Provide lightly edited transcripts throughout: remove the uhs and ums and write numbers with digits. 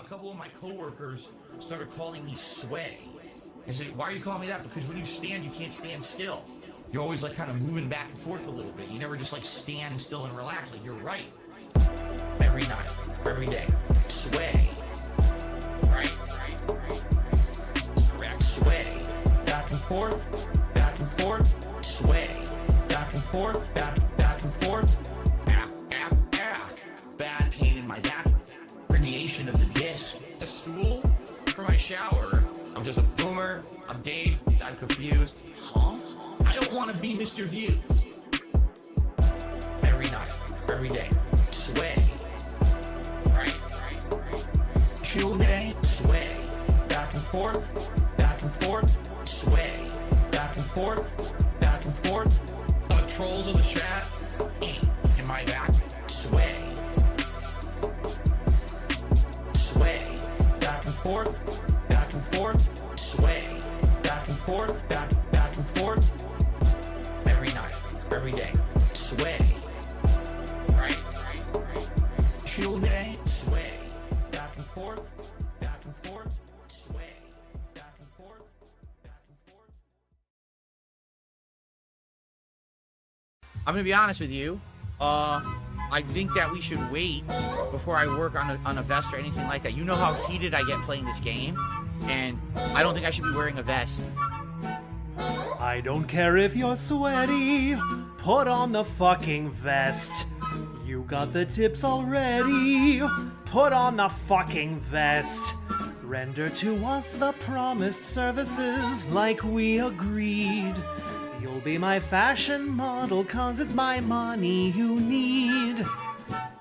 a couple of my coworkers started calling me Sway. I said, why are you calling me that? Because when you stand, you can't stand still. You're always like kind of moving back and forth a little bit. You never just like stand still and relax. Like, you're right. Every night, every day. Sway. Right. Correct. Sway. Back and forth. Back and forth. Sway. Back and forth. Back and forth. Bad pain in my back. Herniation of the disc. The stool for my shower. I'm just a boomer. I'm dazed. I'm confused. Huh? I don't want to be Mr. Views. Every night. Every day. Sway. Right. Chill day. Sway. Back and forth. Back and forth. Sway. Back and forth. Back and forth. Trolls on the chat. In my back. Sway. Sway. Back and forth. Back and forth. Sway. Back and forth. Back and forth. Every night. Every day. Sway. Right. Chill day. Sway. Back and forth. Back and forth. Sway. Back and forth. Back and forth. I'm gonna be honest with you. I think that we should wait before I work on a vest or anything like that. You know how heated I get playing this game, and I don't think I should be wearing a vest. I don't care if you're sweaty, put on the fucking vest. You got the tips already, put on the fucking vest. Render to us the promised services like we agreed. You'll be my fashion model cause it's my money you need.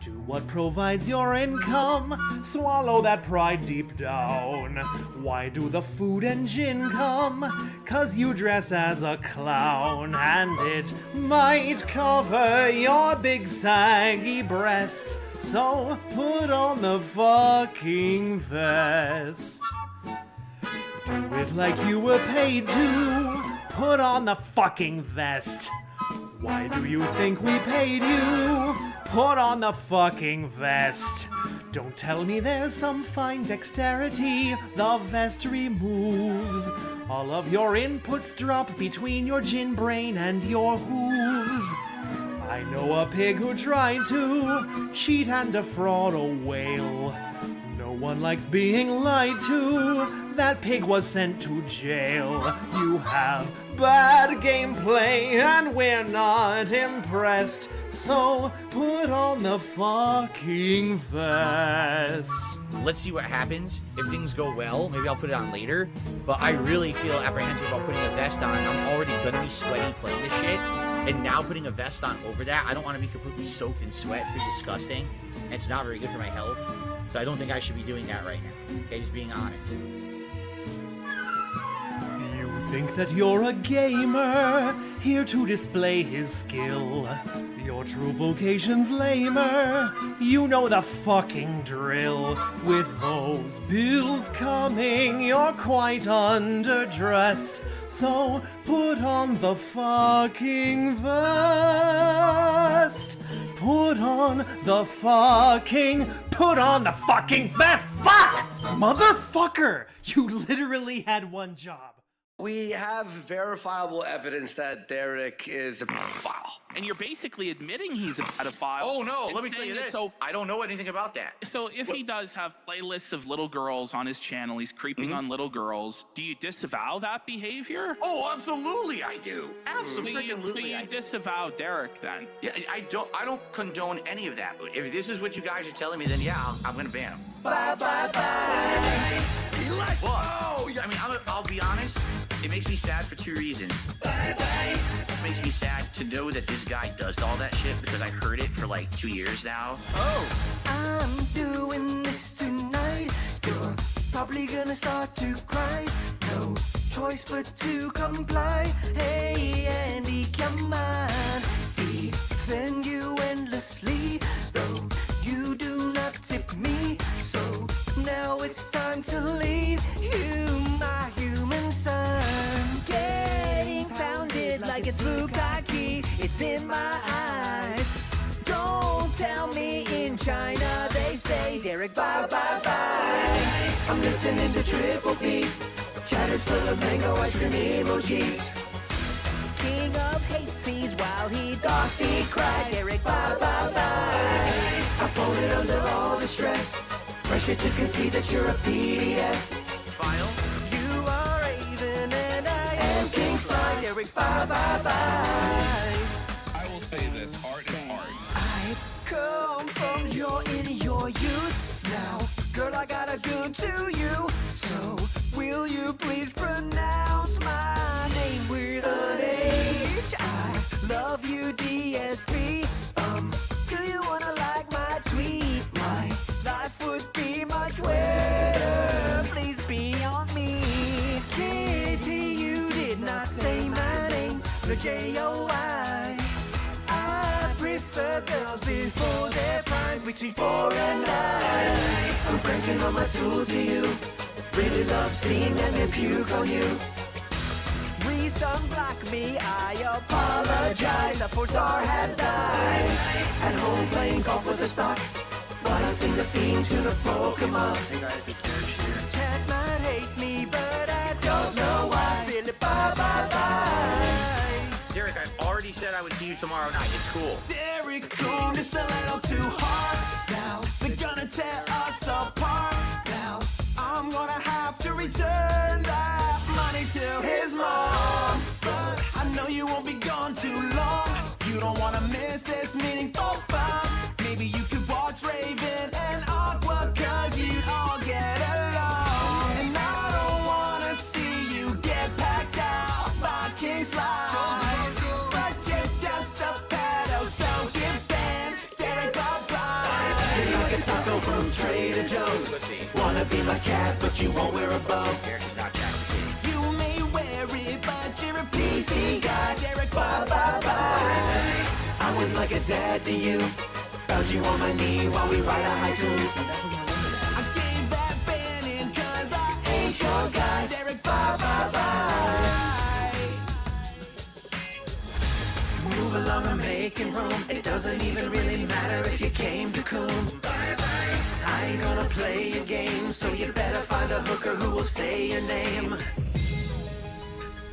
Do what provides your income, swallow that pride deep down. Why do the food and gin come? Cause you dress as a clown, and it might cover your big saggy breasts. So put on the fucking vest. Do it like you were paid to. Put on the fucking vest. Why do you think we paid you? Put on the fucking vest. Don't tell me there's some fine dexterity the vest removes. All of your inputs drop between your gin brain and your hooves. I know a pig who tried to cheat and defraud a whale. No one likes being lied to. That pig was sent to jail. You have bad gameplay and we're not impressed. So put on the fucking vest. Let's see what happens. If things go well, maybe I'll put it on later. But I really feel apprehensive about putting a vest on. I'm already gonna be sweaty playing this shit. And now putting a vest on over that, I don't want to be completely soaked in sweat. It's pretty disgusting. And it's not very good for my health. So I don't think I should be doing that right now. Okay, just being honest. You think that you're a gamer, here to display his skill. Your true vocation's lamer. You know the fucking drill. With those bills coming, you're quite underdressed. So put on the fucking vest. Put on the fucking vest! Fuck! Motherfucker! You literally had one job. We have verifiable evidence that Derek is a pedophile. And you're basically admitting he's a pedophile. Oh no, let me tell you this. So, I don't know anything about that. So if he does have playlists of little girls on his channel, he's creeping on little girls, do you disavow that behavior? Oh, absolutely I do. Absolutely So you disavow Derek then? Yeah, I don't condone any of that. If this is what you guys are telling me, then yeah, I'm gonna ban him. Bye, bye, bye. Let's go. I mean, I'll be honest. It makes me sad for two reasons. Bye, bye. It makes me sad to know that this guy does all that shit because I heard it for like 2 years now. Oh. I'm doing this tonight. You're probably gonna start to cry. No choice but to comply. Hey, Andy, come on. Defend you endlessly. Though you do not tip me. So now it's time to leave you, my human son. Getting pounded like it's bukkake. It's in my eyes. Don't tell me in China they say Derek bye bye bye. I'm listening to Triple P. Chat is full of mango ice cream emojis. King of hate sees while he darkly cried. Eric, bye bye bye. I folded under all the stress. Pressure to concede that you're a PDF file. You are Raven and I am King Slide. Eric, bye bye bye. I will say this, art is art. I've come from in your youth. Now, girl, I got a goon to you. So, will you please pronounce my name with an H? I love you, DSP. Do you wanna like my tweet? My life would be much wetter. Please be on me. Kitty, you did not say my name. No J-O-I. I prefer girls before their prime, between 4 and 9. I'm cranking on my tool to you. Really love seeing them and puke on you. Please unblock me, I apologize. The 4-star has died. At home playing golf with a sock while I sing the theme to the Pokemon. Hey guys, it's Derek here. Chat might hate me, but I don't know why. Feel it, bye bye bye. Derek, I already said I would see you tomorrow night. It's cool. Derek Coon is a little too hard. Now they're gonna tear us apart. Now I'm gonna have to return that money to his mom. But I know you won't be gone too long. You don't wanna miss this meaningful fun. Maybe you could watch Raven and Aqua, cause you all get along. And I don't wanna see you get packed out by King Slide. But you're just a pedo, so get banned. Derek, bye-bye. You're like a taco from Trader Joe's. Wanna be my cat, but you won't wear a bow. Derek is not Jack the Kid. You may wear it, but you're a PC guy. Derek, bye-bye-bye. I was like a dad to you. Found you on my knee while we write a haiku. I gave that ban in cause I ain't your guy. Derek, bye-bye-bye. Move along, I'm making room. It doesn't even really matter if you came to Coon. I ain't gonna play your game, so you better find a hooker who will say your name.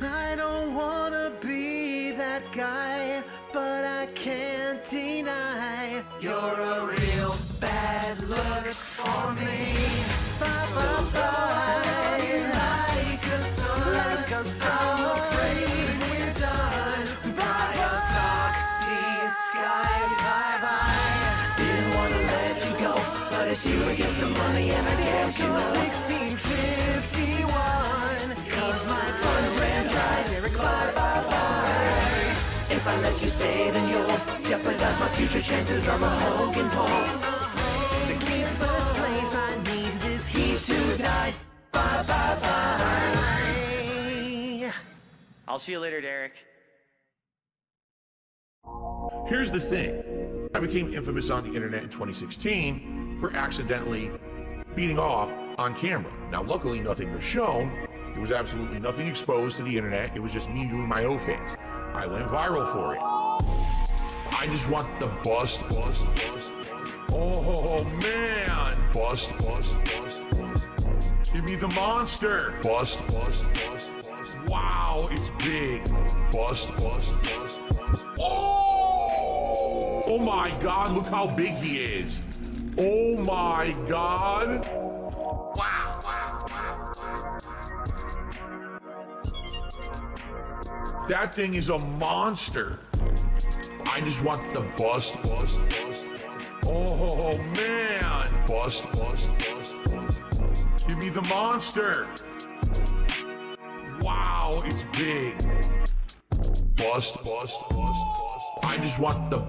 I don't wanna be that guy, but I can't deny you're a real bad look for me. Bye-bye-bye, like a sun, I'm afraid we're done. Buy a sock, disguise, bye-bye. Didn't wanna let you go, but it's you against the money, and I guess you know. 1651, cause my funds ran dry. Derek, bye-bye-bye. If I let you stay, then you'll jeopardize my future chances of a Hogan pole. To keep first place, I need this heat to die. Bye-bye-bye. I'll see you later, Derek. Here's the thing. I became infamous on the internet in 2016 for accidentally beating off on camera. Now, luckily, nothing was shown. There was absolutely nothing exposed to the internet. It was just me doing my own things. I went viral for it. I just want the bust. Oh, man. Bust. Give me the monster. Bust. Wow, it's big. Bust. Oh my God, look how big he is. Oh my God. Wow. That thing is a monster. I just want the bust. Oh man. Bust. Give me the monster. Wow, it's big. Bust. I just want the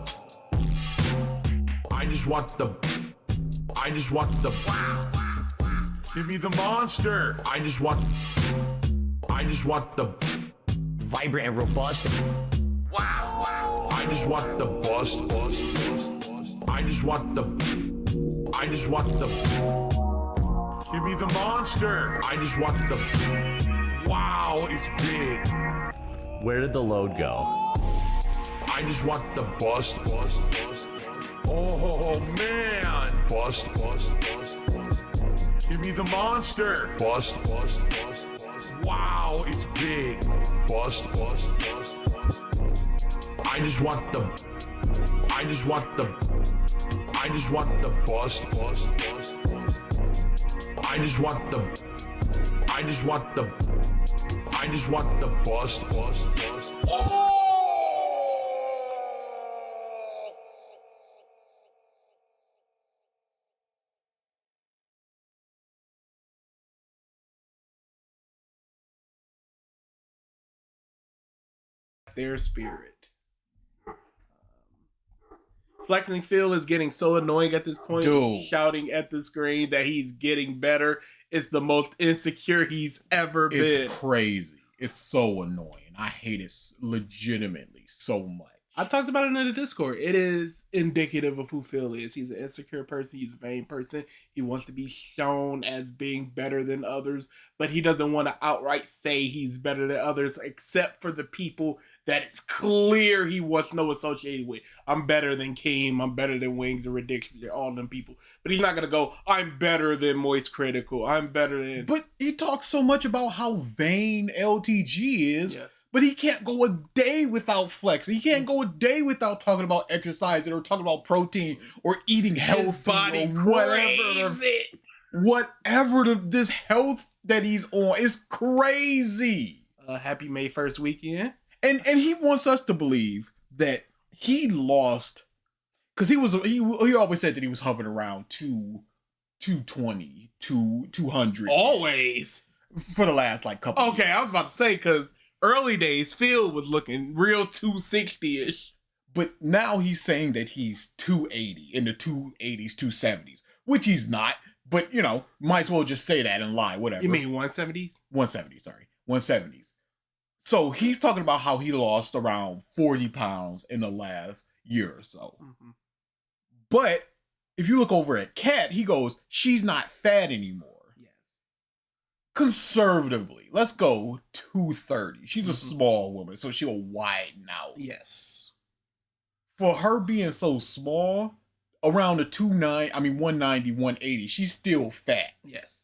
wow. Give me the monster. I just want the Vibrant and robust. wow. I just want the bust. I just want the give me the monster. I just want the wow, it's big. Where did the load go? I just want the bust. Oh man. Bust. Give could be the monster. Bust. Wow, it's big. Bust. I just want the bust. I just want the bust. Oh! Their spirit. Flexing Phil is getting so annoying at this point. Dude. Shouting at the screen that he's getting better. It's the most insecure he's ever been. It's crazy. It's so annoying. I hate it legitimately so much. I talked about it in the Discord. It is indicative of who Phil is. He's an insecure person. He's a vain person. He wants to be shown as being better than others, but he doesn't want to outright say he's better than others, except for the people that it's clear he wants no associated with. I'm better than Keem. I'm better than Wings and Ridiculous. All them people. But he's not going to go, I'm better than Moist Critical. I'm better than... But he talks so much about how vain LTG is, Yes. but he can't go a day without flexing. He can't go a day without talking about exercising or talking about protein or eating healthy. His body or craves it. Whatever this health that he's on is crazy. Happy May 1st weekend. And he wants us to believe that he lost, because he always said that he was hovering around 220, 200. Always. For the last couple Okay, years. I was about to say, because early days, Phil was looking real 260-ish. But now he's saying that he's 280 in the 280s, 270s, which he's not. But, might as well just say that and lie, whatever. You mean 170s? 170s. So he's talking about how he lost around 40 pounds in the last year or so. Mm-hmm. But if you look over at Kat, he goes, she's not fat anymore. Yes. Conservatively, let's go 230. She's a small woman, so she'll widen out. Yes. For her being so small, around the 190, 180, she's still fat. Yes.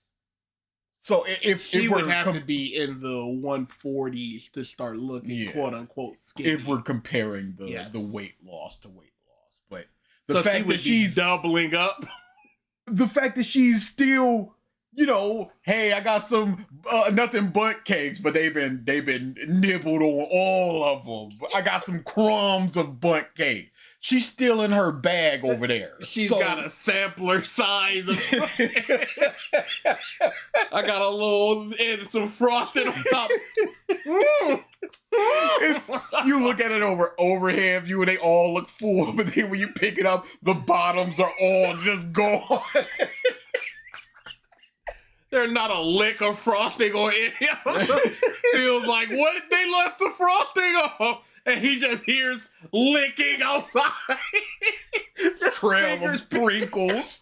So if She we're would have to be in the 140s to start looking quote unquote skinny. If we're comparing the weight loss to weight loss, but the fact that she's doubling up, the fact that she's still, hey, I got some nothing but cakes, but they've been nibbled on all of them. I got some crumbs of butt cake. She's still in her bag over there. She's got a sampler size of I got a little and some frosting on top. You look at it overhead view and they all look full, but then when you pick it up, the bottoms are all just gone. There's not a lick of frosting on it. Feels like, what did they left the frosting on? And he just hears licking outside. Trail of sprinkles.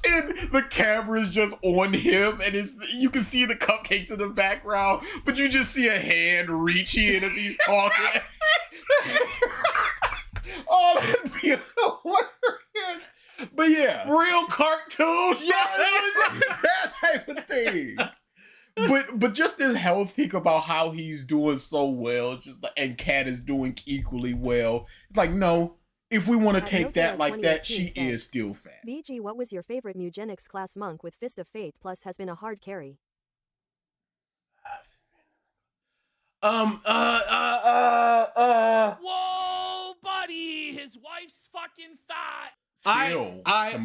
And the camera's just on him, and you can see the cupcakes in the background, but you just see a hand reach in as he's talking. Oh, that'd be hilarious. But yeah. Real cartoon. Yeah, that type of thing. But just this health think about how he's doing so well, and Kat is doing equally well. It's like, no, if we want to take that like that, she is still fat. BG, what was your favorite Mugenics class monk with Fist of Fate plus has been a hard carry? Whoa, buddy! His wife's fucking fat. I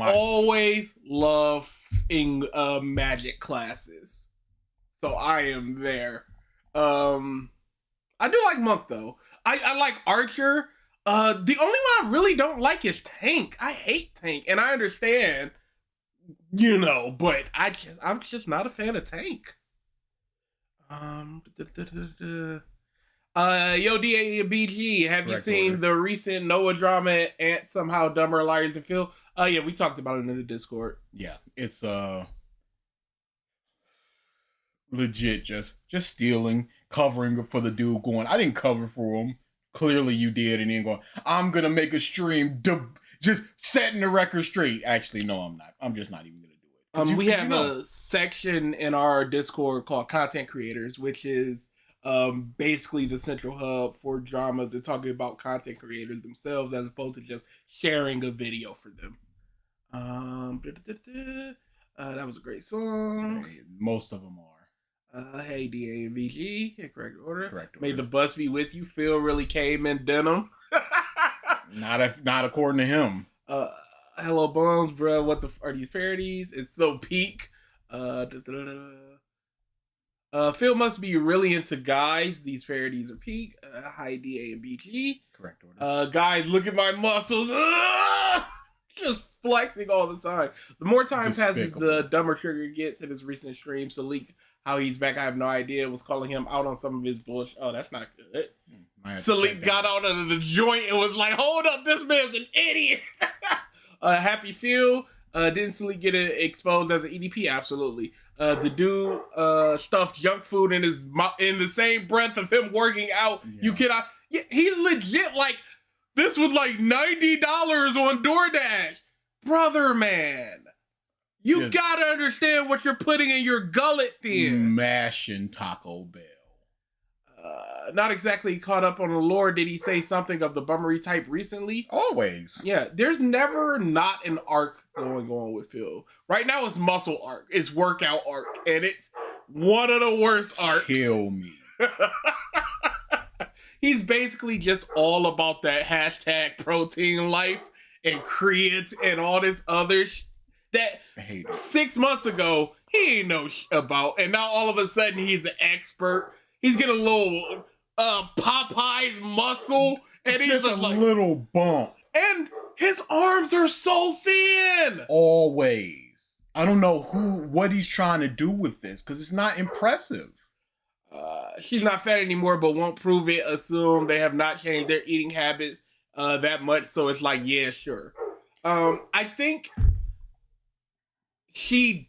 always love magic classes. So I am there. I do like Monk though. I like Archer. The only one I really don't like is Tank. I hate Tank, and I understand, but I'm just not a fan of Tank. Yo, DABG, have you seen the recent Noah drama and Somehow Dumber Liars Than Phil? Yeah, we talked about it in the Discord. Yeah, it's legit just stealing, covering for the dude going, I didn't cover for him. Clearly you did, and then going, I'm gonna make a stream just setting the record straight. Actually, no, I'm not. I'm just not even gonna do We have a section in our Discord called Content Creators, which is basically the central hub for dramas and talking about content creators themselves as opposed to just sharing a video for them. That was a great song. Most of them are. Hey, DAVG, in correct order. Correct order. May the bus be with you. Phil really came in denim. Not according to him. Hello, Bones, bro. What the are these parodies? It's so peak. Phil must be really into guys. These parodies are peak. Hi, DA and BG. Correct order. Guys, look at my muscles. Just flexing all the time. The more time passes, the dumber Trigger gets. In his recent stream, Salik, how he's back, I have no idea, was calling him out on some of his bullshit. Oh, that's not good. Salik got out of the joint and was like, hold up, this man's an idiot. Happy Phil. Didn't Salik get exposed as an EDP? Absolutely. The dude stuffed junk food in his in the same breath of him working out. Yeah. You cannot. Yeah, he's legit like, this was like $90 on DoorDash. Brother, man. You gotta understand what you're putting in your gullet then. Mashing Taco Bell. Not exactly caught up on the lore. Did he say something of the bummery type recently? Always. Yeah, there's never not an arc going on with Phil. Right now it's muscle arc. It's workout arc. And it's one of the worst arcs. Kill me. He's basically just all about that hashtag protein life and creatine and all this other that 6 months ago he ain't know about, and now all of a sudden he's an expert. He's getting a little Popeye's muscle, and he's just a like, little bump, and his arms are so thin. Always. I don't know what he's trying to do with this because it's not impressive. She's not fat anymore, but won't prove it. Assume they have not changed their eating habits that much, so it's like, yeah, sure. I think she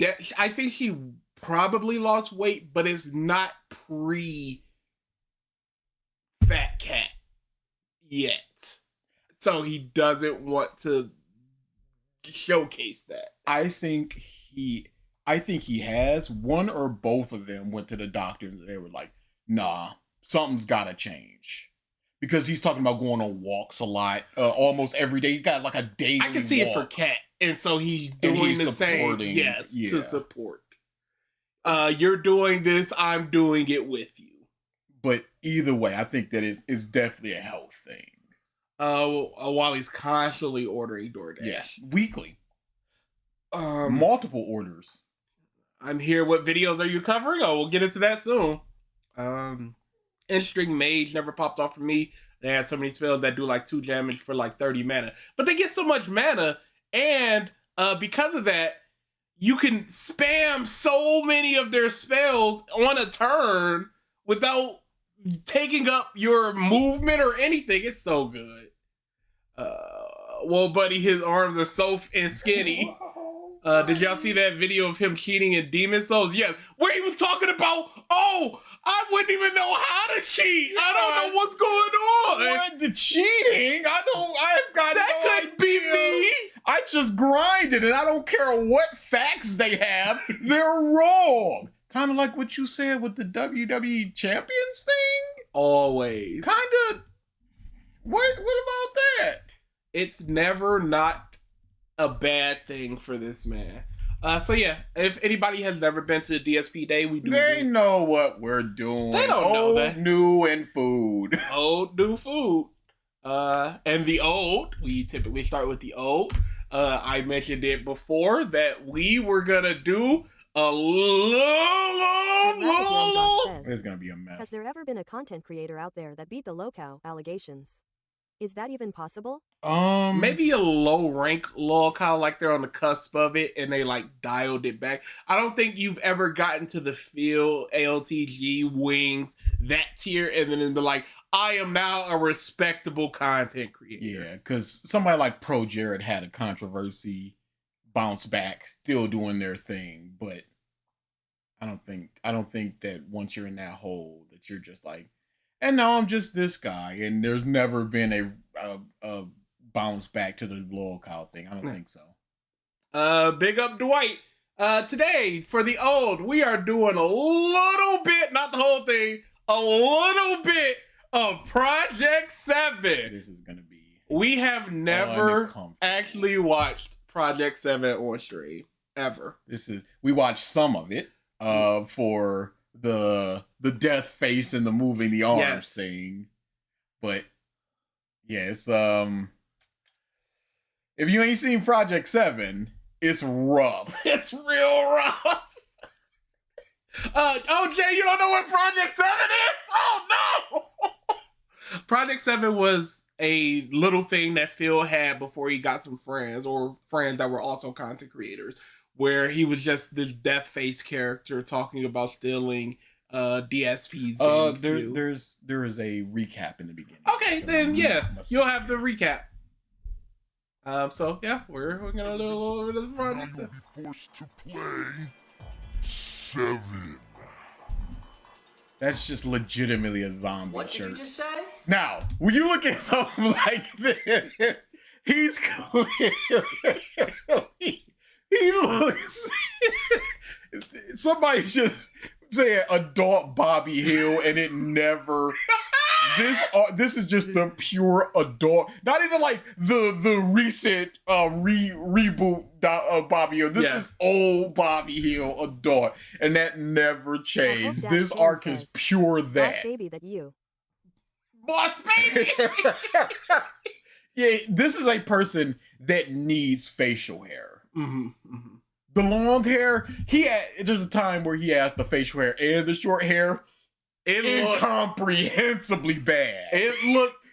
probably lost weight, but it's not pre-fat cat yet, so he doesn't want to showcase that. I think he has. One or both of them went to the doctor and they were like, nah, something's gotta change. Because he's talking about going on walks a lot, almost every day. He got like a daily I can see it for Cat, and so he's doing the same. Yes, yeah. To support. You're doing this, I'm doing it with you. But either way, I think that it's definitely a health thing. While he's constantly ordering DoorDash. Yeah, weekly. Multiple orders. I'm here. What videos are you covering? Oh, we'll get into that soon. Interesting Mage never popped off for me. They had so many spells that do like 2 damage for like 30 mana. But they get so much mana, and because of that, you can spam so many of their spells on a turn without taking up your movement or anything. It's so good. Well, buddy, his arms are so skinny. Did y'all see that video of him cheating in Demon Souls? Yes. Where he was talking about, I wouldn't even know how to cheat. I don't know what's going on. What, the cheating? I've got that no could be me. I just grinded and I don't care what facts they have. They're wrong. Kind of like what you said with the WWE Champions thing. Always. Kind of. What about that? It's never not a bad thing for this man. So yeah, if anybody has never been to DSP Day, They know what we're doing. They don't know that. New and food. Old, new food. And the old, we typically start with the old. I mentioned it before that we were gonna do a little. It's gonna be a mess. Has there ever been a content creator out there that beat the lowcow allegations? Is that even possible? Maybe a low rank lolcow, like they're on the cusp of it and they like dialed it back. I don't think you've ever gotten to the Phil, ALTG, Wings, that tier, and then the like, I am now a respectable content creator. Yeah, because somebody like Pro Jared had a controversy, bounce back, still doing their thing, but I don't think that once you're in that hole that you're just like, and now I'm just this guy, and there's never been a bounce back to the lolcow thing. I don't think so. Big up Dwight. Today, for the old, we are doing a little bit, not the whole thing, a little bit of Project 7. This is gonna be. We have never actually watched Project 7 on stream ever. We watched some of it for the death face and the moving the arms scene, but yes, if you ain't seen Project 7, it's rough. It's real rough. OJ, you don't know what Project 7 is? Oh no! Project 7 was a little thing that Phil had before he got some friends, or friends that were also content creators, where he was just this death face character talking about stealing DSP's games. There is a recap in the beginning. Okay, then yeah, you'll have the recap. So yeah, we're gonna do a little bit of this project. You'll be forced to play 7. That's just legitimately a zombie What shirt. did you just say? Now, when you look at something like this, he's clearly he looks. Somebody just say adult Bobby Hill, and it never. This is just the pure adult. Not even like the recent reboot Bobby Hill. This is old Bobby Hill adult, and that never changed. This arc is pure that. Boss baby that you. Boss baby. Yeah, this is a person that needs facial hair. Mm-hmm, mm-hmm. The long hair, there's a time where he has the facial hair and the short hair. It looked incomprehensibly bad.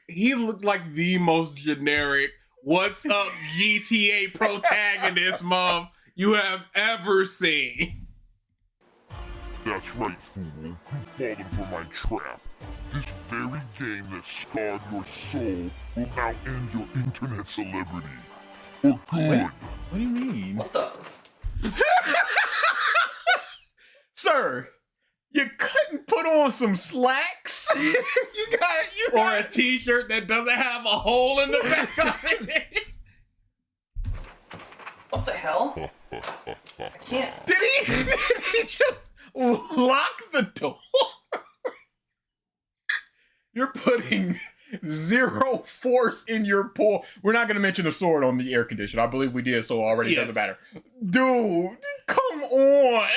He looked like the most generic "What's up, GTA" protagonist mom you have ever seen. That's right, fool. You've fallen for my trap. This very game that scarred your soul will now end your internet celebrity. For good. What do you mean? What the? Sir, you couldn't put on some slacks? Or a t-shirt that doesn't have a hole in the back of it. What the hell? I can't. Did he just lock the door? You're putting zero force in your pull. We're not going to mention the sword on the air conditioner. I believe we did, so already doesn't matter. Dude, come on.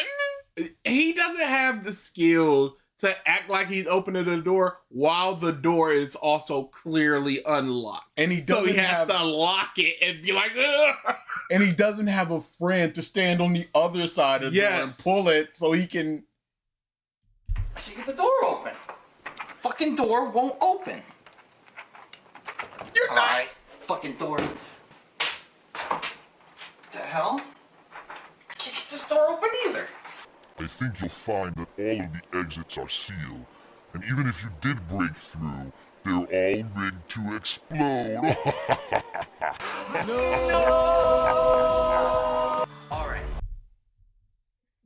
He doesn't have the skill to act like he's opening the door while the door is also clearly unlocked. And he has to lock it and be like, ugh! And he doesn't have a friend to stand on the other side of the door and pull it so he can. I should get the door open. Fucking door won't open. You're not. Alright, fucking door. The hell? I can't get this door open either. I think you'll find that all of the exits are sealed, and even if you did break through, they're all rigged to explode. No! Alright.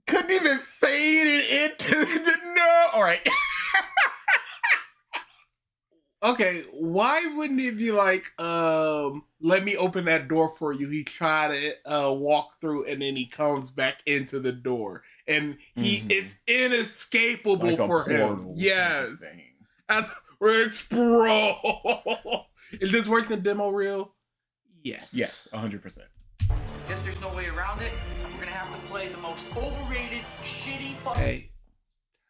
Couldn't even fade it into no. Alright. Okay, why wouldn't it be like, let me open that door for you? He tried to walk through and then he comes back into the door. And it's inescapable like for him. Yes. That's where explode. Is this worse than demo reel? Yes. Yes, 100%. Guess there's no way around it. We're gonna have to play the most overrated, shitty fucking... Hey,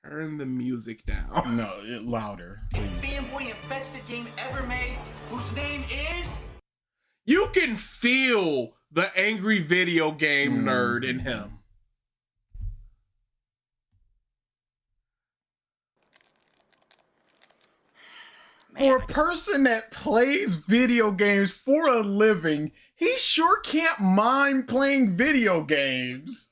turn the music down. No, louder. fanboy infested game ever made, whose name is... You can feel the angry video game nerd in him. For a person that plays video games for a living, he sure can't mind playing video games.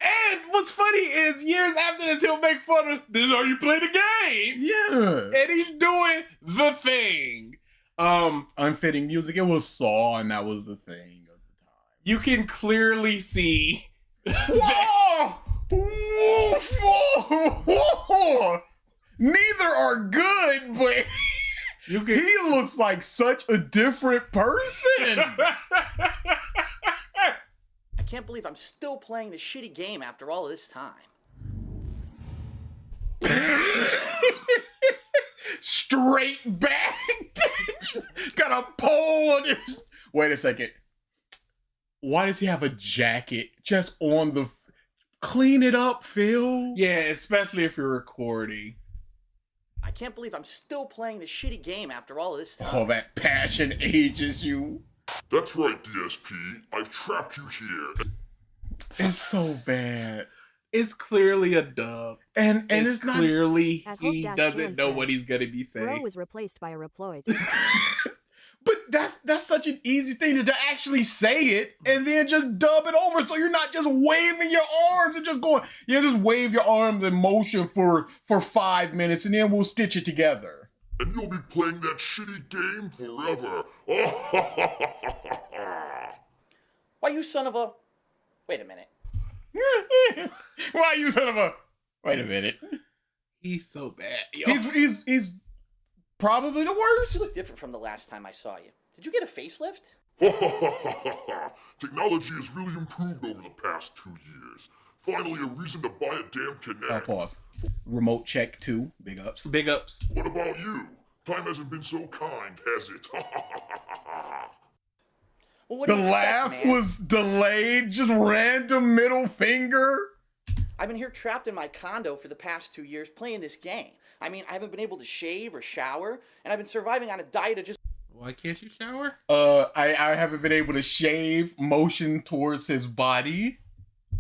And what's funny is years after this, he'll make fun of, this is how you play the game. Yeah. And he's doing the thing. Unfitting music. It was Saw, and that was the thing of the time. You can clearly see. Whoa! Whoa! Neither are good, but he looks like such a different person. I can't believe I'm still playing this shitty game after all of this time. Straight back. Got a pole on his. Wait a second. Why does he have a jacket just on the? Clean it up, Phil. Yeah, especially if you're recording. I can't believe I'm still playing this shitty game after all of this time. All that passion ages you. That's right, DSP. I've trapped you here. It's so bad. It's clearly a dub. And it's not clearly At he Hope doesn't know says, what he's gonna be Bro saying. was replaced by a reploid. But that's such an easy thing to actually say it and then just dub it over, so you're not just waving your arms and just going, yeah, just wave your arms in motion for 5 minutes and then we'll stitch it together. And you'll be playing that shitty game forever. Why, you son of a... Wait a minute. Why you son of a... Wait a minute. He's so bad. Yo. He's probably the worst. You look different from the last time I saw you. Did you get a facelift? Technology has really improved over the past 2 years. Finally, a reason to buy a damn Kinect. Pause. Remote check 2. Big ups. Big ups. What about you? Time hasn't been so kind, has it? Well, what The do you expect, laugh man? was delayed. Just random middle finger. I've been here trapped in my condo for the past 2 years playing this game. I mean, I haven't been able to shave or shower, and I've been surviving on a diet of just... Why can't you shower? I haven't been able to shave. Motion towards his body.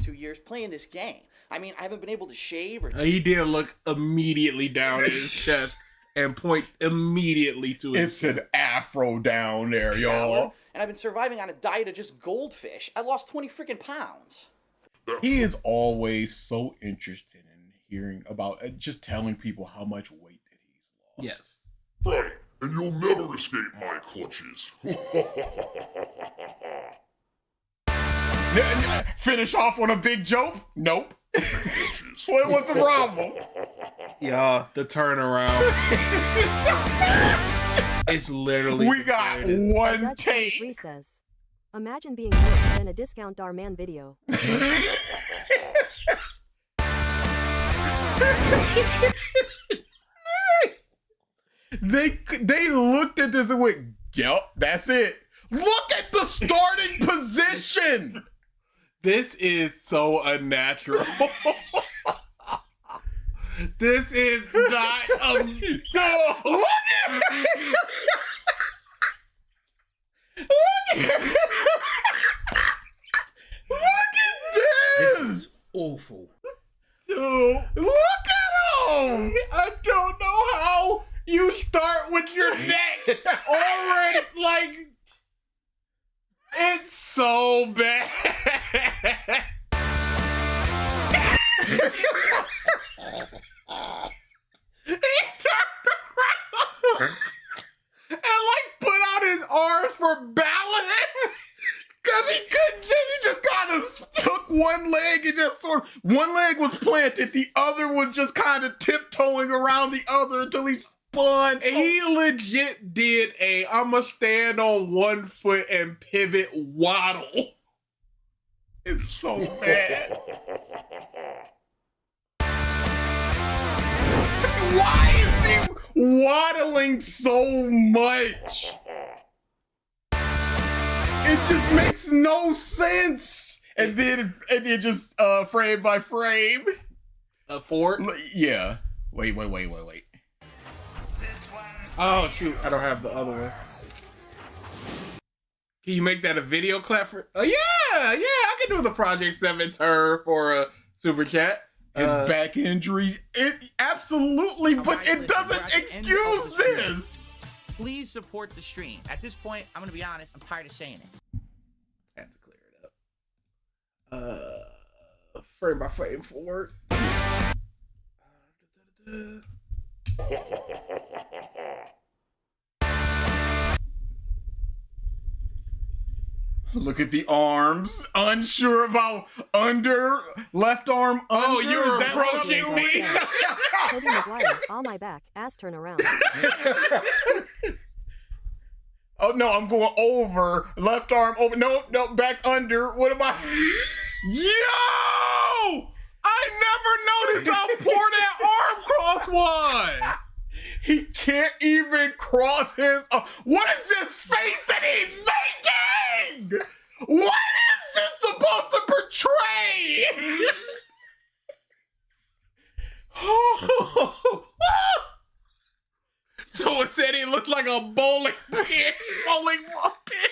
2 years playing this game. I mean, I haven't been able to shave or... He did look immediately down at his chest and point immediately to his It's an afro down there, y'all. And I've been surviving on a diet of just goldfish. I lost 20 freaking pounds. He is always so interested in hearing about, just telling people how much weight that he's lost. Yes. Right, and you'll never escape my clutches. Finish off on a big joke? Nope. What's the problem? Yeah, the turnaround. It's literally... We got one take. Free says, imagine being worse than a discount Dar Man video. They looked at this and went, yep, that's it. Look at the starting position. This is so unnatural. This is not a... Look at this is awful. Dude, look at him. I don't know how you start with your neck already, like... It's so bad. He turned around and like put out his arms for balance. Cause he couldn't, he just kind of took one leg and just sort of, one leg was planted, the other was just kind of tiptoeing around the other until he spun. He legit did a I'ma stand on one foot and pivot waddle. It's so bad. Why is he waddling so much? It just makes no sense. And then just frame by frame. Fort? Yeah. Wait. Oh shoot, I don't have the other one. Can you make that a video clap for? Oh yeah, I can do the Project 7 turn for a super chat. His back injury, it absolutely, but it doesn't excuse this. Please support the stream. At this point, I'm gonna be honest, I'm tired of saying it. Have to clear it up. Frame by frame forward. Look at the arms. Unsure about left arm under. Oh, you're Is that what I'm approaching me. doing? Toby Maguire, on my back, ass turn around. Oh no, I'm going over. Left arm over. No, back under. What am I? Yo! I never noticed how poor that arm cross was. He can't even cross his. What is this face that he's making? What is this supposed to portray? So it said he looked like a bowling pin. Bowling pin.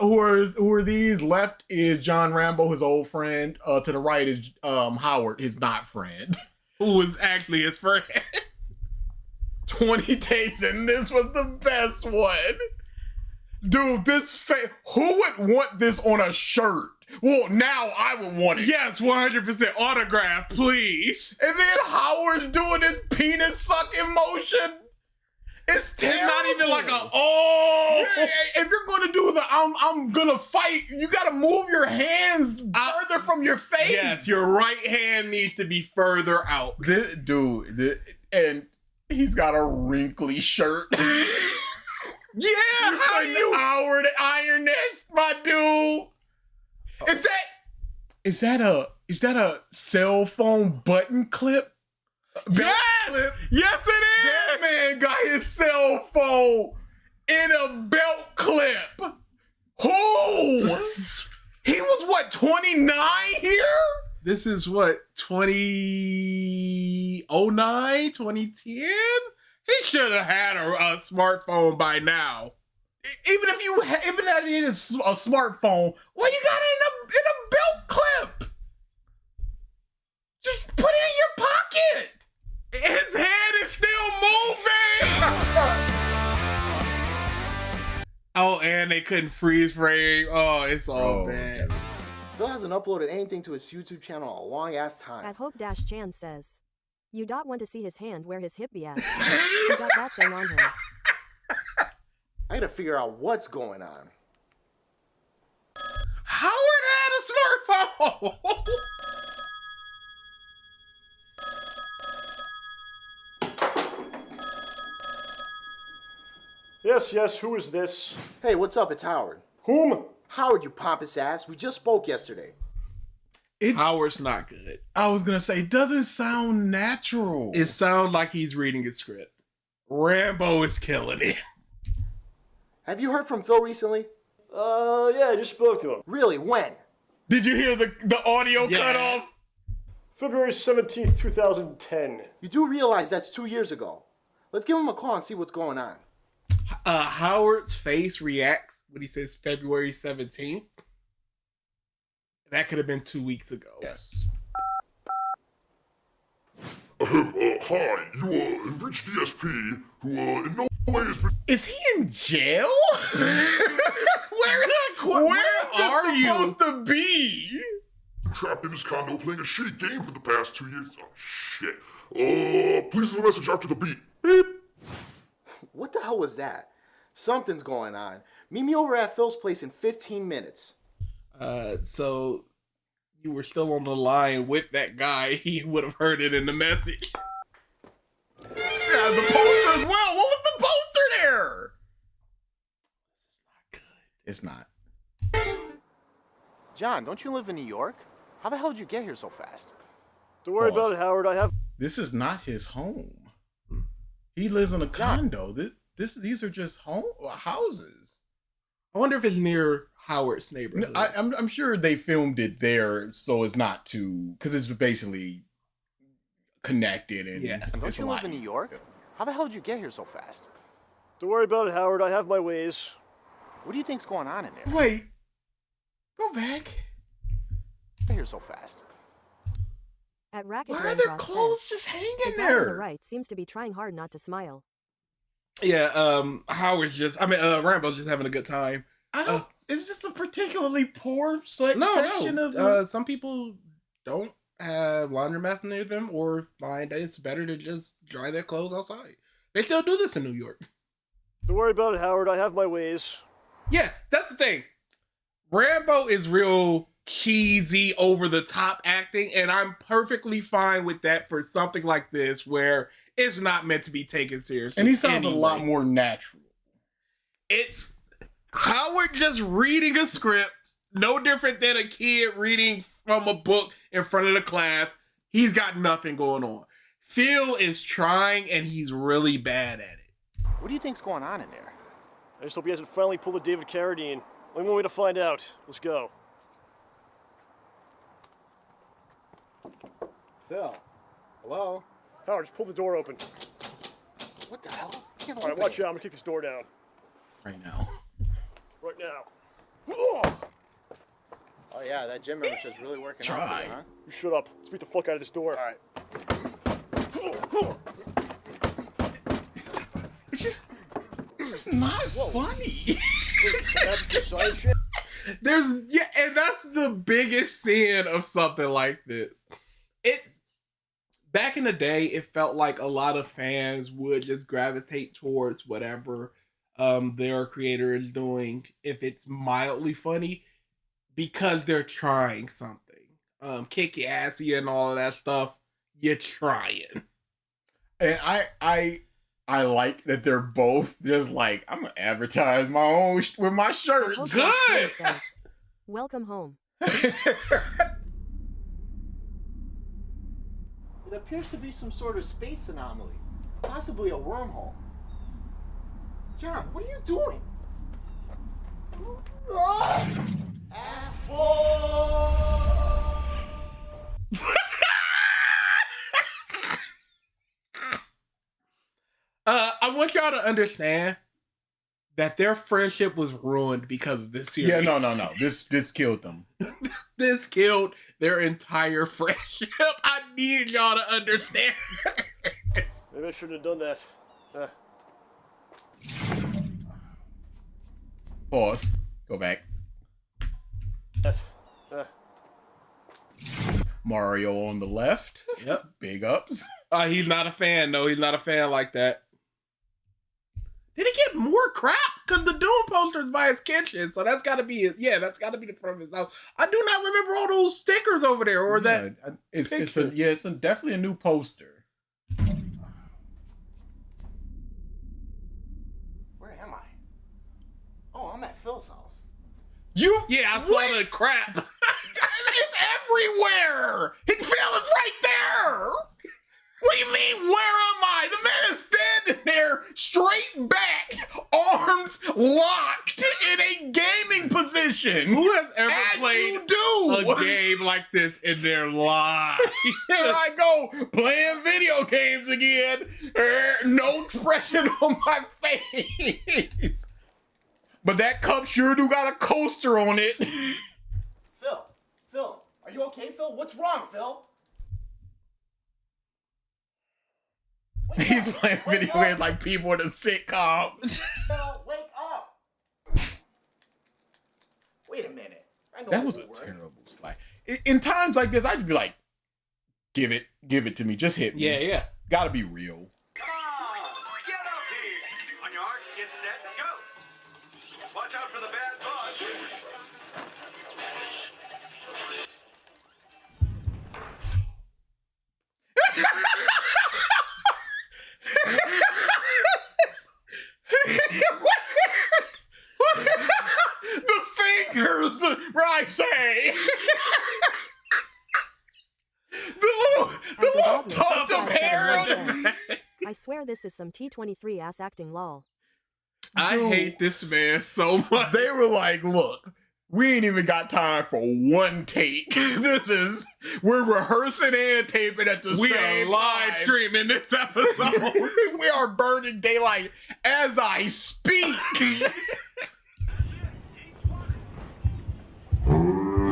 Who are these? Left is John Rambo, his old friend. To the right is Howard, his not friend. Who was actually his friend. 20 takes, and this was the best one. Dude, this face. Who would want this on a shirt? Well, now I would want it. Yes, 100% autograph, please. And then Howard's doing his penis sucking motion. It's terrible. It's not even like a, oh. If you're going to do the I'm going to fight, you got to move your hands further from your face. Yes, your right hand needs to be further out. And he's got a wrinkly shirt. Yeah, how do you Howard iron this, my dude? Is that a cell phone button clip? Yes! Clip? Yes, it is! That man got his cell phone in a belt clip. Who? He was what, 29 here? This is what, 2009, 2010? He should have had a smartphone by now. Even if that is a smartphone, why you got it in a belt clip? Just put it in your pocket. His head is still moving. Oh, and they couldn't freeze frame. Oh, it's all bad. Phil hasn't uploaded anything to his YouTube channel in a long ass time. At Hope-Chan says, you don't want to see his hand where his hip be at. He got that thing on him. I gotta figure out what's going on. Howard had a smartphone. Yes, who is this? Hey, what's up? It's Howard. Whom? Howard, you pompous ass. We just spoke yesterday. Howard's not good. I was gonna say, it doesn't sound natural. It sounds like he's reading a script. Rambo is killing it. Have you heard from Phil recently? Yeah, I just spoke to him. Really? When? Did you hear the audio cut off? February 17th, 2010. You do realize that's 2 years ago. Let's give him a call and see what's going on. Howard's face reacts when he says February 17th. That could have been 2 weeks ago. Yes. Hi, you have reached DSP, who in no way has been. Is he in jail? Where are you supposed to be? Trapped in his condo playing a shitty game for the past 2 years. Oh shit. Please leave a message after the beep. Beep. What the hell was that? Something's going on. Meet me over at Phil's place in 15 minutes. So you were still on the line with that guy, he would have heard it in the message. Yeah, the poster as well. What was the poster there? This is not good. It's not. John, don't you live in New York? How the hell did you get here so fast? Don't worry about it, Howard. I have. This is not his home. He lives in a condo. These are just houses. I wonder if it's near Howard's neighborhood. I'm sure they filmed it there, so it's not too, because it's basically connected. And yes. Don't you live in New York? How the hell did you get here so fast? Don't worry about it, Howard. I have my ways. What do you think's going on in there? Wait. Go back. Get here so fast. At Racket Why are their clothes just hanging the guy there? on the right seems to be trying hard not to smile. Yeah, Rambo's just having a good time. It's just a particularly poor section of some people don't have laundromats near them or find that it's better to just dry their clothes outside. They still do this in New York. Don't worry about it, Howard. I have my ways. Yeah, that's the thing. Rambo is real cheesy, over the top acting, and I'm perfectly fine with that for something like this where it's not meant to be taken seriously. And he sounds a lot more natural. It's Howard just reading a script, no different than a kid reading from a book in front of the class. He's got nothing going on. Phil is trying, and he's really bad at it. What do you think's going on in there? I just hope he hasn't finally pulled a David Carradine. Only one way to find out. Let's go. Phil, hello? Howard, just pull the door open. What the hell? Can't All right, open watch it. out. I'm gonna kick this door down. Right now. Right now. Oh yeah, that gym membership's really working out for you, huh? You shut up. Let's beat the fuck out of this door. All right. It's just not funny. There's and that's the biggest sin of something like this. It's back in the day, it felt like a lot of fans would just gravitate towards whatever their creator is doing if it's mildly funny because they're trying something. Kick your assy and all of that stuff. You're trying. And I like that they're both just like, I'm gonna advertise my own with my shirt. Good. Says, welcome home. It appears to be some sort of space anomaly, possibly a wormhole. John, what are you doing? Asshole! I want y'all to understand that their friendship was ruined because of this series. Yeah, no. This killed them. This killed their entire friendship. I need y'all to understand. Maybe I shouldn't have done that. Pause. Go back. Mario on the left. Yep. Big ups. He's not a fan, though. He's not a fan like that. Did he get more crap? Because the Doom poster is by his kitchen, so that's got to be that's got to be the front of his house. I do not remember all those stickers over there or that. It's definitely a new poster. Where am I? Oh, I'm at Phil's house. I saw the crap. It's everywhere. His Phil is right there. What do you mean, where am I? The man is standing there, straight back, arms locked, in a gaming position. Who has ever played a game like this in their life? Here I go, playing video games again. No expression on my face. But that cup sure do got a coaster on it. Phil, are you okay, Phil? What's wrong, Phil? He's playing video games like people in a sitcom. Phil, wake up! Wait a minute. I know That was a terrible slide. In times like this, I'd just be like, give it to me. Just hit me. Yeah. Gotta be real. Come on, get up here. On your mark, get set, go. Watch out for the bad bug. The fingers, right? Say the little tuft of hair. I swear this is some T23 ass acting lol. I hate this man so much. They were like, look, we ain't even got time for one take. We're rehearsing and taping at the same time. We are live streaming this episode. We are burning daylight as I speak.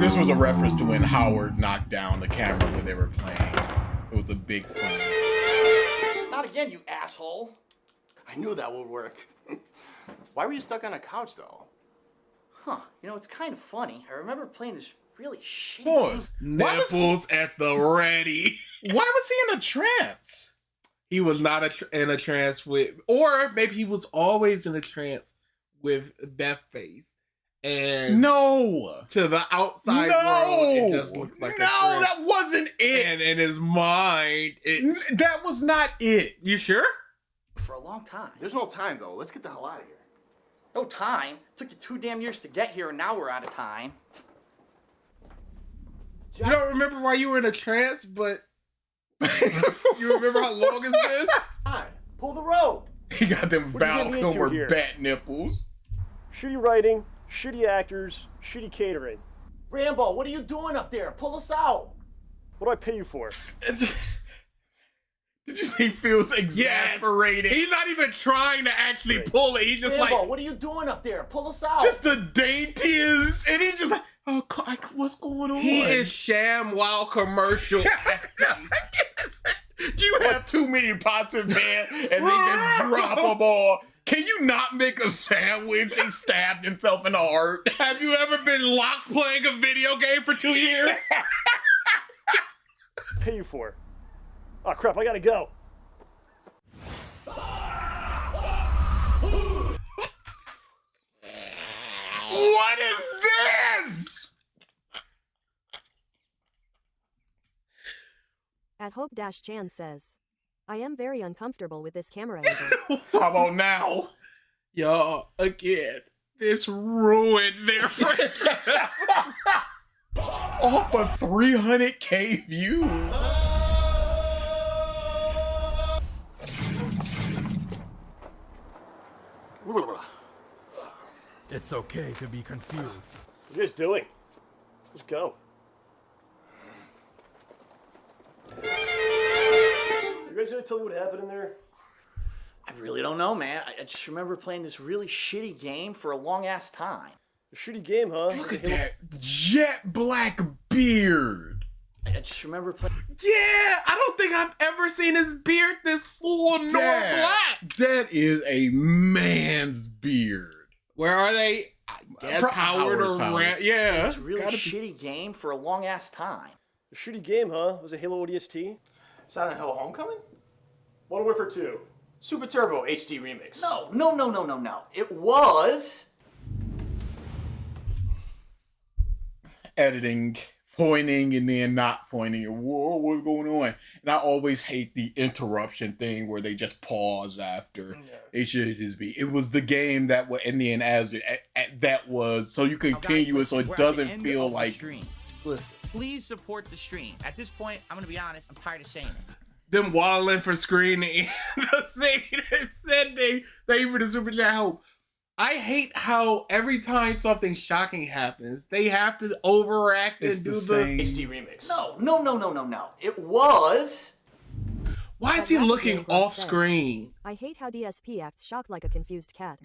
This was a reference to when Howard knocked down the camera when they were playing. It was a big plan. Not again, you asshole. I knew that would work. Why were you stuck on a couch, though? Huh, it's kind of funny. I remember playing this really shitty Pause. Nipples at the ready. Why was he in a trance? He was not in a trance with, or maybe he was always in a trance with Deathface. And to the outside world, it just looks like that wasn't it. And in his mind, that was not it. You sure? For a long time. There's no time, though. Let's get the hell out of here. No time? Took you 2 damn years to get here and now we're out of time. You don't remember why you were in a trance, but you remember how long it's been? Fine. Pull the rope. He got them What are you getting Val into Kilmer here? bat nipples. Shitty writing, shitty actors, shitty catering. Rambo, what are you doing up there? Pull us out. What do I pay you for? Did you see he feels exasperated? He's not even trying to actually pull it. He's just Rambo, like, what are you doing up there? Pull us out. just the daintiest, and he's just like, oh, what's going on? he is ShamWow commercial acting. You have too many pots in pan, and they just drop them all. Can you not make a sandwich? He stabbed himself in the heart. Have you ever been locked playing a video game for 2 years? Pay you for? Oh crap, I gotta go. What is this? At Hope-Chan says, I am very uncomfortable with this camera angle. How about now? Y'all, again, this ruined their friendship. Off a 300K view. It's okay to be confused. What are you guys doing? Let's go. You guys gonna tell me what happened in there? I really don't know, man. I just remember playing this really shitty game for a long ass time. A shitty game, huh? Look at that jet black beard. I just remember playing. Yeah, I don't think I've ever seen his beard this full nor black. That is a man's beard. Where are they? I guess Howard or Howard's yeah. It's a really shitty game for a long ass time. A shitty game, huh? Was it Halo ODST? Silent Hill Homecoming? Modern Warfare 2. Super Turbo HD Remix. No. It was. Editing, pointing, and then not pointing. Whoa, what's going on? And I always hate the interruption thing where they just pause after. It should just be. It was the game that was in the end as that was so you continue it so it doesn't feel like. Listen, please support the stream. At this point, I'm gonna be honest. I'm tired of saying it. Them waddling for screen and the scene is sending. Thank you for the super chat. Hope. I hate how every time something shocking happens, they have to overact and do the HD Remix. No. It was. Why is he looking off screen? I hate how DSP acts shocked like a confused cat.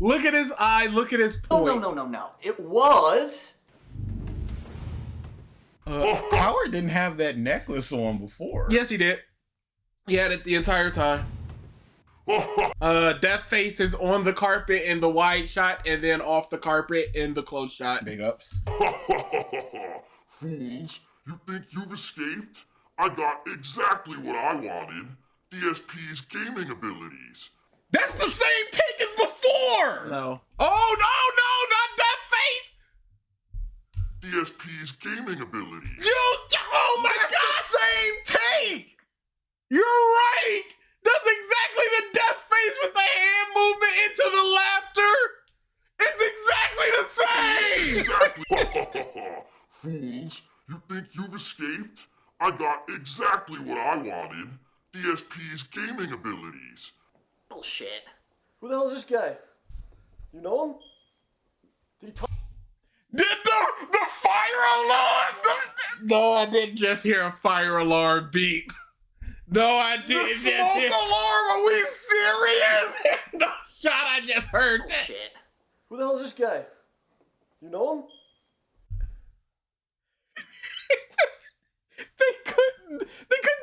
Look at his eye. Look at his point. No. It was. Howard didn't have that necklace on before. Yes, he did. He had it the entire time. Death Face is on the carpet in the wide shot and then off the carpet in the close shot. Big ups. Fools, you think you've escaped? I got exactly what I wanted. DSP's gaming abilities. That's the same take as before! No. Oh, no, not Death Face! DSP's gaming abilities. Oh my god! Same take! You're right! That's exactly the Death Face with the hand movement into the laughter! It's exactly the same! Exactly. Fools, you think you've escaped? I got exactly what I wanted. DSP's gaming abilities. Bullshit. Who the hell is this guy? You know him? Did he talk? Did the fire alarm? No, I didn't just hear a fire alarm beep. No, I didn't. The smoke alarm? Are we serious? No shot, I just heard that. Bullshit. Who the hell is this guy? You know him? They couldn't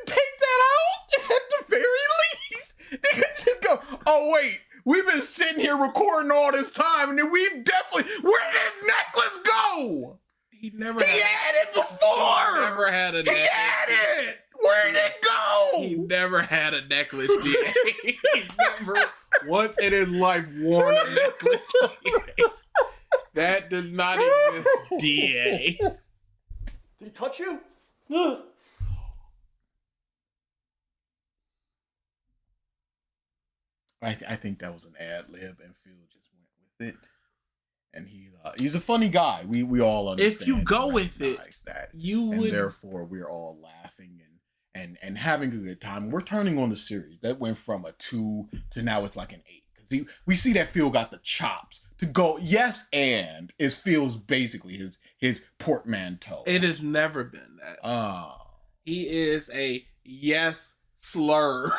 take that out at the very least. They could just go, oh wait, we've been sitting here recording all this time and then we've definitely, where did his necklace go? He never had it before. He never had a necklace. He had it. Where'd it go? He never had a necklace, DA. He never once in his life worn a necklace. DA. That does not exist, DA. Did he touch you? I think that was an ad lib, and Phil just went with it. And he's a funny guy. We all understand. If you go with it, that, you would. And therefore, we're all laughing and having a good time. We're turning on the series that went from a 2 to now it's like an 8 because we see that Phil got the chops to go. Yes, and is Phil's basically his portmanteau. It has never been that. He is a yes slur.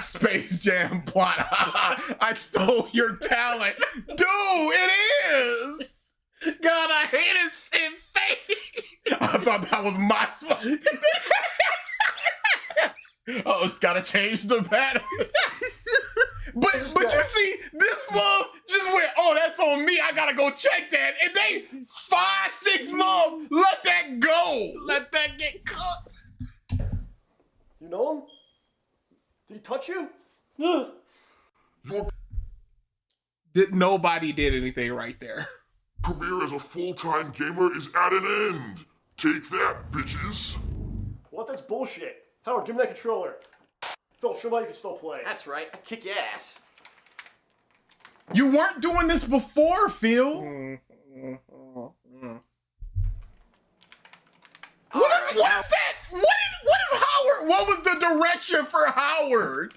Space Jam plot. I stole your talent. Dude, it is. God, I hate his face. I thought that was my spot. Oh, gotta change the pattern. But you see, this mom just went, oh, that's on me. I gotta go check that. And they 5-6 mom let that go. Let that get cut. You know him? Did he touch you? Nobody did anything right there. Career as a full-time gamer is at an end. Take that, bitches. What? That's bullshit. Howard, give me that controller. Phil, show me how you can still play. That's right. I kick your ass. You weren't doing this before, Phil. What is that? What is Howard? What was the direction for Howard?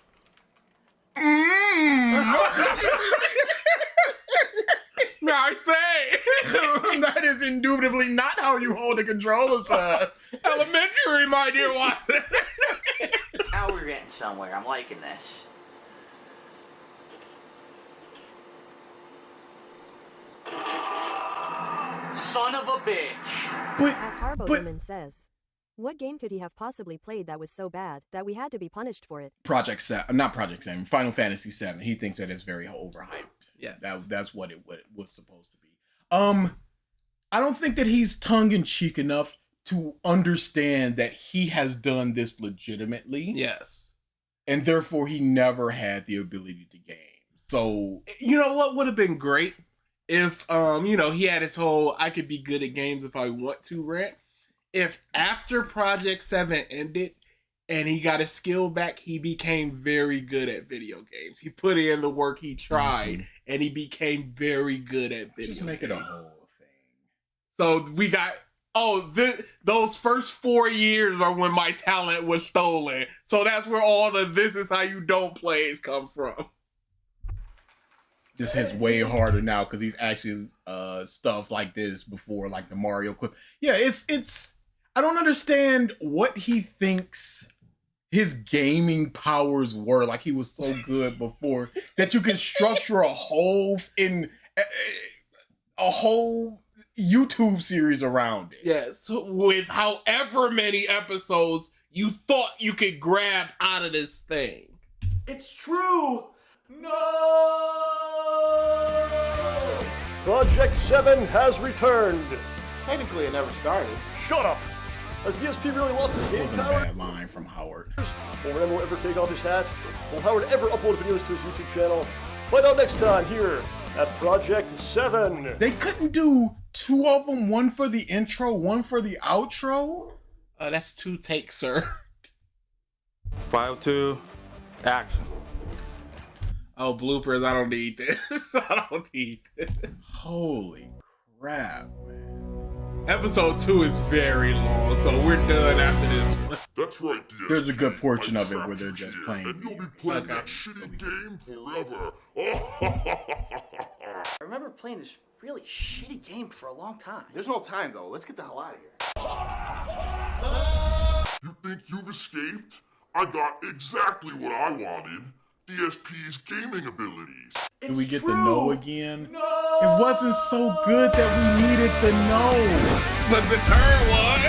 I say that is indubitably not how you hold a controller, sir. Elementary, my dear one. Now we're getting somewhere. I'm liking this. Son of a bitch. Carbo Demon says, what game could he have possibly played that was so bad that we had to be punished for it? Project 7, not Project 7, Final Fantasy 7. He thinks that it's very overhyped. Yes. That's what it was supposed to be. I don't think that he's tongue-in-cheek enough to understand that he has done this legitimately. Yes. And therefore he never had the ability to game. So, you know what would have been great if he had his whole I could be good at games if I want to rant. If after Project 7 ended and he got his skill back, he became very good at video games. He put in the work, he tried, and he became very good at video games. Just make it a whole thing. So we got, those first 4 years are when my talent was stolen. So that's where all the this is how you don't plays come from. This hits way harder now because he's actually stuff like this before, like the Mario clip. Yeah, it's I don't understand what he thinks his gaming powers were. Like he was so good before that you can structure a whole YouTube series around it. Yes, with however many episodes you thought you could grab out of this thing. It's true. No! Project 7 has returned. Technically, it never started. Shut up! Has DSP really lost his game power? Bad line from Howard. Will Remo ever take off his hat? Will Howard ever upload videos to his YouTube channel? Find out next time here at Project 7. They couldn't do 2 of them, one for the intro, one for the outro? That's 2 takes, sir. File 2, action. Oh, bloopers, I don't need this. I don't need this. Holy crap, man. Episode 2 is very long, so we're done after this one. That's right, DSP. There's a good portion of it where they're just playing. And you'll be playing that shitty game forever. I remember playing this really shitty game for a long time. There's no time, though. Let's get the hell out of here. You think you've escaped? I got exactly what I wanted. DSP's gaming abilities. Do we get the no again? No! It wasn't so good that we needed the no. But the turn was.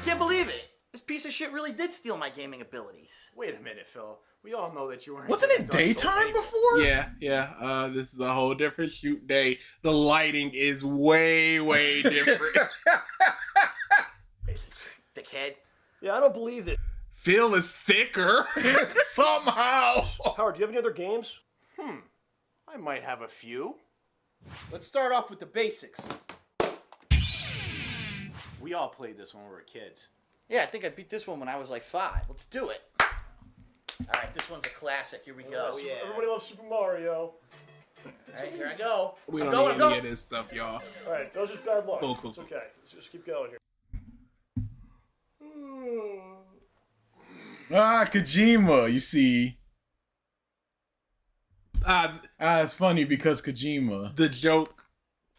Can't believe it. This piece of shit really did steal my gaming abilities. Wait a minute, Phil. We all know that you weren't. Wasn't it daytime before? Yeah. This is a whole different shoot day. The lighting is way, way different. Dickhead. Yeah, I don't believe it. Phil is thicker. Somehow. Howard, do you have any other games? I might have a few. Let's start off with the basics. We all played this when we were kids. Yeah, I think I beat this one when I was like 5. Let's do it. All right, this one's a classic. Here we go. Oh, yeah. Everybody loves Super Mario. All right, here I go. We I'm don't need going. any of this stuff, y'all. All right, that was just bad luck. Cool. It's okay. Let's just keep going here. Kojima, you see. It's funny because Kojima. The joke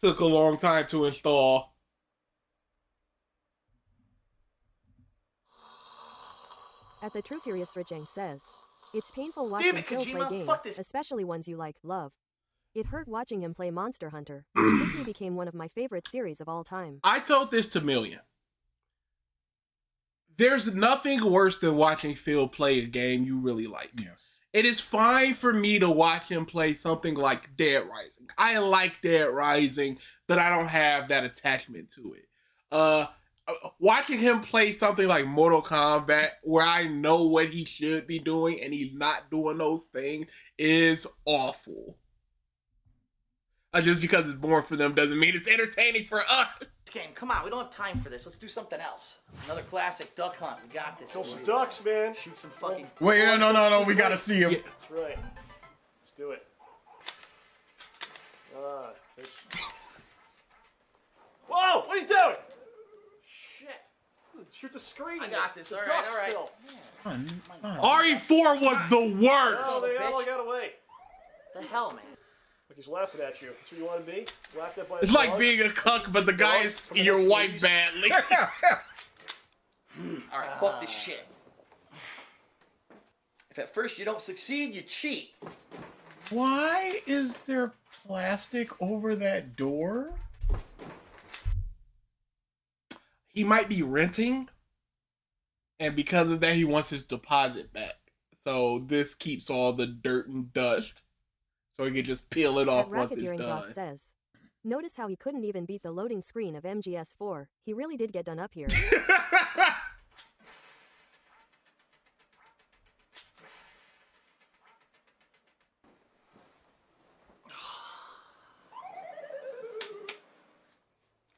took a long time to install. At the True Curious Richang says, it's painful watching Phil play games, especially ones you like, love. It hurt watching him play Monster Hunter, which quickly became one of my favorite series of all time. I told this to Million. There's nothing worse than watching Phil play a game you really like. Yes. It is fine for me to watch him play something like Dead Rising. I like Dead Rising, but I don't have that attachment to it. Watching him play something like Mortal Kombat, where I know what he should be doing and he's not doing those things, is awful. Just because it's boring for them doesn't mean it's entertaining for us. Game, come on, we don't have time for this. Let's do something else. Another classic, Duck Hunt. We got this. Kill some ducks, man. Shoot some fucking. Wait, no. We gotta see him. Yeah, that's right. Let's do it. Whoa! What are you doing? Shit. Dude, shoot the screen. I got this. All Ducks, right. Phil. RE4 was the worst. Oh, they all got away. The hell, man. Like he's laughing at you. That's what you want to be? Laughed at by It's like being a cuck, but the guy is your wife badly. All right, fuck this shit. If at first you don't succeed, you cheat. Why is there plastic over that door? He might be renting, and because of that, he wants his deposit back. So this keeps all the dirt and dust, so he can just peel it off once it's done. Says, notice how he couldn't even beat the loading screen of MGS4. He really did get done up here.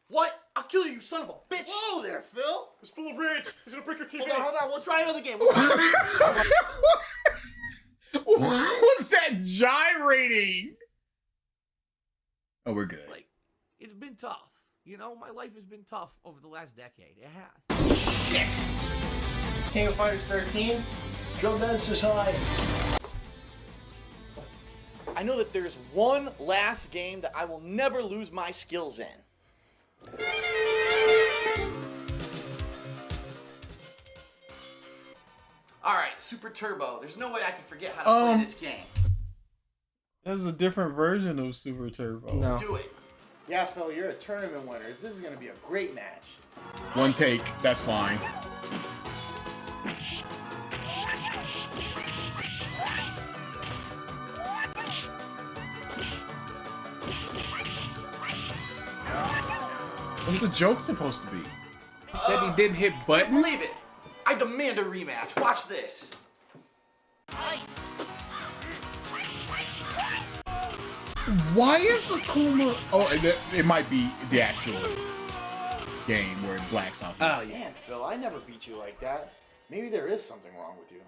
What? I'll kill you, you son of a bitch! Whoa there, Phil! He's full of rage. He's gonna break your TV. Hold on. We'll try another game. What was that gyrating? Oh, we're good. Like, it's been tough. You know, my life has been tough over the last decade. It has. Shit! King of Fighters 13? Jumpman says hi. I know that there's one last game that I will never lose my skills in. Alright, Super Turbo. There's no way I can forget how to play this game. There's a different version of Super Turbo. Let's do it. Yeah, Phil, you're a tournament winner. This is going to be a great match. One take, that's fine. What's the joke supposed to be? That he didn't hit buttons? Can't believe it. I demand a rematch. Watch this. Why is Akuma? Oh, it might be the actual game where it blacks out. Oh, yeah, Phil, I never beat you like that. Maybe there is something wrong with you.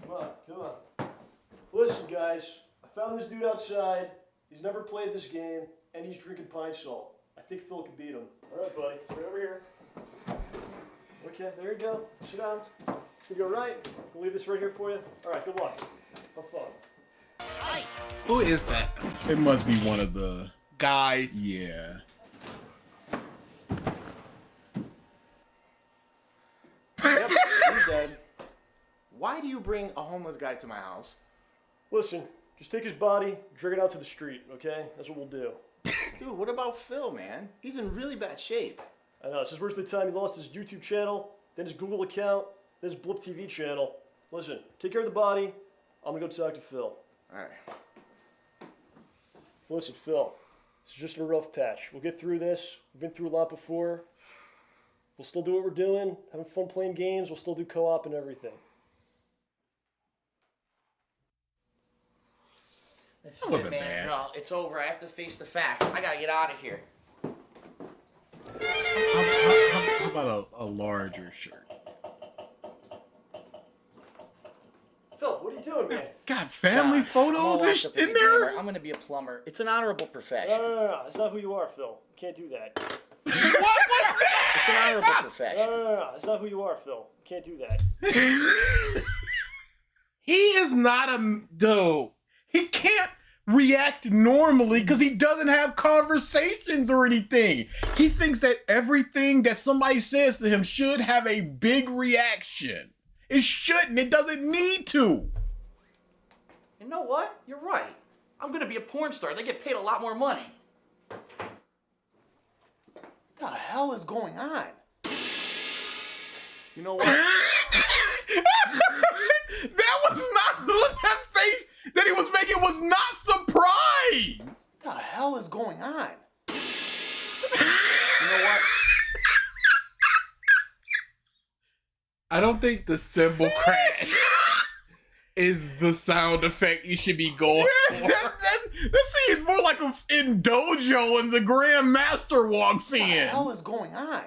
Come on. Listen, guys. I found this dude outside. He's never played this game, and he's drinking pine salt. I think Phil can beat him. All right, buddy. It's right over here. Okay, there you go. Sit down. You go right. I'll leave this right here for you. All right, good luck. Have fun. Who is that? It must be one of the guys. Yeah. Yep, he's dead. Why do you bring a homeless guy to my house? Listen, just take his body, drag it out to the street, okay? That's what we'll do. Dude, what about Phil, man? He's in really bad shape. I know, it's his worst of the time. He lost his YouTube channel, then his Google account, then his Blip TV channel. Listen, take care of the body. I'm gonna go talk to Phil. Alright. Listen, Phil, this is just a rough patch. We'll get through this. We've been through a lot before. We'll still do what we're doing, having fun playing games. We'll still do co-op and everything. This is it, man. No, it's over. I have to face the facts. I gotta get out of here. How about a larger shirt? Phil, what are you doing, man? God, family photos I'm is in there? I'm gonna be a plumber. It's an honorable profession. No. That's not who you are, Phil. You can't do that. What was that? It's an honorable profession. No. That's not who you are, Phil. You can't do that. He is not a dude. He can't react normally because he doesn't have conversations or anything. He thinks that everything that somebody says to him should have a big reaction. It shouldn't. It doesn't need to. You know what? You're right. I'm gonna be a porn star. They get paid a lot more money. What the hell is going on? You know what? That was not, look, that face that he was making was not surprise. What the hell is going on? You know what? I don't think the cymbal crash is the sound effect you should be going for. This seems more like in Dojo and the Grand Master walks in. What the hell is going on?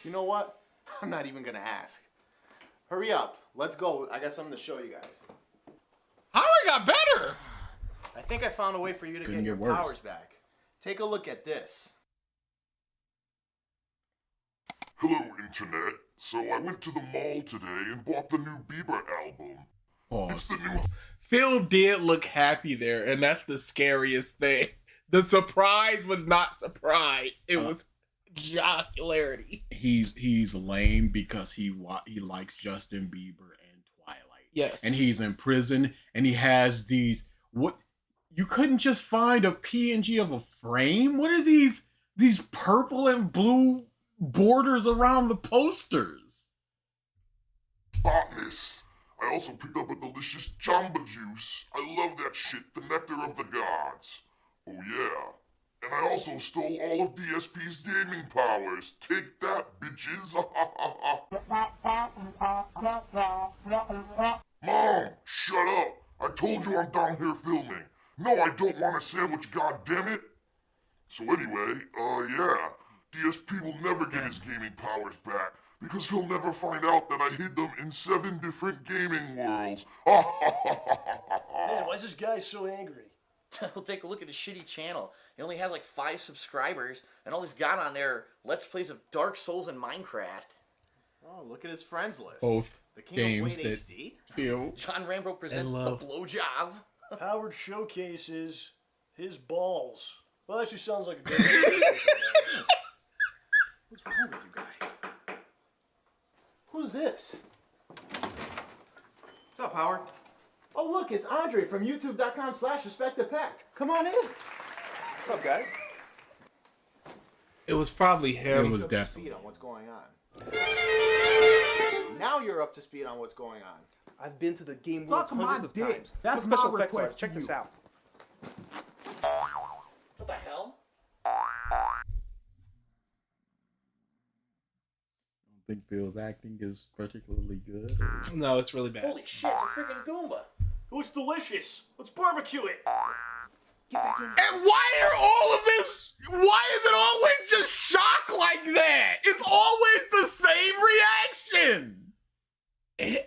You know what? I'm not even gonna ask. Hurry up. Let's go. I got something to show you guys. How I got better? I think I found a way for you to Couldn't get your get worse. powers back. Take a look at this. Hello, Internet. So I went to the mall today and bought the new Bieber album. It's the new... Phil did look happy there, and that's the scariest thing. The surprise was not surprise. It was jocularity. He's lame because he likes Justin Bieber and Twilight. Yes. And he's in prison and he has these, what, you couldn't just find a PNG of a frame? What are these purple and blue borders around the posters? Botness. I also picked up a delicious Jamba Juice. I love that shit, the nectar of the gods. Oh yeah. And I also stole all of DSP's gaming powers. Take that, bitches. Mom, shut up. I told you I'm down here filming. No, I don't want a sandwich, goddammit. So anyway, yeah. DSP will never get his gaming powers back because he'll never find out that I hid them in 7 different gaming worlds. Man, why is this guy so angry? We'll take a look at his shitty channel. He only has like 5 subscribers, and all he's got on there Let's Plays of Dark Souls and Minecraft. Oh, look at his friends list. Both The King games of Wayne that HD. Phil John Rambo presents The love. Blowjob. Howard showcases his balls. Well, that actually sounds like a good idea. What's wrong with you guys? Who's this? What's up, Howard? Oh, look, it's Andre from youtube.com/respectthepack. Come on in. What's up, guys? It was probably him. It was Up to definitely. speed on what's going on. Now you're up to speed on what's going on. I've been to the game world Suck my hundreds of dick. times. That's Put special my effects on it. request Check to this you. out. What the hell? I don't think Phil's acting is particularly good. No, it's really bad. Holy shit, it's a freaking Goomba. It looks delicious. Let's barbecue it. Get back in. And why are all of this? Why is it always just shock like that? It's always the same reaction.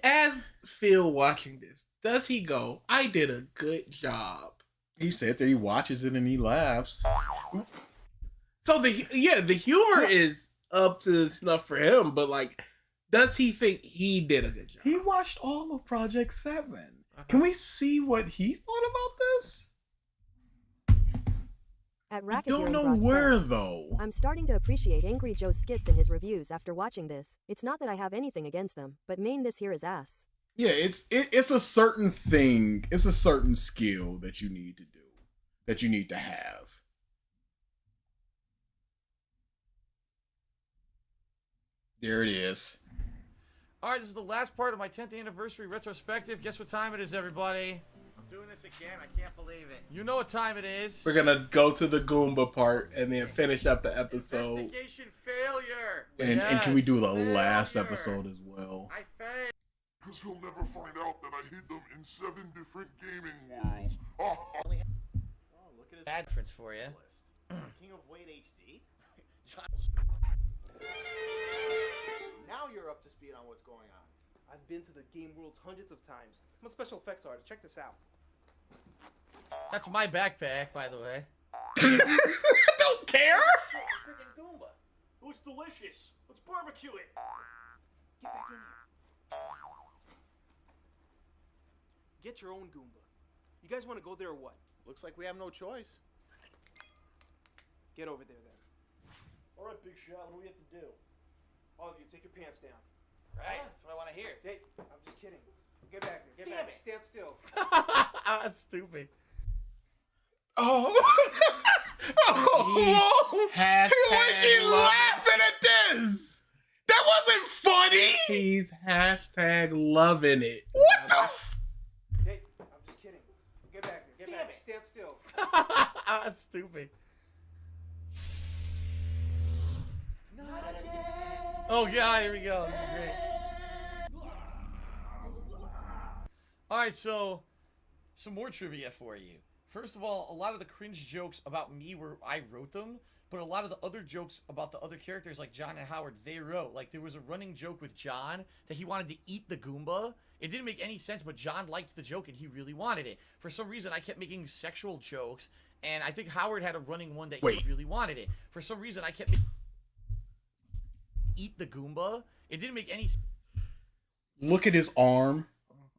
As Phil watching this, does he go, I did a good job? He said that he watches it and he laughs. So the humor is up to snuff for him, but like, does he think he did a good job? He watched all of Project 7. Can we see what he thought about this? At I Racketeer don't and know Broad where says, though. I'm starting to appreciate Angry Joe's skits in his reviews after watching this. It's not that I have anything against them, but main this here is ass. Yeah, it's a certain thing. It's a certain skill that you need to do, that you need to have. There it is. All right, this is the last part of my 10th anniversary retrospective. Guess what time it is, everybody? I'm doing this again. I can't believe it. You know what time it is. We're gonna go to the Goomba part and then finish up the episode. Investigation failure. And can we do the Failure. last episode as well? I failed. Because he'll never find out that I hid them in 7 different gaming worlds. Oh, look at his Bad difference for you. list. King of Wayne HD. Now you're up to speed on what's going on. I've been to the game worlds hundreds of times. I'm a special effects artist. Check this out. That's my backpack, by the way. Don't care. Freaking Goomba. It looks delicious. Let's barbecue it. Get back in here. Get your own Goomba. You guys want to go there or what? Looks like we have no choice. Get over there then. All right, Big Shot. What do we have to do? All of you, take your pants down. Right? That's what I want to hear. Hey, I'm just kidding. Get back there. Get Damn back. it. Stand still. That's stupid. Oh. Oh. He's laughing at this. That wasn't funny. He's hashtag loving it. What the? Hey, I'm just kidding. Get back there. Get Damn back. it. Stand still. That's stupid. Oh god, here we go. This is great. Alright, so some more trivia for you. First of all, a lot of the cringe jokes about me were I wrote them, but a lot of the other jokes about the other characters like John and Howard, they wrote. Like there was a running joke with John that he wanted to eat the Goomba. It didn't make any sense, but John liked the joke and he really wanted it. For some reason, I kept making sexual jokes, and I think Howard had a running one that he really wanted it. For some reason, I kept making eat the Goomba. It didn't make any sense. Look at his arm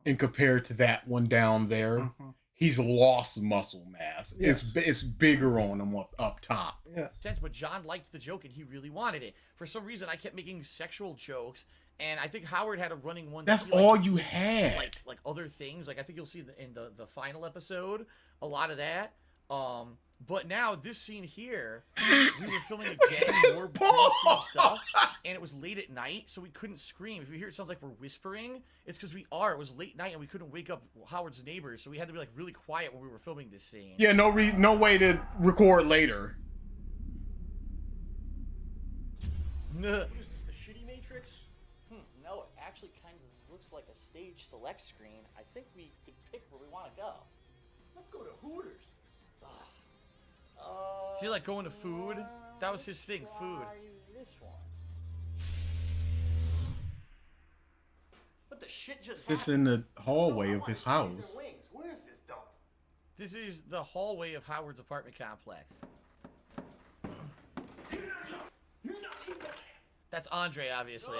and compare it to that one down there. He's lost muscle mass. Yes. It's bigger on him up top. Yeah. Sense, but John liked the joke and he really wanted it. For some reason, I kept making sexual jokes, and I think Howard had a running one. That's he all liked, you had. Like other things. Like I think you'll see in the final episode a lot of that. But now this scene here, we were filming again more screen stuff, and it was late at night, so we couldn't scream. If you hear it sounds like we're whispering, it's because we are. It was late night, and we couldn't wake up Howard's neighbors, so we had to be like really quiet when we were filming this scene. Yeah, no way to record later. What is this, the shitty Matrix? No, it actually kind of looks like a stage select screen. I think we could pick where we want to go. Let's go to Hooters. So you like going to food? That was his thing, food. This one. What the shit just This happened? in the hallway of his house. Wings. Where is this dump? This is the hallway of Howard's apartment complex. That's Andre, obviously.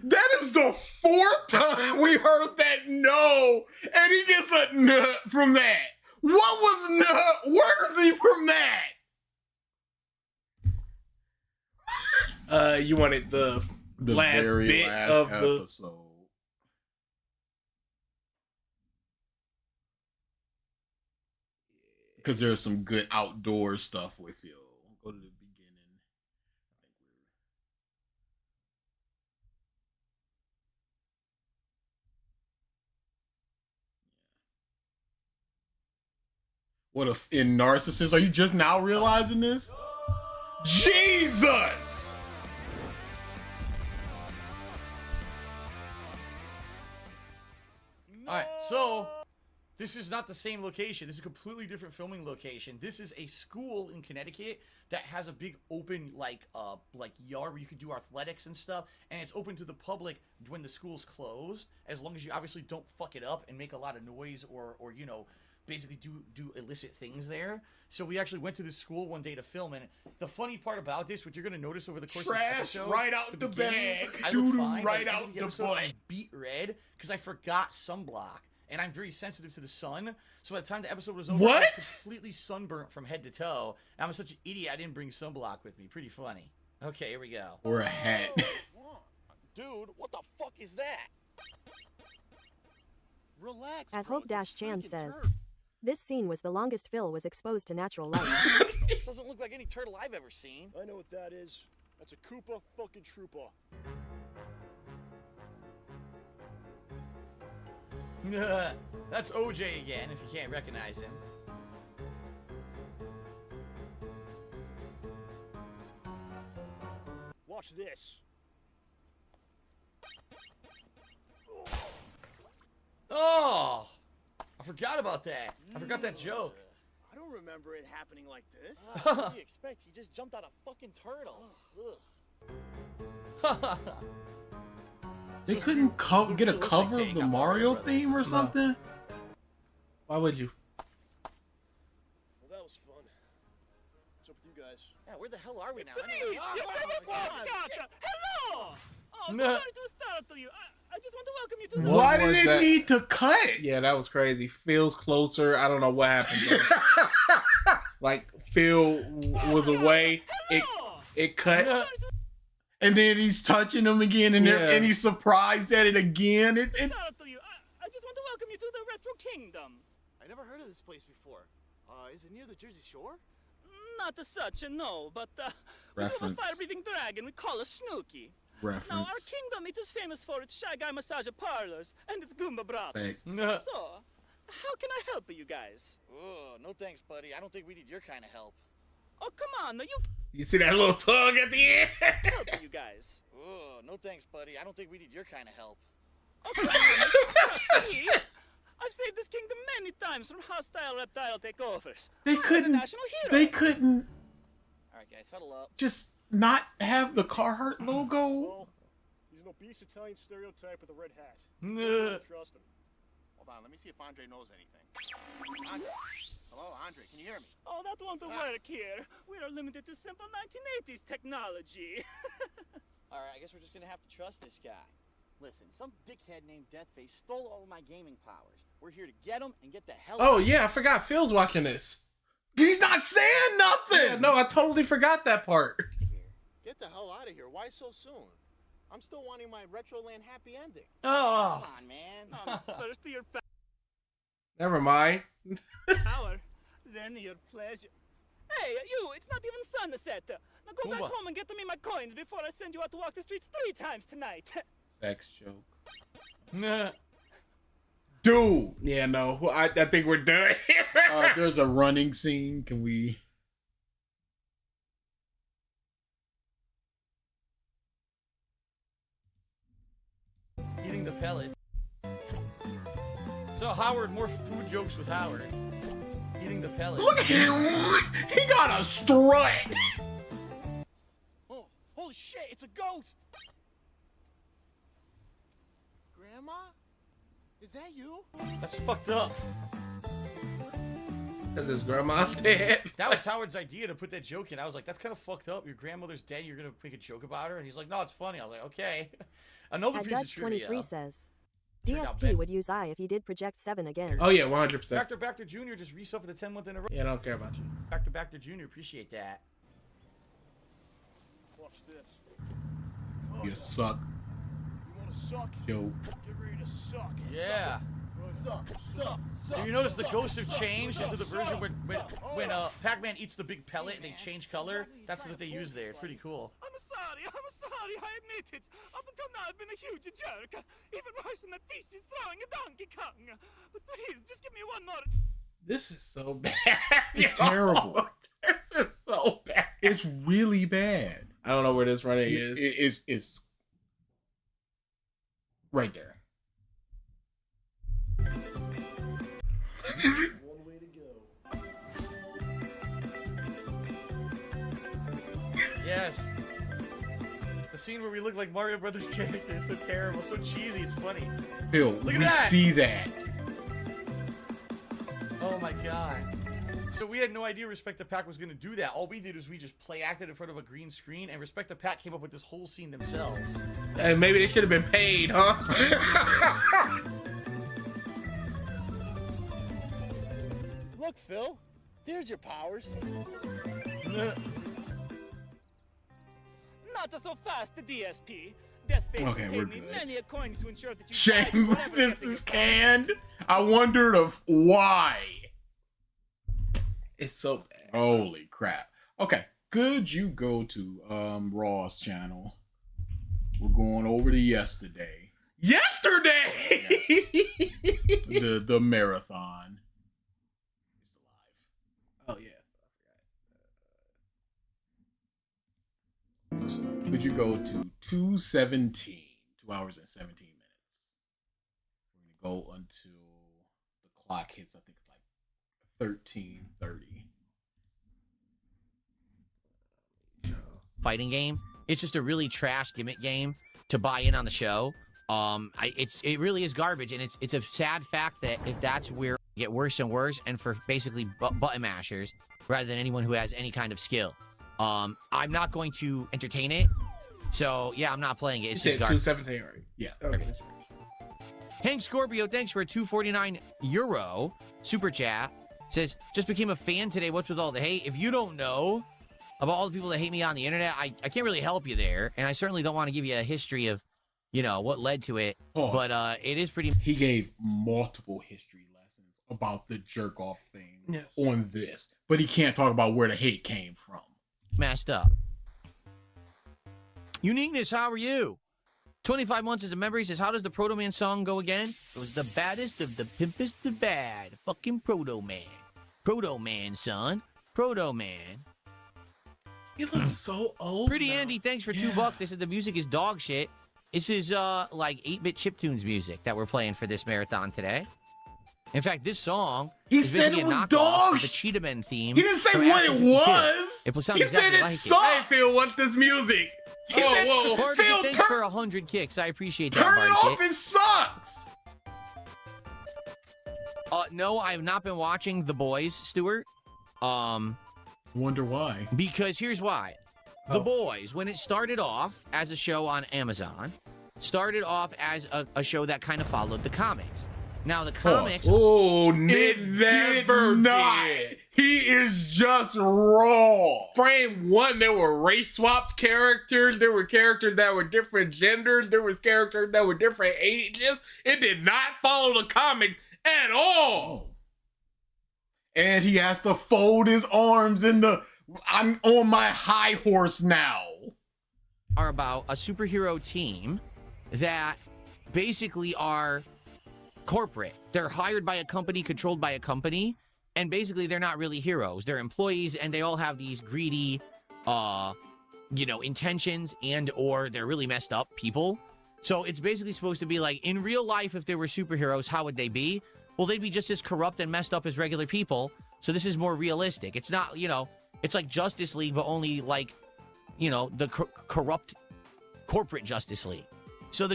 That is the fourth time we heard that no, and he gets a nut from that. What was nut worthy from that? You wanted the last very bit last of episode. Because there's some good outdoor stuff with you. Go to the beginning. What if in Narcissist? Are you just now realizing this? Jesus! Alright, so this is not the same location. This is a completely different filming location. This is a school in Connecticut that has a big open like yard where you could do athletics and stuff, and it's open to the public when the school's closed, as long as you obviously don't fuck it up and make a lot of noise or you know, basically do illicit things there. So we actually went to this school one day to film, and the funny part about this, what you're gonna notice over the course Trash of this episode, right out the beginning, bag. I look Doo-doo fine, right but at out the the episode, butt. I'm beat red because I forgot sunblock, and I'm very sensitive to the sun. So by the time the episode was over, I was completely sunburnt from head to toe. And I'm such an idiot, I didn't bring sunblock with me. Pretty funny. Okay, here we go. Or a hat. Dude, what the fuck is that? Relax. At bro, Hope-Chan it's a freaking says, turd. this scene was the longest Phil was exposed to natural light. Doesn't look like any turtle I've ever seen. I know what that is. That's a Koopa fucking Troopa. That's OJ again, if you can't recognize him. Watch this. Oh, I forgot about that. I forgot that joke. I don't remember it happening like this. What do you expect? He just jumped out a fucking turtle. Ugh. They couldn't get a cover of the Mario theme or something? Why would you? Well, that was fun. What's up with you guys? Yeah, where the hell are we now? It's me, your favorite mascot. Hello. Oh, so No. sorry to startle you. I just want to welcome you to the. Why did it need to cut? Yeah, that was crazy. Phil's closer. I don't know what happened there. Like Phil was away. It cut. And then he's touching him again, and and he's surprised at it again. Startle you. I just want to welcome you to the Retro Kingdom. I never heard of this place before. Is it near the Jersey Shore? Not as such, no, but we have a Reference. fire-breathing dragon we call a Snooky. Reference. Now, our kingdom, it is famous for its Shy Guy massage parlors and its Goomba brothels. Thanks. So, how can I help you guys? Oh, no thanks, buddy. I don't think we need your kind of help. Oh, come on, you You see that little tug at the end? help you guys. Oh, no thanks, buddy. I don't think we need your kind of help. Oh, come on, you trust me. I've saved this kingdom many times from hostile reptile takeovers. They I'm a couldn't. national hero. They couldn't All right, guys, huddle up. just not have the Carhartt logo. Well, he's an obese Italian stereotype with a red hat. Nah. Trust him. Hold on, let me see if Andre knows anything. Andre. Hello, Andre, can you hear me? Oh, that won't work here. We are limited to simple 1980s technology. All right, I guess we're just gonna have to trust this guy. Listen, some dickhead named Deathface stole all of my gaming powers. We're here to get him and get the hell out Oh of yeah, I forgot Phil's watching this. He's not saying nothing. Yeah, no, I totally forgot that part. Get the hell out of here. Why so soon? I'm still wanting my Retroland happy ending. Oh. Come on, man. First your Never mind. power, then your pleasure. Hey, you, it's not even sunset. Now go back Goomba. home and get me my coins before I send you out to walk the streets 3 times tonight. Sex joke. Dude. Yeah, no. I think we're done here. There's a running scene. Can we? Eating the pellets. So Howard, more food jokes with Howard. Eating the pellets. Look at him. He got a strut. Oh, holy shit, it's a ghost! Grandma? Is that you? That's fucked up. Because his grandma's dead. That was Howard's idea to put that joke in. I was like, that's kind of fucked up. Your grandmother's dead. You're gonna make a joke about her. And he's like, no, it's funny. I was like, okay. Another At piece of Dutch trivia. 23 says, Turned out DSP bad. would use I if he did Project 7 again. Oh yeah, 100%. Back to Junior just resub for the 10 month in a row. Yeah, I don't care about you. Back to Junior. Appreciate that. Watch this. You suck. You want to suck? Joke. Get ready to suck. Yeah. Suck, suck, suck. You notice the ghosts have changed into the version when Pac-Man eats the big pellet and they change color? That's what they use there. It's pretty cool. I'm sorry, I admit it. Up until now, I've been a huge jerk. Even worse than that beast is throwing a Donkey Kong. But please, just give me one more. This is so bad. It's Yo, terrible. This is so bad. It's really bad. I don't know where this running is. It's right there. One way to go. Yes. The scene where we look like Mario Brothers characters, so terrible, so cheesy, it's funny. Phil, Look at we that! see that. Oh my god. So we had no idea Respect the Pack was going to do that. All we did was we just play acted in front of a green screen, and Respect the Pack came up with this whole scene themselves. And maybe they should have been paid, huh? Look, Phil. There's your powers. Not so fast, the DSP. Deathface Okay, has we're paid me good. many a coins to ensure that you Shame whatever this getting is it. canned. I wondered of why. It's so bad. Holy crap. Okay. Could you go to Raw's channel? We're going over to yesterday. Yesterday! Yes. the marathon. Oh, yeah. So, could you go to 2:17? 2 hours and 17 minutes. We're go until the clock hits, I think, like 13:30. Fighting game. It's just a really trash gimmick game to buy in on the show. It really is garbage, and it's a sad fact that if that's where it get worse and worse, and for basically button mashers rather than anyone who has any kind of skill. I'm not going to entertain it. So yeah, I'm not playing it. It's just garbage. 217, right? Yeah. Okay. Hank Scorpio, thanks for a €249 super chat. Says, just became a fan today. What's with all the hate? If you don't know about all the people that hate me on the internet, I can't really help you there. And I certainly don't want to give you a history of, what led to it. But it is pretty... He gave multiple history lessons about the jerk-off thing on this. But he can't talk about where the hate came from. Messed up. Uniqueness, how are you? 25 months as a member. He says, how does the Proto Man song go again? It was the baddest of the pimpest of bad. Fucking Proto Man. Proto Man, son. Proto Man. He looks so old. Pretty Andy, thanks for $2. They said the music is dog shit. This is like 8-bit chiptunes music that we're playing for this marathon today. In fact, this song is basically a knockoff of the Cheetah Men theme. He didn't say what it was. It sounds he exactly said it like sucked. Hey, Phil, what's this music? Whoa. Phil, thanks for 100 kicks. I appreciate that. Turn it off. It sucks. No, I have not been watching The Boys, Stuart. Wonder why? Because here's why. The Boys, when it started off as a show on Amazon, started off as a show that kind of followed the comics. Now the comics... Oh, Nick never did. He is just raw. Frame 1, there were race-swapped characters. There were characters that were different genders. There was characters that were different ages. It did not follow the comics at all. And he has to fold his arms in the... I'm on my high horse now. Are about a superhero team that basically are corporate. They're hired by a company, controlled by a company, and basically they're not really heroes. They're employees, and they all have these greedy, intentions, and or they're really messed up people. So it's basically supposed to be like, in real life, if there were superheroes, how would they be? Well, they'd be just as corrupt and messed up as regular people. So this is more realistic. It's not, it's like Justice League, but only like, the corrupt corporate Justice League. So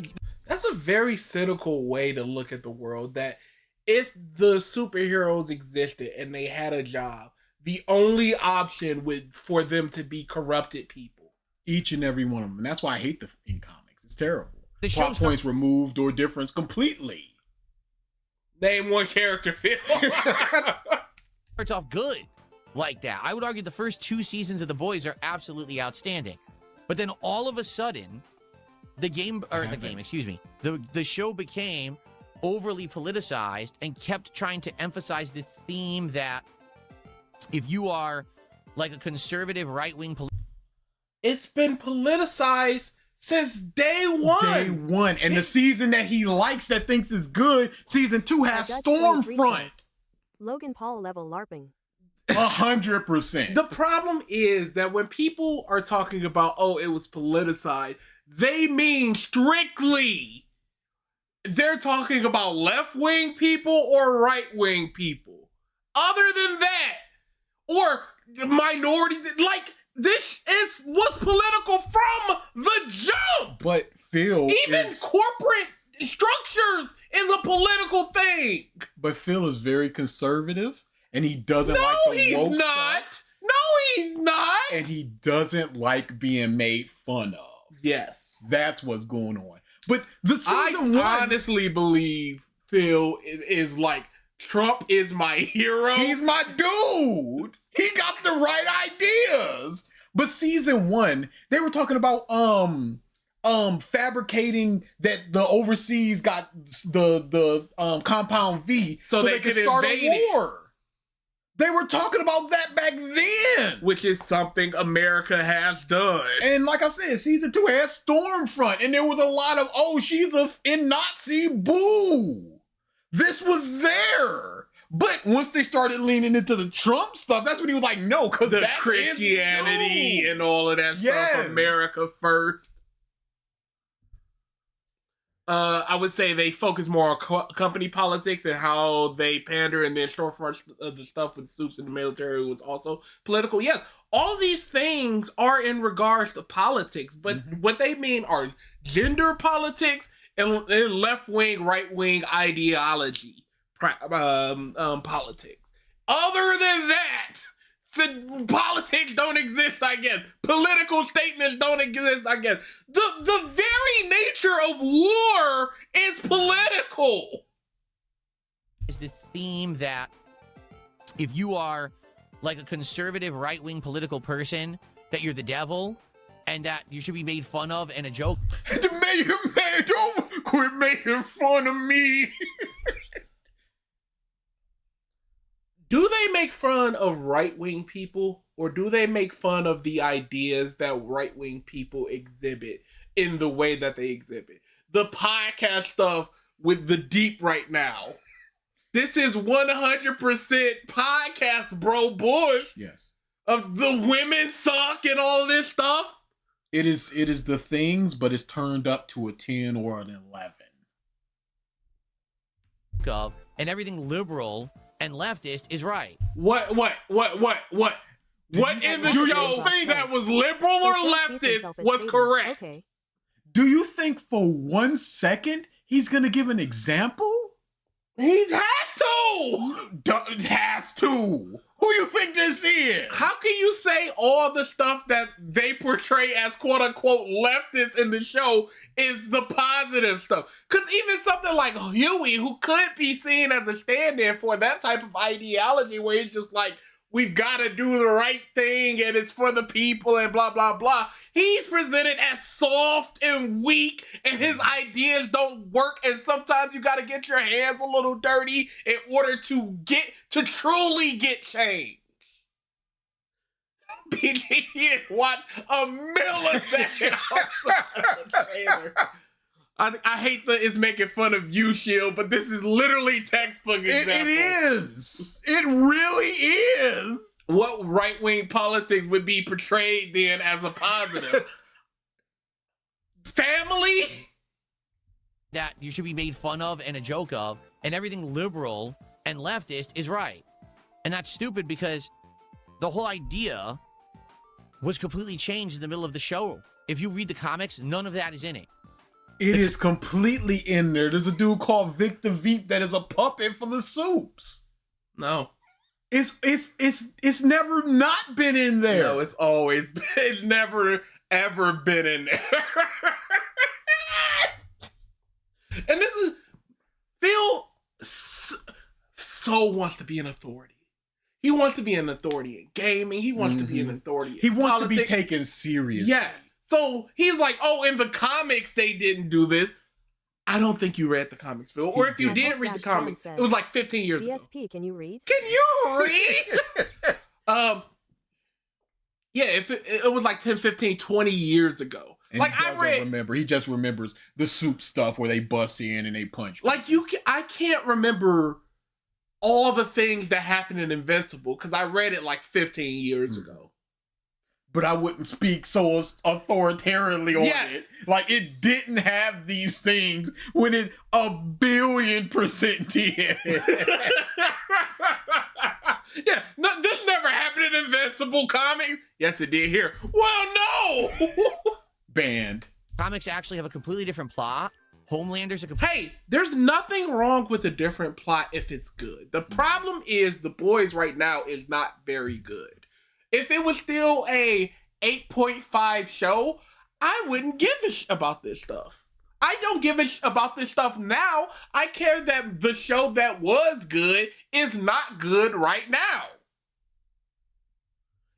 that's a very cynical way to look at the world, that if the superheroes existed and they had a job, the only option for them to be corrupted people. Each and every one of them. And that's why I hate in comics. It's terrible. The plot points removed or difference completely. Name one character, Phil. Starts off good like that. I would argue the first 2 seasons of The Boys are absolutely outstanding. But then all of a sudden, the show became overly politicized and kept trying to emphasize this theme that if you are like a conservative right-wing... It's been politicized since day one. Day one. And the season that he likes, that thinks is good, season 2 has Stormfront. Logan Paul level LARPing. 100%. The problem is that when people are talking about, it was politicized, they mean strictly they're talking about left-wing people or right-wing people. Other than that, or minorities, like, this was political from the jump. But Phil, even corporate structures is a political thing. But Phil is very conservative, and he doesn't like the woke stuff. No, he's not. And he doesn't like being made fun of. Yes, that's what's going on. But the season 1, I honestly believe Phil is like, Trump is my hero. He's my dude. He got the right ideas. But season 1, they were talking about fabricating that the overseas got the Compound V so they could start a war. They were talking about that back then. Which is something America has done. And like I said, season 2 has Stormfront. And there was a lot of, she's in Nazi, boo. This was there. But once they started leaning into the Trump stuff, that's when he was like, no, because that's Christianity and all of that stuff. America first. I would say they focus more on company politics and how they pander, and then storefront the stuff with Soups in the military was also political. Yes, all these things are in regards to politics, but what they mean are gender politics and left-wing, right-wing ideology politics. Other than that, the politics don't exist, I guess. Political statements don't exist, I guess. The very nature of war is political. Is the theme that if you are like a conservative right-wing political person, that you're the devil, and that you should be made fun of and a joke. Man, don't quit making fun of me. Do they make fun of right-wing people, or do they make fun of the ideas that right-wing people exhibit in the way that they exhibit? The podcast stuff with the deep right now. This is 100% podcast, bro, Bush. Yes. Of the women suck and all this stuff. It is the things, but it's turned up to a 10 or an 11. And everything liberal and leftist is right. What in the show that was liberal or leftist was correct? Okay. Do you think for 1 second he's gonna give an example? He has to! Has to! Who you think this is? How can you say all the stuff that they portray as quote-unquote leftists in the show is the positive stuff? Because even something like Huey, who could be seen as a stand-in for that type of ideology where he's just like, we've got to do the right thing and it's for the people and blah, blah, blah. He's presented as soft and weak and his ideas don't work, and sometimes you got to get your hands a little dirty in order to truly get change. PG didn't watch a millisecond outside of the trailer. I hate that it's making fun of you, Shield, but this is literally textbook example. It is. It really is. What right-wing politics would be portrayed then as a positive? Family? That you should be made fun of and a joke of, and everything liberal and leftist is right. And that's stupid because the whole idea was completely changed in the middle of the show. If you read the comics, none of that is in it. It is completely in there. There's a dude called Victor Veep that is a puppet for the Soups. No. It's never not been in there. No, it's always been. It's never ever been in there. And this is Phil so wants to be an authority. He wants to be an authority in gaming. He wants to be an authority. He wants to be taken seriously. Yes. So he's like, oh, in the comics they didn't do this. I don't think you read the comics, Phil. Or if you did read the comics, it was like 15 years ago. DSP, can you read? Can you read? Yeah, if it was like 10, 15, 20 years ago. And like I remember. He just remembers the Soup stuff where they bust in and they punch. Like I can't remember all the things that happened in Invincible because I read it like 15 years ago. But I wouldn't speak so authoritatively on it. Like, it didn't have these things when it 1,000,000,000% did. Yeah, no, this never happened in Invincible comics. Yes, it did here. Well, no! Banned. Comics actually have a completely different plot. Homelander's Hey, there's nothing wrong with a different plot if it's good. The problem is The Boys right now is not very good. If it was still a 8.5 show, I wouldn't give a about this stuff. I don't give a about this stuff now. I care that the show that was good is not good right now.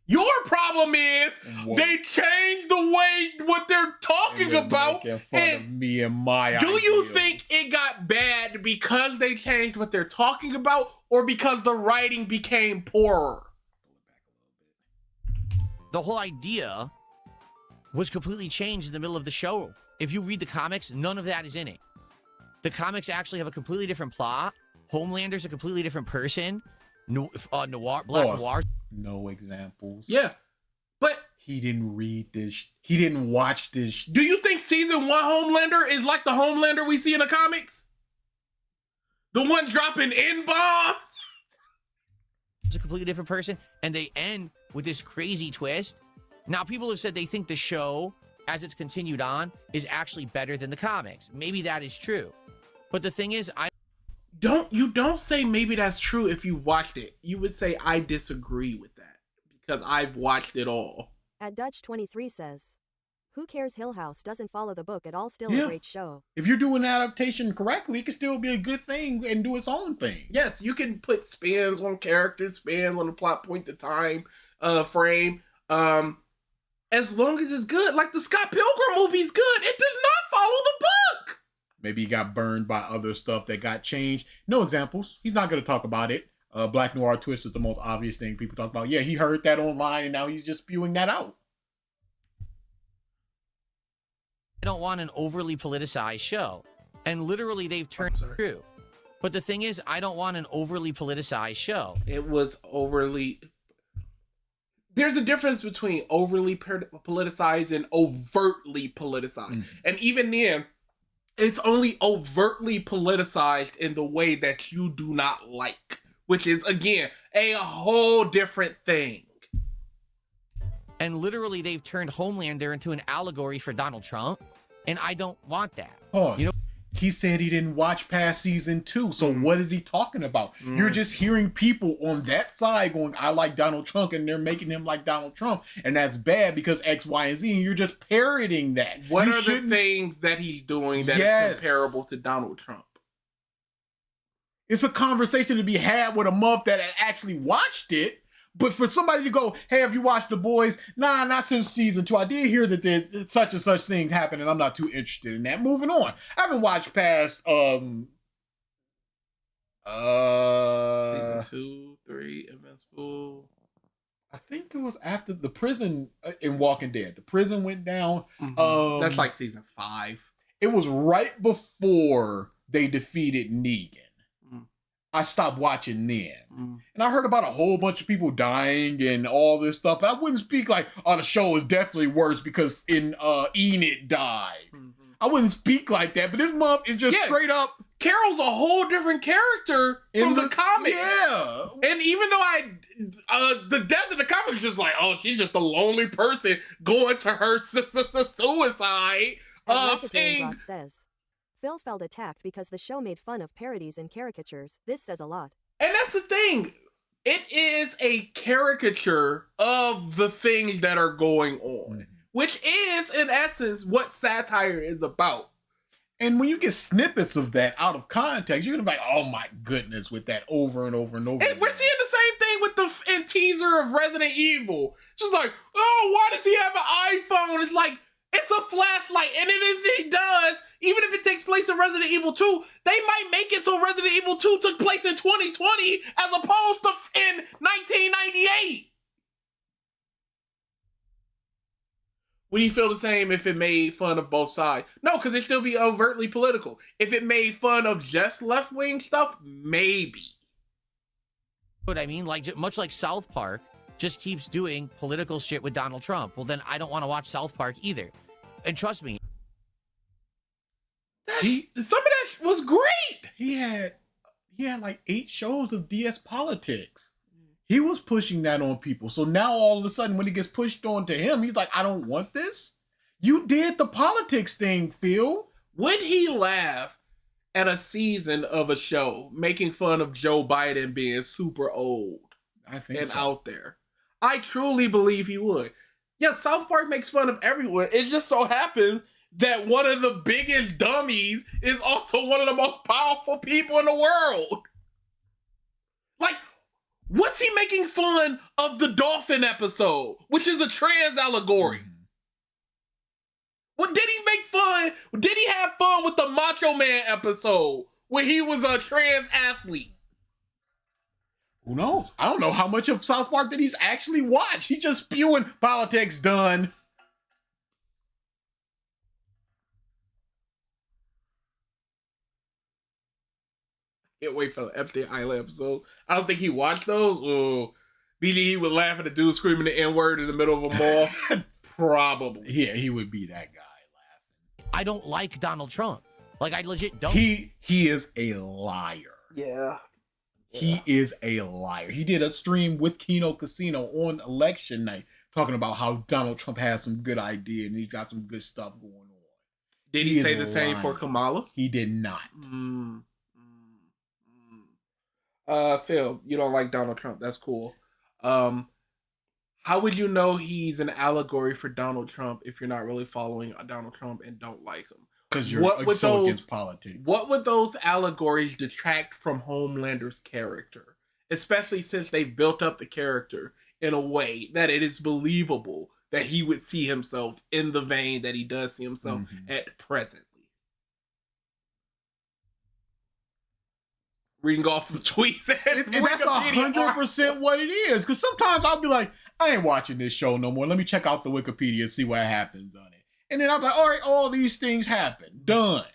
Your problem is they changed the way what they're talking about. And me and my do you ideals. think it got bad because they changed what they're talking about, or because the writing became poorer? The whole idea was completely changed in the middle of the show. If you read the comics, none of that is in it. The comics actually have a completely different plot. Homelander's a completely different person. Black Noir. No examples. Yeah. But He didn't read this. He didn't watch this. Do you think season 1 Homelander is like the Homelander we see in the comics? The one dropping N-bombs? It's a completely different person, and they end with this crazy twist. Now, people have said they think the show, as it's continued on, is actually better than the comics. Maybe that is true. But the thing is, You don't say maybe that's true if you've watched it. You would say I disagree with that because I've watched it all. At Dutch23 says, who cares, Hill House doesn't follow the book at all, still Yeah. a great show. If you're doing adaptation correctly, it can still be a good thing and do its own thing. Yes, you can put spins on characters, spins on the plot point, the time frame, as long as it's good. Like the Scott Pilgrim movie's good. It does not follow the book. Maybe he got burned by other stuff that got changed. No examples. He's not going to talk about it. Black Noir Twist is the most obvious thing people talk about. Yeah, he heard that online and now he's just spewing that out. I don't want an overly politicized show. And literally, they've turned true. But the thing is, I don't want an overly politicized show. It was overly... There's a difference between overly politicized and overtly politicized. And even then, it's only overtly politicized in the way that you do not like. Which is, again, a whole different thing. And literally, they've turned Homelander into an allegory for Donald Trump. And I don't want that. Pause. You know, he said he didn't watch past season 2. So what is he talking about? You're just hearing people on that side going, I like Donald Trump, and they're making him like Donald Trump. And that's bad because X, Y, and Z, and you're just parroting that. What are the things that he's doing that is comparable to Donald Trump? It's a conversation to be had with a month that actually watched it. But for somebody to go, hey, have you watched The Boys? Nah, not since season 2. I did hear that such and such thing happened, and I'm not too interested in that. Moving on. I haven't watched past season 2, 3, Invincible. I think it was after the prison in Walking Dead. The prison went down. That's like season 5. It was right before they defeated Negan. I stopped watching then. And I heard about a whole bunch of people dying and all this stuff. I wouldn't speak like, oh, the show is definitely worse because Enid died. I wouldn't speak like that, but this month is just straight up. Carol's a whole different character from the comic. Yeah. And even though the death of the comic is just like, oh, she's just a lonely person going to her suicide thing. Says, Phil felt attacked because the show made fun of parodies and caricatures. This says a lot. And that's the thing. It is a caricature of the things that are going on, which is, in essence, what satire is about. And when you get snippets of that out of context, you're going to be like, oh my goodness, with that over and over and over. And we're seeing the same thing with the teaser of Resident Evil. Just like, oh, why does he have an iPhone? It's like, it's a flashlight. And if he does, even if it takes place in Resident Evil 2, they might make it so Resident Evil 2 took place in 2020 as opposed to in 1998. Would you feel the same if it made fun of both sides? No, because it'd still be overtly political. If it made fun of just left-wing stuff, maybe. What I mean, like much like South Park just keeps doing political shit with Donald Trump. Well, then I don't want to watch South Park either. And trust me, some of that was great. He had like 8 shows of DS politics. He was pushing that on people. So now all of a sudden when it gets pushed on to him, he's like, I don't want this. You did the politics thing, Phil. Would he laugh at a season of a show making fun of Joe Biden being super old out there? I truly believe he would. Yeah, South Park makes fun of everyone. It just so happens that one of the biggest dummies is also one of the most powerful people in the world. Like, what's he making fun of the dolphin episode, which is a trans allegory? What did he make fun? Did he have fun with the Macho Man episode where he was a trans athlete? Who knows? I don't know how much of South Park that he's actually watched. He's just spewing politics done. Can't wait for the Epstein Island episode. I don't think he watched those. Oh, BG would laugh at a dude screaming the N-word in the middle of a mall? Probably. Yeah, he would be that guy laughing. I don't like Donald Trump. Like, I legit don't. He is a liar. Yeah. He is a liar. He did a stream with Kino Casino on election night talking about how Donald Trump has some good idea and he's got some good stuff going on. Did he say the same for Kamala? He did not. Phil, you don't like Donald Trump. That's cool. How would you know he's an allegory for Donald Trump if you're not really following Donald Trump and don't like him? Because you're so against politics. What would those allegories detract from Homelander's character? Especially since they built up the character in a way that it is believable that he would see himself in the vein that he does see himself at presently. Reading off of tweets. And that's 100% what it is. Because sometimes I'll be like, I ain't watching this show no more. Let me check out the Wikipedia and see what happens on it. And then I'm like, all right, all these things happen. Done.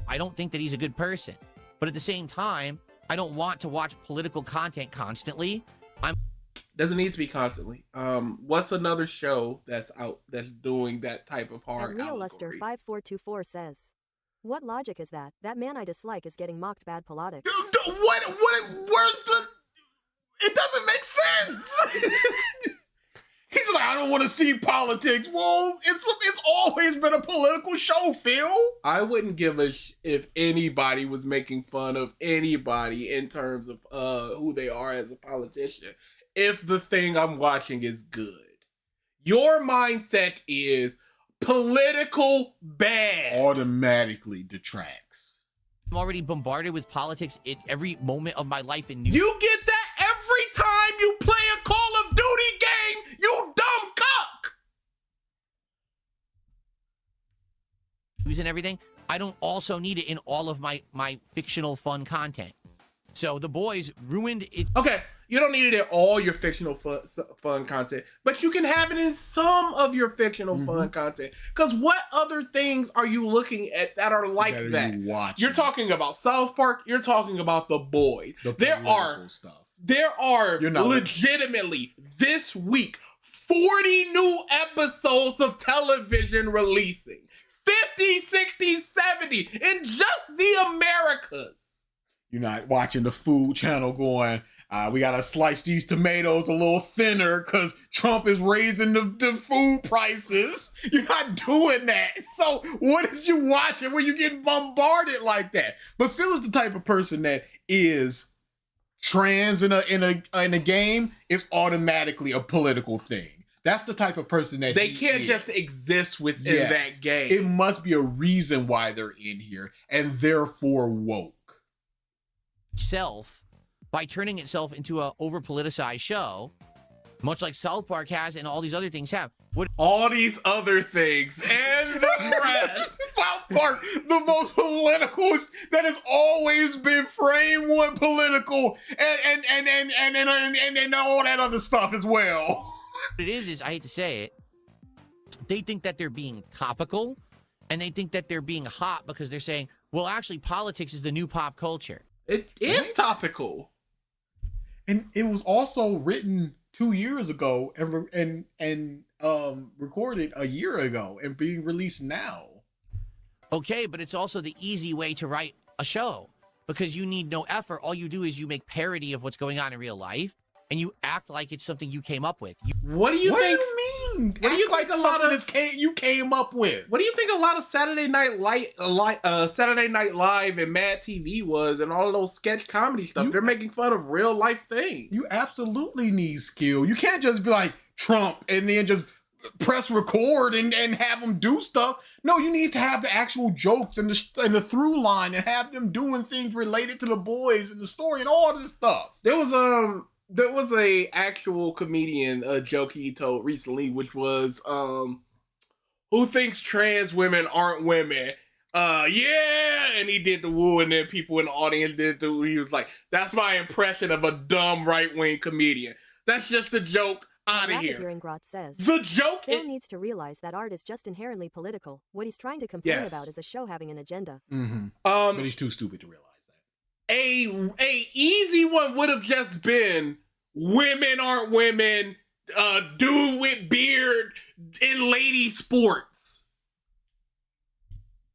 I don't think that he's a good person. But at the same time, I don't want to watch political content constantly. Doesn't need to be constantly. What's another show that's out that's doing that type of hard allegory? RealLuster5424 says, "What logic is that? That man I dislike is getting mocked bad politics." Where's the... It doesn't make sense. He's like, I don't want to see politics. Well, it's always been a political show, Phil. I wouldn't give a if anybody was making fun of anybody in terms of who they are as a politician. If the thing I'm watching is good. Your mindset is political bad. Automatically detracts. I'm already bombarded with politics in every moment of my life. And you get that every time you play a Call of Duty game, you dumb cock. And everything. I don't also need it in all of my fictional fun content. So The Boys ruined it. Okay, you don't need it in all your fictional fun content, but you can have it in some of your fictional fun content. Because what other things are you looking at that are like that? You're talking about South Park. You're talking about The Boys. There are legitimately this week 40 new episodes of television releasing. 50, 60, 70 in just the Americas. You're not watching the Food Channel going, we gotta slice these tomatoes a little thinner because Trump is raising the food prices. You're not doing that. So what is you watching when you get bombarded like that? But Phil is the type of person that is trans in a game. It's automatically a political thing. That's the type of person that they can't just exist within that game. It must be a reason why they're in here, and therefore woke. Self by turning itself into a over politicized show, much like South Park has and all these other things have. All these other things and the rest. South Park, the most political that has always been framed one political and all that other stuff as well. What it is I hate to say it, they think that they're being topical and they think that they're being hot because they're saying, well, actually politics is the new pop culture. It is topical. And it was also written 2 years ago and recorded a year ago and being released now. Okay, but it's also the easy way to write a show because you need no effort. All you do is you make parody of what's going on in real life and you act like it's something you came up with. What do you think? What do you mean? What do you think a lot of this you came up with? What do you think a lot of Saturday Night Live and Mad TV was, and all of those sketch comedy stuff? They're making fun of real life things. You absolutely need skill. You can't just be like Trump and then just press record and have them do stuff. No, you need to have the actual jokes and the through line and have them doing things related to the boys and the story and all this stuff. There was a actual comedian joke he told recently, which was, who thinks trans women aren't women? Yeah! And he did the woo, and then people in the audience did the woo. He was like, that's my impression of a dumb right-wing comedian. That's just a joke. Out of here. Says, the joke Phil needs to realize that art is just inherently political. What he's trying to complain about is a show having an agenda. But he's too stupid to realize that. A easy one would have just been, women aren't women, dude with beard in lady sports.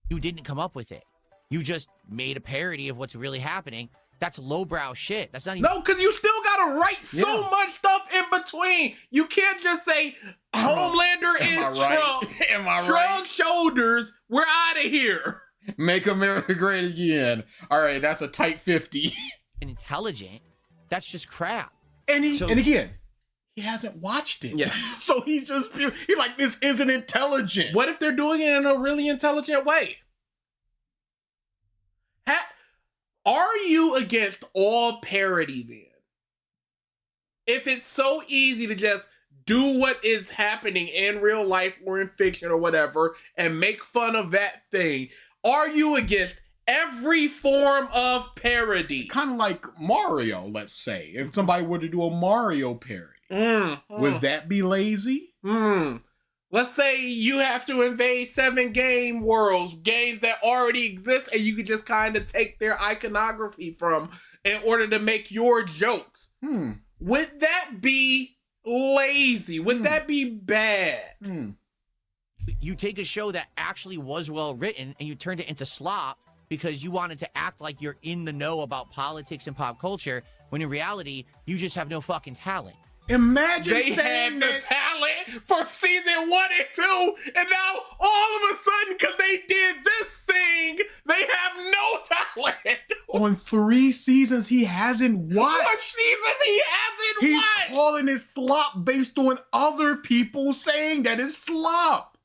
You didn't come up with it. You just made a parody of what's really happening. That's lowbrow shit. That's not even... No, because you still gotta write so much stuff in between. You can't just say Homelander is Trump. Am I Shrug right? shoulders. We're out of here. Make America great again. All right, that's a tight 50. Intelligent. That's just crap. And again, he hasn't watched it. Yeah. So he's like, this isn't intelligent. What if they're doing it in a really intelligent way? Are you against all parody then? If it's so easy to just do what is happening in real life or in fiction or whatever and make fun of that thing, are you against every form of parody? Kind of like Mario, let's say. If somebody were to do a Mario parody, would that be lazy? Let's say you have to invade 7 game worlds, games that already exist, and you can just kind of take their iconography from in order to make your jokes. Would that be lazy? Would that be bad? You take a show that actually was well written and you turned it into slop because you wanted to act like you're in the know about politics and pop culture, when in reality, you just have no fucking talent. Imagine they saying had the talent for season 1 and 2, and now all of a sudden, because they did this thing, they have no talent. On 3 seasons he hasn't watched. What seasons he hasn't He's watched? calling it slop based on other people saying that it's slop.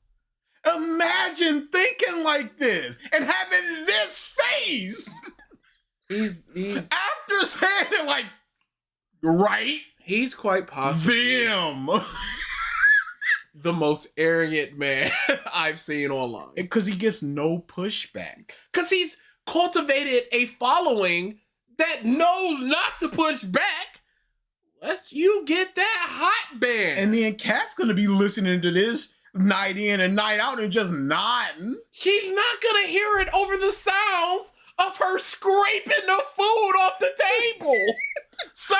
Imagine thinking like this and having this face. He's after saying it like, right? He's quite possibly the most arrogant man I've seen online. Because he gets no pushback. Because he's cultivated a following that knows not to push back unless you get that hot band. And then Kat's going to be listening to this night in and night out and just nodding. She's not going to hear it over the sounds of her scraping the food off the table. Sir?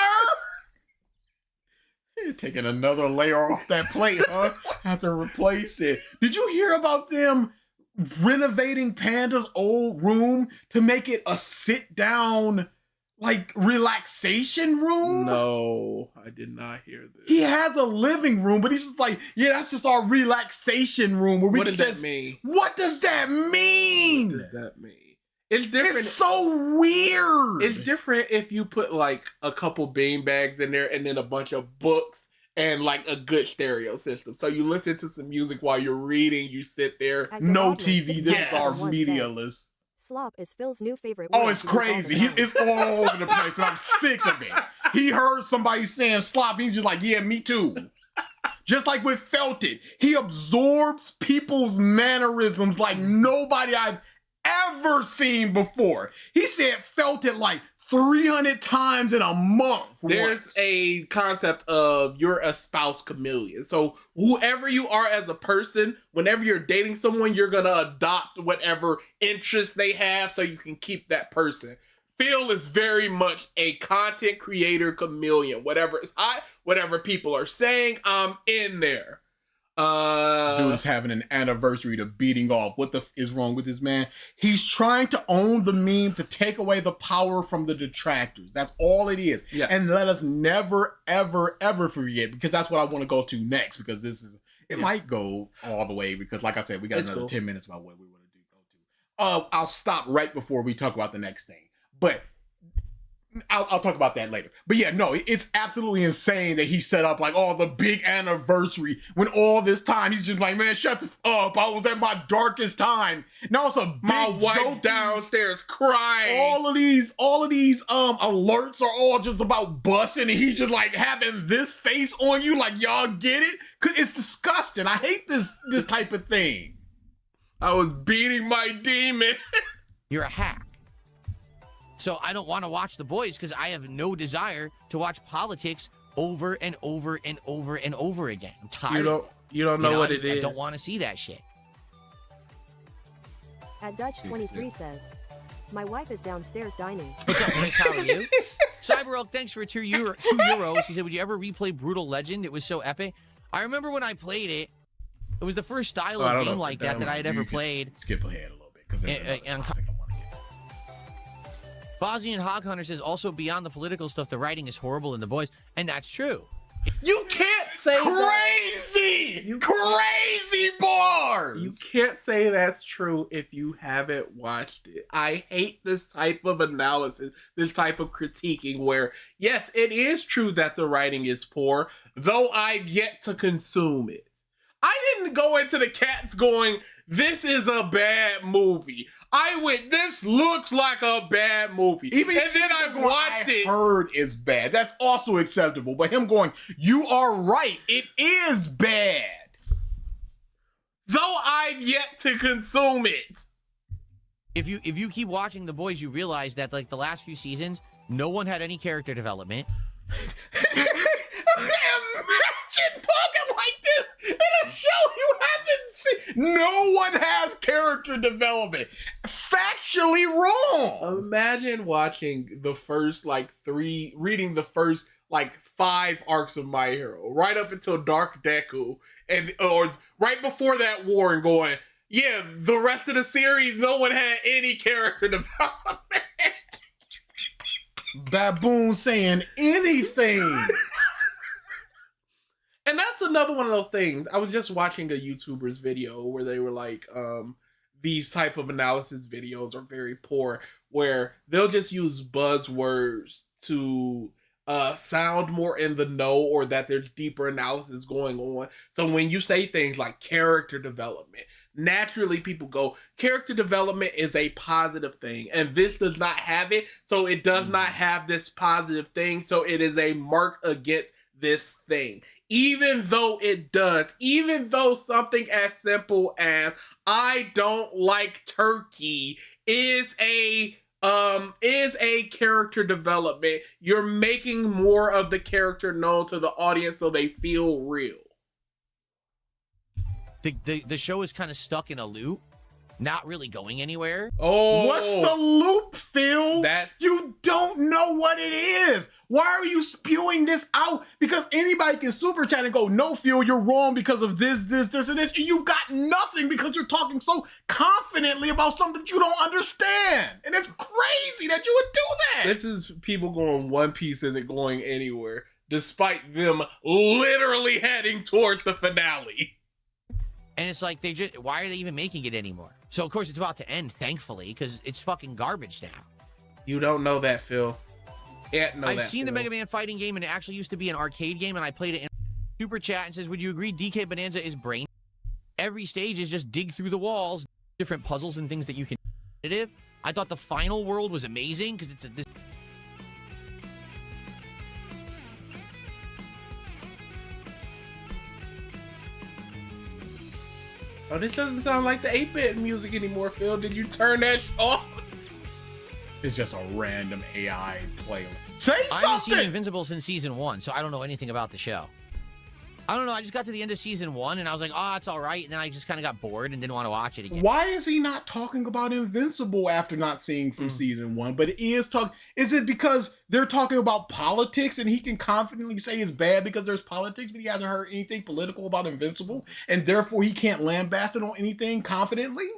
You're taking another layer off that plate, huh? Have to replace it. Did you hear about them renovating Panda's old room to make it a sit-down, like, relaxation room? No, I did not hear this. He has a living room, but he's just like, yeah, that's just our relaxation room. Where we What does just, that mean? What does that mean? What does that mean? It's different. It's so weird. It's different if you put like a couple bean bags in there and then a bunch of books and like a good stereo system. So you listen to some music while you're reading, you sit there. No TV, this is our media list. Slop is Phil's new favorite Oh, word it's to use all the crazy. time. It's all over the place, and I'm sick of it. He heard somebody saying slop, he's just like, yeah, me too. Just like with Felt It, he absorbs people's mannerisms like nobody I've ever seen before. He said Felt It like 300 times in a month. There's a concept of you're a spouse chameleon. So whoever you are as a person, whenever you're dating someone, you're going to adopt whatever interests they have so you can keep that person. Phil is very much a content creator chameleon. Whatever is hot, whatever people are saying, I'm in there. Dude is having an anniversary to beating off. What the is wrong with this man? He's trying to own the meme to take away the power from the detractors. That's all it is. Yes. And let us never, ever, ever forget, because that's what I want to go to next, because this is, it might go all the way, because like I said, we got another 10 minutes about what we want to go to. I'll stop right before we talk about the next thing. But I'll talk about that later. But yeah, no, it's absolutely insane that he set up like the big anniversary when all this time he's just like, man, shut the up. I was at my darkest time. Now it's a big My wife joke. downstairs crying. All of these alerts are all just about busing, and he's just like having this face on you like, y'all get it? 'Cause it's disgusting. I hate this type of thing. I was beating my demon. You're a hack. So I don't want to watch The Boys because I have no desire to watch politics over and over and over and over again. I'm tired. You don't know what it is. I don't want to see that shit. At Dutch 23 says, my wife is downstairs dining. What's up, Chris? How are you? Cyberelk, thanks for €2. He said, would you ever replay Brutal Legend? It was so epic. I remember when I played it. It was the first style of game like that I had ever played. Skip ahead a little bit because there's another topic I want to get to. Bosnian Hog Hunter says, also beyond the political stuff, the writing is horrible in The Boys, and that's true. You can't say crazy bars. You can't say that's true if you haven't watched it. I hate this type of analysis, this type of critiquing where, yes, it is true that the writing is poor, though I've yet to consume it. I didn't go into the cats going, this is a bad movie. I went, this looks like a bad movie. And then I watched it. Heard is bad. That's also acceptable. But him going, you are right. It is bad. Though I've yet to consume it. If you keep watching The Boys, you realize that like the last few seasons, no one had any character development. Imagine talking like this in a show you haven't seen. No one has character development. Factually wrong. Imagine watching the first reading the first 5 arcs of My Hero, right up until Dark Deku, or right before that war, and going, yeah, the rest of the series, no one had any character development. Baboon saying anything. And that's another one of those things. I was just watching a YouTuber's video where they were like, these type of analysis videos are very poor, where they'll just use buzzwords to sound more in the know, or that there's deeper analysis going on. So when you say things like character development, naturally people go, character development is a positive thing, and this does not have it, so it does not have this positive thing, so it is a mark against this thing. Even though it does, even though something as simple as I don't like turkey is a character development, you're making more of the character known to the audience so they feel real. The show is kind of stuck in a loop, not really going anywhere. Oh, what's the loop, Phil? You don't know what it is. Why are you spewing this out? Because anybody can super chat and go, no, Phil, you're wrong because of this, and this. And you've got nothing because you're talking so confidently about something that you don't understand. And it's crazy that you would do that. This is people going, One Piece isn't going anywhere, despite them literally heading towards the finale. And it's like, why are they even making it anymore? So, of course, it's about to end, thankfully, because it's fucking garbage now. You don't know that, Phil. I've seen the Mega Man fighting game, and it actually used to be an arcade game, and I played it in Super Chat and says, would you agree DK Bonanza is brain? Every stage is just dig through the walls, different puzzles and things that you can do. I thought the final world was amazing, because it's this. Oh, this doesn't sound like the 8-bit music anymore, Phil. Did you turn that off? It's just a random AI playlist. Say something! I haven't seen Invincible since season 1, so I don't know anything about the show. I don't know, I just got to the end of season 1, and I was like, oh, it's all right, and then I just kind of got bored and didn't want to watch it again. Why is he not talking about Invincible after not seeing from season 1? But it is is it because they're talking about politics and he can confidently say it's bad because there's politics, but he hasn't heard anything political about Invincible, and therefore he can't lambast it on anything confidently?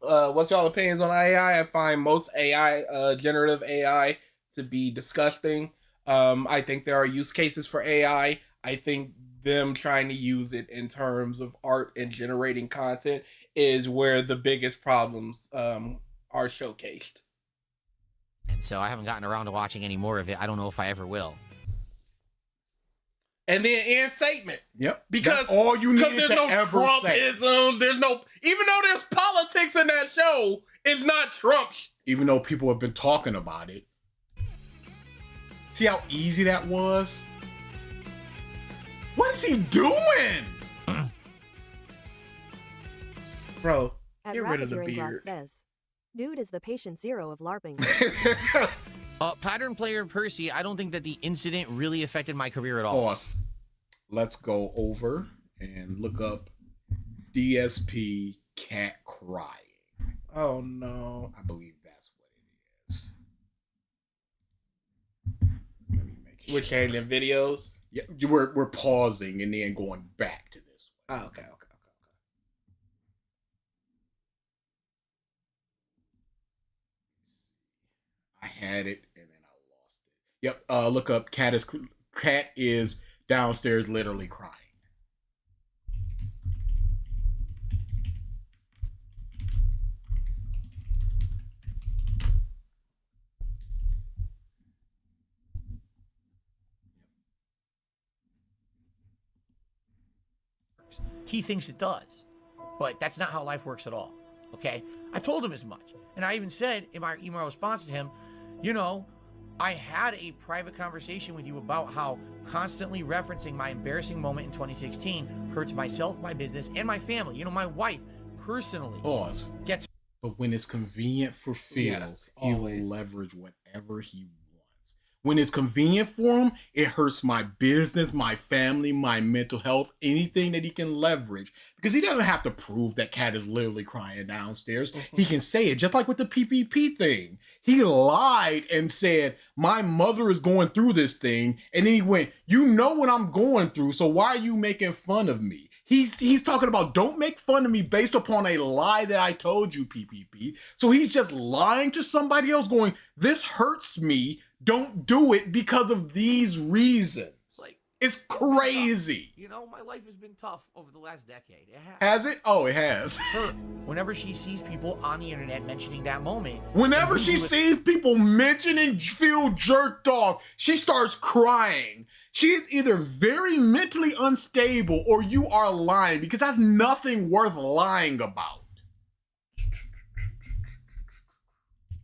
What's y'all opinions on AI? I find most AI, generative AI, to be disgusting. I think there are use cases for AI. I think them trying to use it in terms of art and generating content is where the biggest problems are showcased. And so I haven't gotten around to watching any more of it. I don't know if I ever will. And then end statement. Yep. Because that's all you need there's to no ever say. Trumpism, there's no, even though there's politics in that show, it's not Trump. Even though people have been talking about it. See how easy that was? What is he doing? Bro, At get rid of the Racketeering God beard. says, dude is the patient zero of LARPing. Pattern player Percy, I don't think that the incident really affected my career at all. Pause. Let's go over and look up DSP cat crying. Oh no. I believe that's what it is. We're changing videos. Yeah, we're pausing and then going back to this one. Oh, okay. I had it and then I lost it. Yep. Look up cat is downstairs literally crying. He thinks it does, but that's not how life works at all. Okay, I told him as much, and I even said in my email response to him, you know, I had a private conversation with you about how constantly referencing my embarrassing moment in 2016 hurts myself, my business, and my family. You know, my wife personally gets. But when it's convenient for Phil, Yes, he will leverage whatever he wants. When it's convenient for him, it hurts my business, my family, my mental health, anything that he can leverage. Because he doesn't have to prove that Cat is literally crying downstairs. He can say it, just like with the PPP thing. He lied and said, my mother is going through this thing. And then he went, you know what I'm going through, so why are you making fun of me? He's talking about, don't make fun of me based upon a lie that I told you, PPP. So he's just lying to somebody else going, this hurts me. Don't do it because of these reasons. Like, it's crazy. You know, my life has been tough over the last decade. It Has it? Oh, it has. Her, whenever she sees people on the internet mentioning that moment. Whenever she sees people mentioning Phil jerked off, she starts crying. She is either very mentally unstable or you are lying, because that's nothing worth lying about.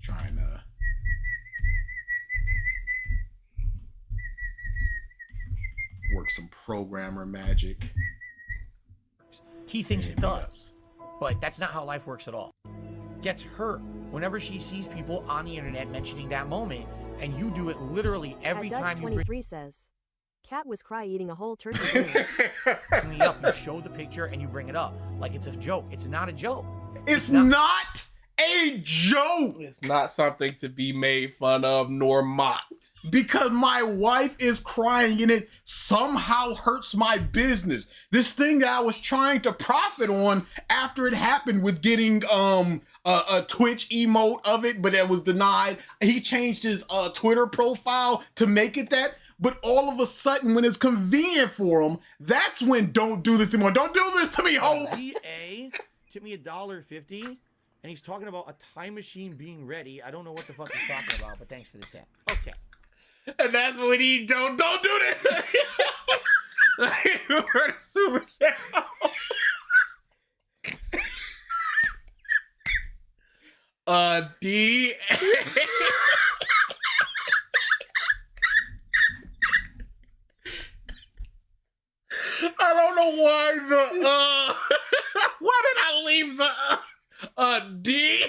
Trying to work some programmer magic. He thinks it does, but that's not how life works at all. Gets hurt whenever she sees people on the internet mentioning that moment, and you do it literally every time you bring 23 says, Cat was cry eating a whole turkey dinner. me up. You show the picture and you bring it up like it's a joke. It's not a joke. It's not a joke. It's not something to be made fun of nor mocked. Because my wife is crying and it somehow hurts my business. This thing that I was trying to profit on after it happened with getting a Twitch emote of it, but it was denied. He changed his Twitter profile to make it that. But all of a sudden, when it's convenient for him, that's when don't do this anymore. Don't do this to me, Hope. DA took me $1.50, and he's talking about a time machine being ready. I don't know what the fuck he's talking about, but thanks for the tip. Okay. And that's when he don't do this. Super D. I don't know why why did I leave the D?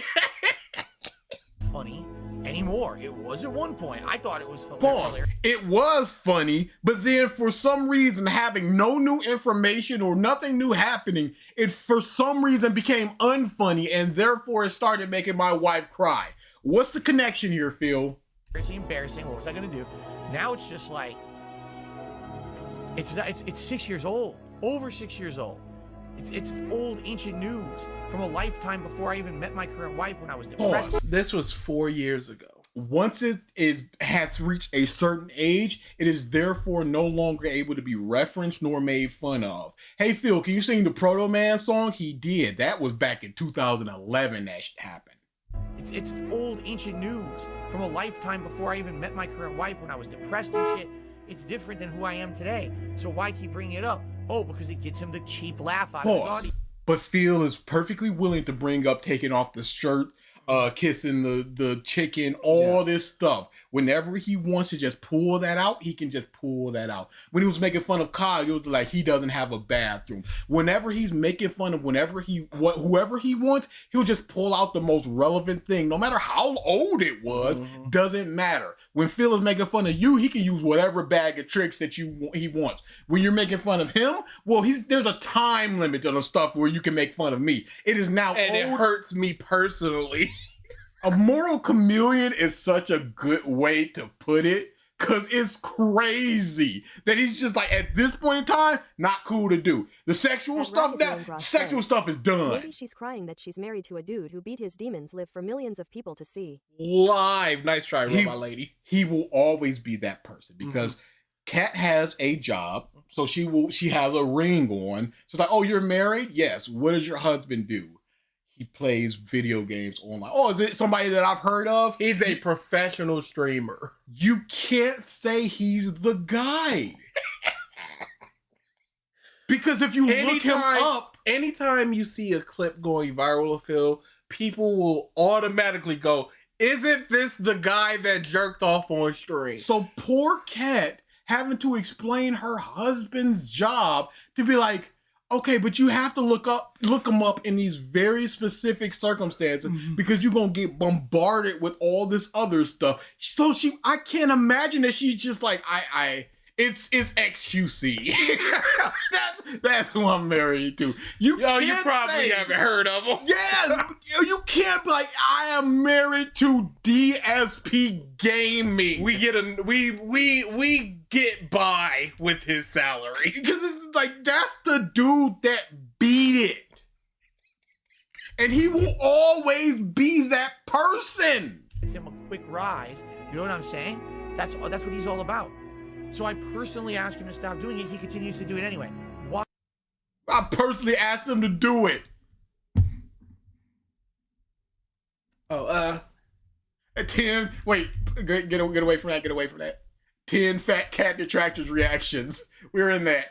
Funny anymore. It was at one point. I thought it was funny. Pause. It was funny, but then for some reason, having no new information or nothing new happening, it for some reason became unfunny, and therefore it started making my wife cry. What's the connection here, Phil? Embarrassing. What was I gonna do? Now it's just like it's 6 years old. Over 6 years old. It's old ancient news from a lifetime before I even met my current wife when I was depressed. Pause. This was 4 years ago. Once it has reached a certain age, it is therefore no longer able to be referenced nor made fun of. Hey Phil, can you sing the Proto Man song? He did. That was back in 2011 that happened. It's old ancient news from a lifetime before I even met my current wife when I was depressed and shit. It's different than who I am today. So why keep bringing it up? Oh, because it gets him the cheap laugh out of his audience. But Phil is perfectly willing to bring up taking off the shirt, kissing the chicken, all this stuff. Whenever he wants to just pull that out, he can just pull that out. When he was making fun of Kyle, it was like he doesn't have a bathroom. Whenever he's making fun of whoever he wants, he'll just pull out the most relevant thing. No matter how old it was, doesn't matter. When Phil is making fun of you, he can use whatever bag of tricks that he wants. When you're making fun of him, well, there's a time limit to the stuff where you can make fun of me. It is now and old. It hurts me personally. A moral chameleon is such a good way to put it, Cause it's crazy that he's just like, at this point in time, not cool to do. The sexual stuff, stuff is done. Maybe she's crying that she's married to a dude who beat his demons live for millions of people to see. Live. Nice try, Robot Lady. He will always be that person because Kat has a job, so she has a ring on. So it's like, oh, you're married? Yes. What does your husband do? He plays video games online. Oh, is it somebody that I've heard of? He's a professional streamer. You can't say he's the guy. Because if you look him up, anytime you see a clip going viral of Phil, people will automatically go, isn't this the guy that jerked off on stream? So poor Kat having to explain her husband's job to be like, okay, but you have to look them up in these very specific circumstances because you're gonna get bombarded with all this other stuff. So I can't imagine that she's just like, it's XQC. that's who I'm married to. You probably haven't heard of him. Yes, you can't be like, I am married to DSP Gaming. We get by with his salary because it's like that's the dude that beat it, and he will always be that person. It's him a quick rise. You know what I'm saying? That's what he's all about. So I personally asked him to stop doing it. He continues to do it anyway. Why? I personally asked him to do it. Oh, 10. Wait, get away from that. Get away from that. 10 fat cat detractors reactions. We're in that.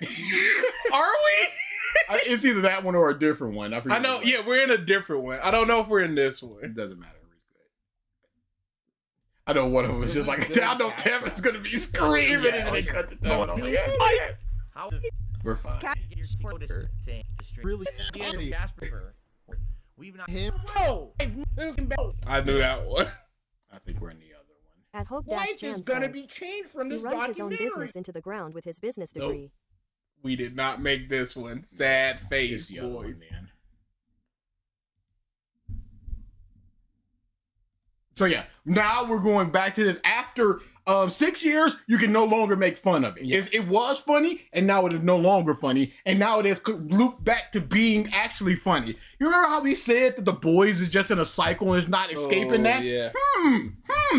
Are we? It's either that one or a different one. I know. Yeah, we're in a different one. I don't know if we're in this one. It doesn't matter. I know one of them is just like, I know Kevin's gonna be screaming and they cut the tone. I'm like, yeah. We're fine. Really? We've not him. I knew that one. I think we're in the other one. At Hope Life is gonna be changed from this he runs documentary. his own business into the ground with his business degree. Nope. We did not make this one. Sad face, boy. So yeah, now we're going back to this. After 6 years, you can no longer make fun of it. Yes. It was funny, and now it is no longer funny, and now it is looped back to being actually funny. You remember how we said that The Boys is just in a cycle and it's not escaping that? Yeah.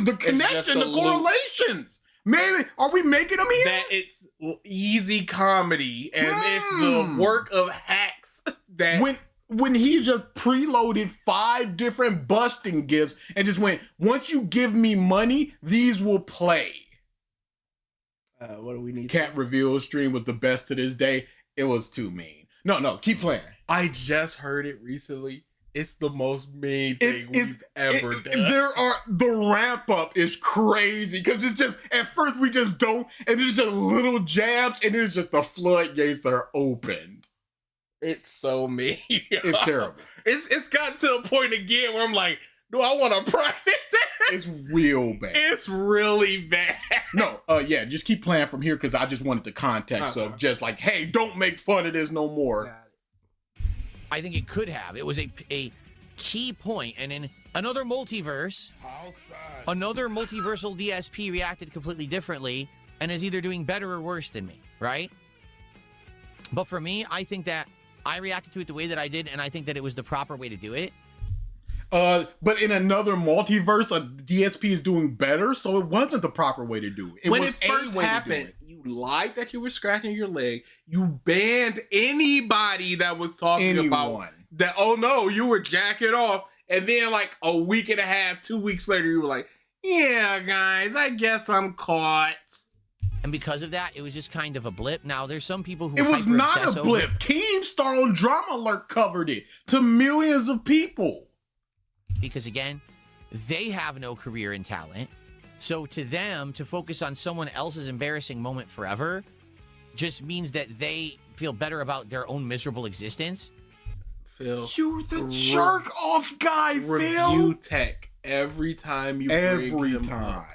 The connection, the correlations. Maybe, are we making them here? That it's easy comedy, and it's the work of hacks that... When he just preloaded 5 different busting gifts and just went, once you give me money, these will play. What do we need? Cat reveal stream was the best to this day. It was too mean. No, keep playing. I just heard it recently. It's the most mean thing we've ever done. The ramp up is crazy because it's just, at first we just don't, and there's just little jabs, and it's just the floodgates are opened. It's so mean. It's terrible. It's gotten to a point again where I'm like, do I want to private that? It's real bad. It's really bad. No, yeah, just keep playing from here because I just wanted the context of just like, hey, don't make fun of this no more. I think it could have. It was a key point, and in another multiverse, another multiversal DSP reacted completely differently and is either doing better or worse than me, right? But for me, I think that I reacted to it the way that I did, and I think that it was the proper way to do it. But in another multiverse, a DSP is doing better, so it wasn't the proper way to do it. When it first happened, you lied that you were scratching your leg. You banned anybody that was talking about that. Oh no, you were jacking off. And then like a week and a half, 2 weeks later, you were like, yeah, guys, I guess I'm caught. And because of that, it was just kind of a blip. Now, there's some people who it was not a blip. Keemstar on Drama Alert covered it to millions of people. Because again, they have no career in talent. So to them, to focus on someone else's embarrassing moment forever just means that they feel better about their own miserable existence. Phil, you're the jerk off guy, Phil. Review tech every time you bring him up.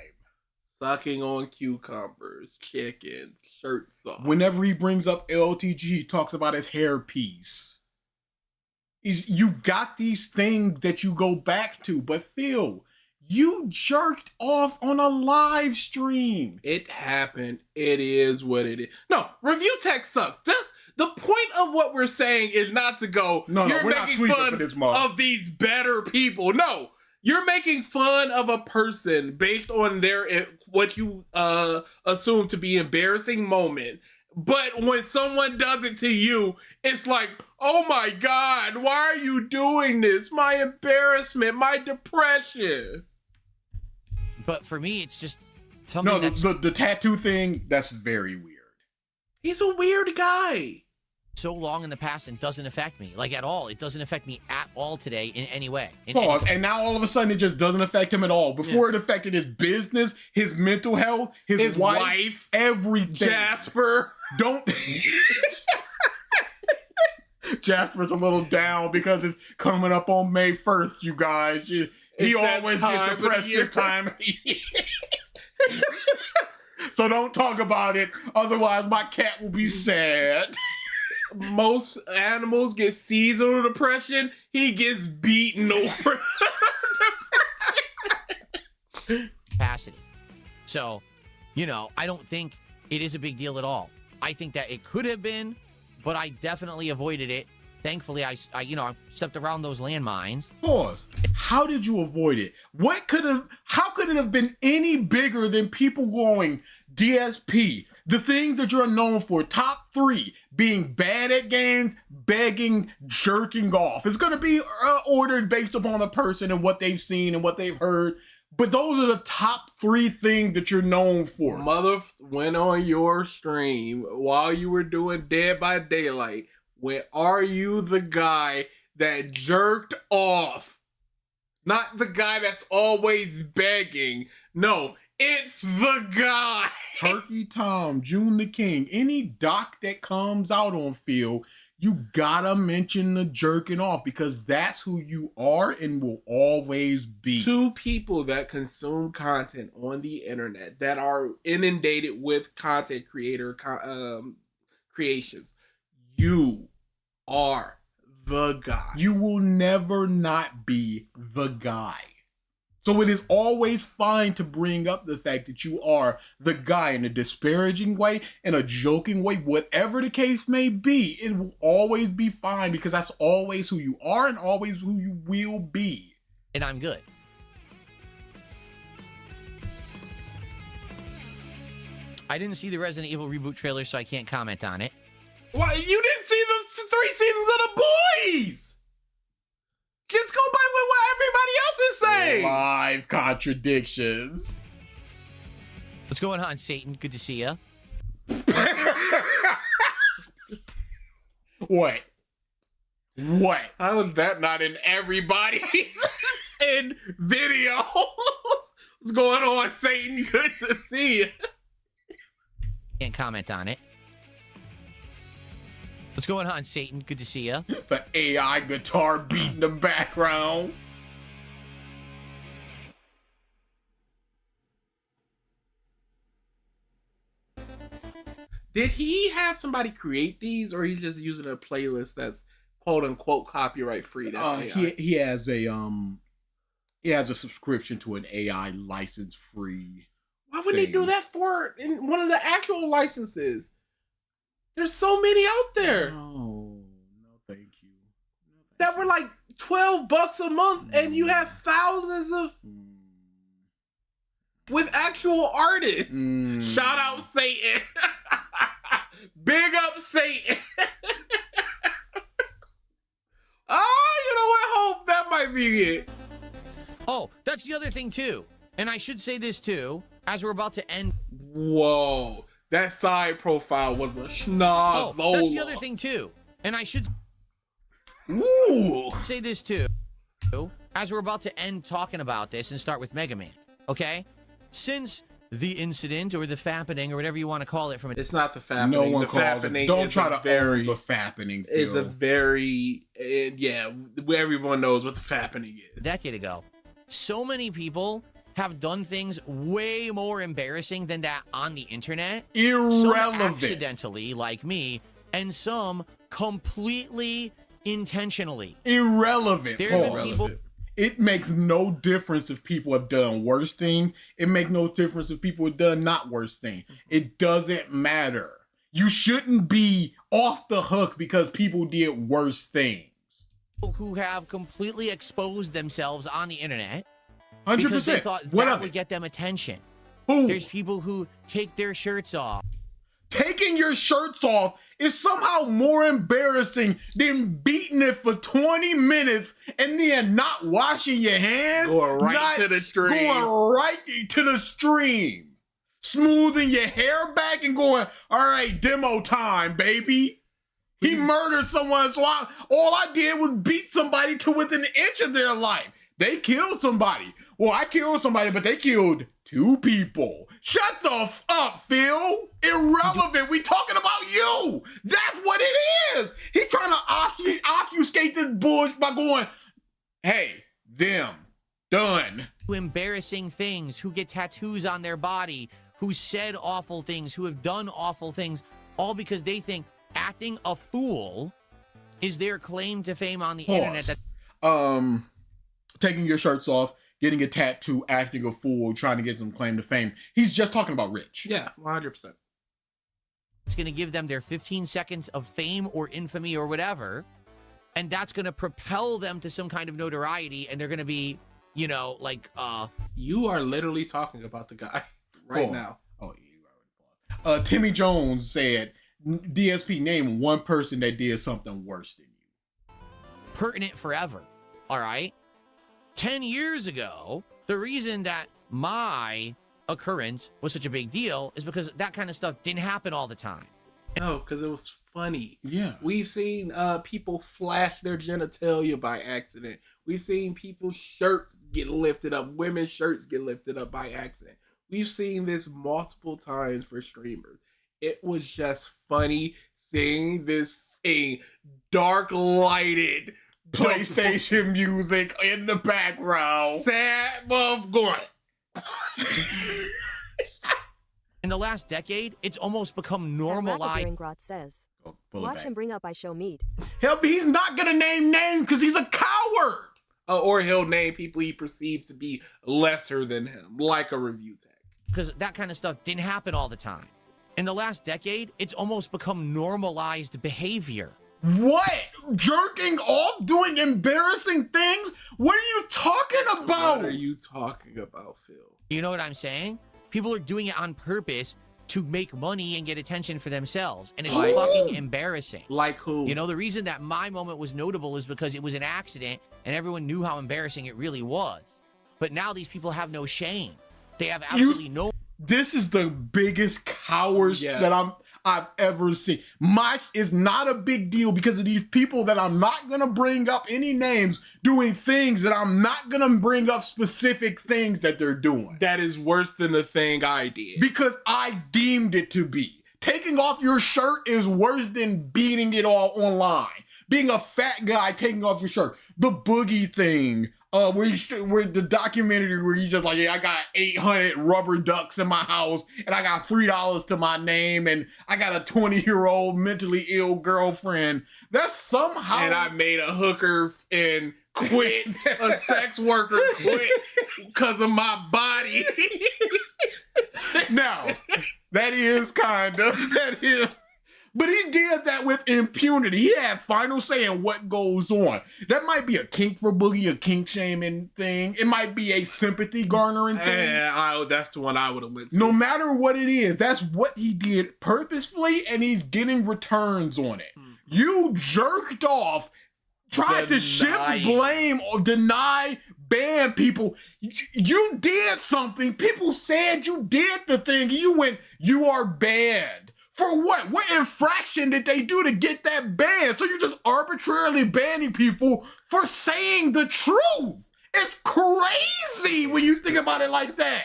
Sucking on cucumbers, chickens, shirts off. Whenever he brings up LTG, he talks about his hairpiece. You've got these things that you go back to, but Phil, You jerked off on a live stream. It happened. It is what it is. No, review tech sucks. That's the point of what we're saying is not to go, No, you're we're not making sleeping fun for this month. of these better people. No, you're making fun of a person based on their what you assume to be embarrassing moment. But when someone does it to you, it's like, oh my God, why are you doing this? My embarrassment, my depression. But for me, it's just something No, the tattoo thing, that's very weird. He's a weird guy. So long in the past and doesn't affect me, like at all. It doesn't affect me at all today in any way. Pause. And now all of a sudden it just doesn't affect him at all. Before it affected his business, his mental health, his wife, everything. Jasper. Don't. Jasper's a little down because it's coming up on May 1st, you guys. He always gets depressed this time. So don't talk about it. Otherwise, my cat will be sad. Most animals get seasonal depression. He gets beaten over capacity. So, I don't think it is a big deal at all. I think that it could have been, but I definitely avoided it. Thankfully, I stepped around those landmines. Pause. How did you avoid it? How could it have been any bigger than people going, DSP, the things that you're known for, top 3, being bad at games, begging, jerking off. It's going to be ordered based upon the person and what they've seen and what they've heard. But those are the top 3 things that you're known for. Mother went on your stream while you were doing Dead by Daylight. When are you the guy that jerked off? Not the guy that's always begging. No, it's the guy. Turkey Tom, June the King, any doc that comes out on Phil, you gotta mention the jerking off because that's who you are and will always be. 2 people that consume content on the internet that are inundated with content creator creations. You are the guy. You will never not be the guy. So it is always fine to bring up the fact that you are the guy in a disparaging way, in a joking way, whatever the case may be. It will always be fine because that's always who you are and always who you will be. And I'm good. I didn't see the Resident Evil reboot trailer, so I can't comment on it. Why, you didn't see the 3 seasons of The Boys! Just go by with what everybody else is saying! Live contradictions. What's going on, Satan? Good to see you. What? How is that not in everybody's in video? What's going on, Satan? Good to see you. Can't comment on it. What's going on, Satan? Good to see you. The AI guitar beat in the background. Did he have somebody create these, or he's just using a playlist that's quote unquote copyright free? That's AI? He has a subscription to an AI license free. Why wouldn't he do that for in one of the actual licenses? There's so many out there. No, thank you. That were like $12 a month, and you have thousands of with actual artists. Shout out Satan. Big up Satan. You know what? Hope that might be it. Oh, that's the other thing too. And I should say this too, as we're about to end. Whoa. That side profile was a schnoz. Oh, that's the other thing too. And I should say this too, as we're about to end talking about this and start with Mega Man, okay? Since the incident or the fappening or whatever you want to call it from it. It's not the fappening. No one the calls it. Don't try to own the fappening. It's a very, yeah, everyone knows what the fappening is. A decade ago. So many people have done things way more embarrassing than that on the internet. Irrelevant. Some accidentally, like me, and some completely intentionally. Irrelevant. There have been people. it makes no difference if people have done worse things. It makes no difference if people have done not worse things. It doesn't matter. You shouldn't be off the hook because people did worse things. Who have completely exposed themselves on the internet 100%. because they thought What that of would it? get them attention. Who? There's people who take their shirts off. Taking your shirts off is somehow more embarrassing than beating it for 20 minutes and then not washing your hands. Going right to the stream. Going right to the stream. Smoothing your hair back and going, all right, demo time, baby. He murdered someone, so all I did was beat somebody to within an inch of their life. They killed somebody. Well, I killed somebody, but they killed 2 people. Shut the up, Phil. Irrelevant. We talking about you. That's what it is. He's trying to obfuscate this bullshit by going, hey, them, done. Who embarrassing things, who get tattoos on their body, who said awful things, who have done awful things, all because they think acting a fool is their claim to fame on the internet. Taking your shirts off, getting a tattoo, acting a fool, trying to get some claim to fame. He's just talking about Rich. Yeah, 100%. It's going to give them their 15 seconds of fame or infamy or whatever, and that's going to propel them to some kind of notoriety, and they're going to be, you know, like, You are literally talking about the guy right now. Oh, you already paused. Timmy Jones said, DSP, name one person that did something worse than you. pertinent forever, all right? 10 years ago, the reason that my occurrence was such a big deal is because that kind of stuff didn't happen all the time. No, because it was funny. Yeah. We've seen people flash their genitalia by accident. We've seen people's shirts get lifted up, women's shirts get lifted up by accident. We've seen this multiple times for streamers. It was just funny seeing this thing, dark lighted PlayStation music in the background. Sad buff going. In the last decade, it's almost become normalized. Says, watch him bring up I show meat. He's not gonna name names because he's a coward. Or he'll name people he perceives to be lesser than him, like a review tag. Because that kind of stuff didn't happen all the time. In the last decade, it's almost become normalized behavior. What? Jerking off? Doing embarrassing things? What are you talking about? What are you talking about, Phil? You know what I'm saying? People are doing it on purpose to make money and get attention for themselves. And it's fucking embarrassing. Like who? You know, the reason that my moment was notable is because it was an accident and everyone knew how embarrassing it really was. But now these people have no shame. They have absolutely no... This is the biggest cowards that I've ever seen. Mosh is not a big deal because of these people that I'm not going to bring up any names doing things that I'm not going to bring up specific things that they're doing. That is worse than the thing I did. Because I deemed it to be. Taking off your shirt is worse than beating it all online. Being a fat guy taking off your shirt. The boogie thing. Where the documentary where he's just like, yeah, I got 800 rubber ducks in my house and I got $3 to my name and I got a 20-year-old mentally ill girlfriend. That's somehow... And I made a hooker and quit, a sex worker quit because of my body. Now, that is that is... But he did that with impunity. He had final say in what goes on. That might be a kink for Boogie, a kink shaming thing. It might be a sympathy garnering thing. That's the one I would have went to. No matter what it is, that's what he did purposefully, and he's getting returns on it. You jerked off, tried to shift blame or deny, ban people. You did something. People said you did the thing. And you went, you are banned. For what? What infraction did they do to get that ban? So you're just arbitrarily banning people for saying the truth. It's crazy when you think about it like that.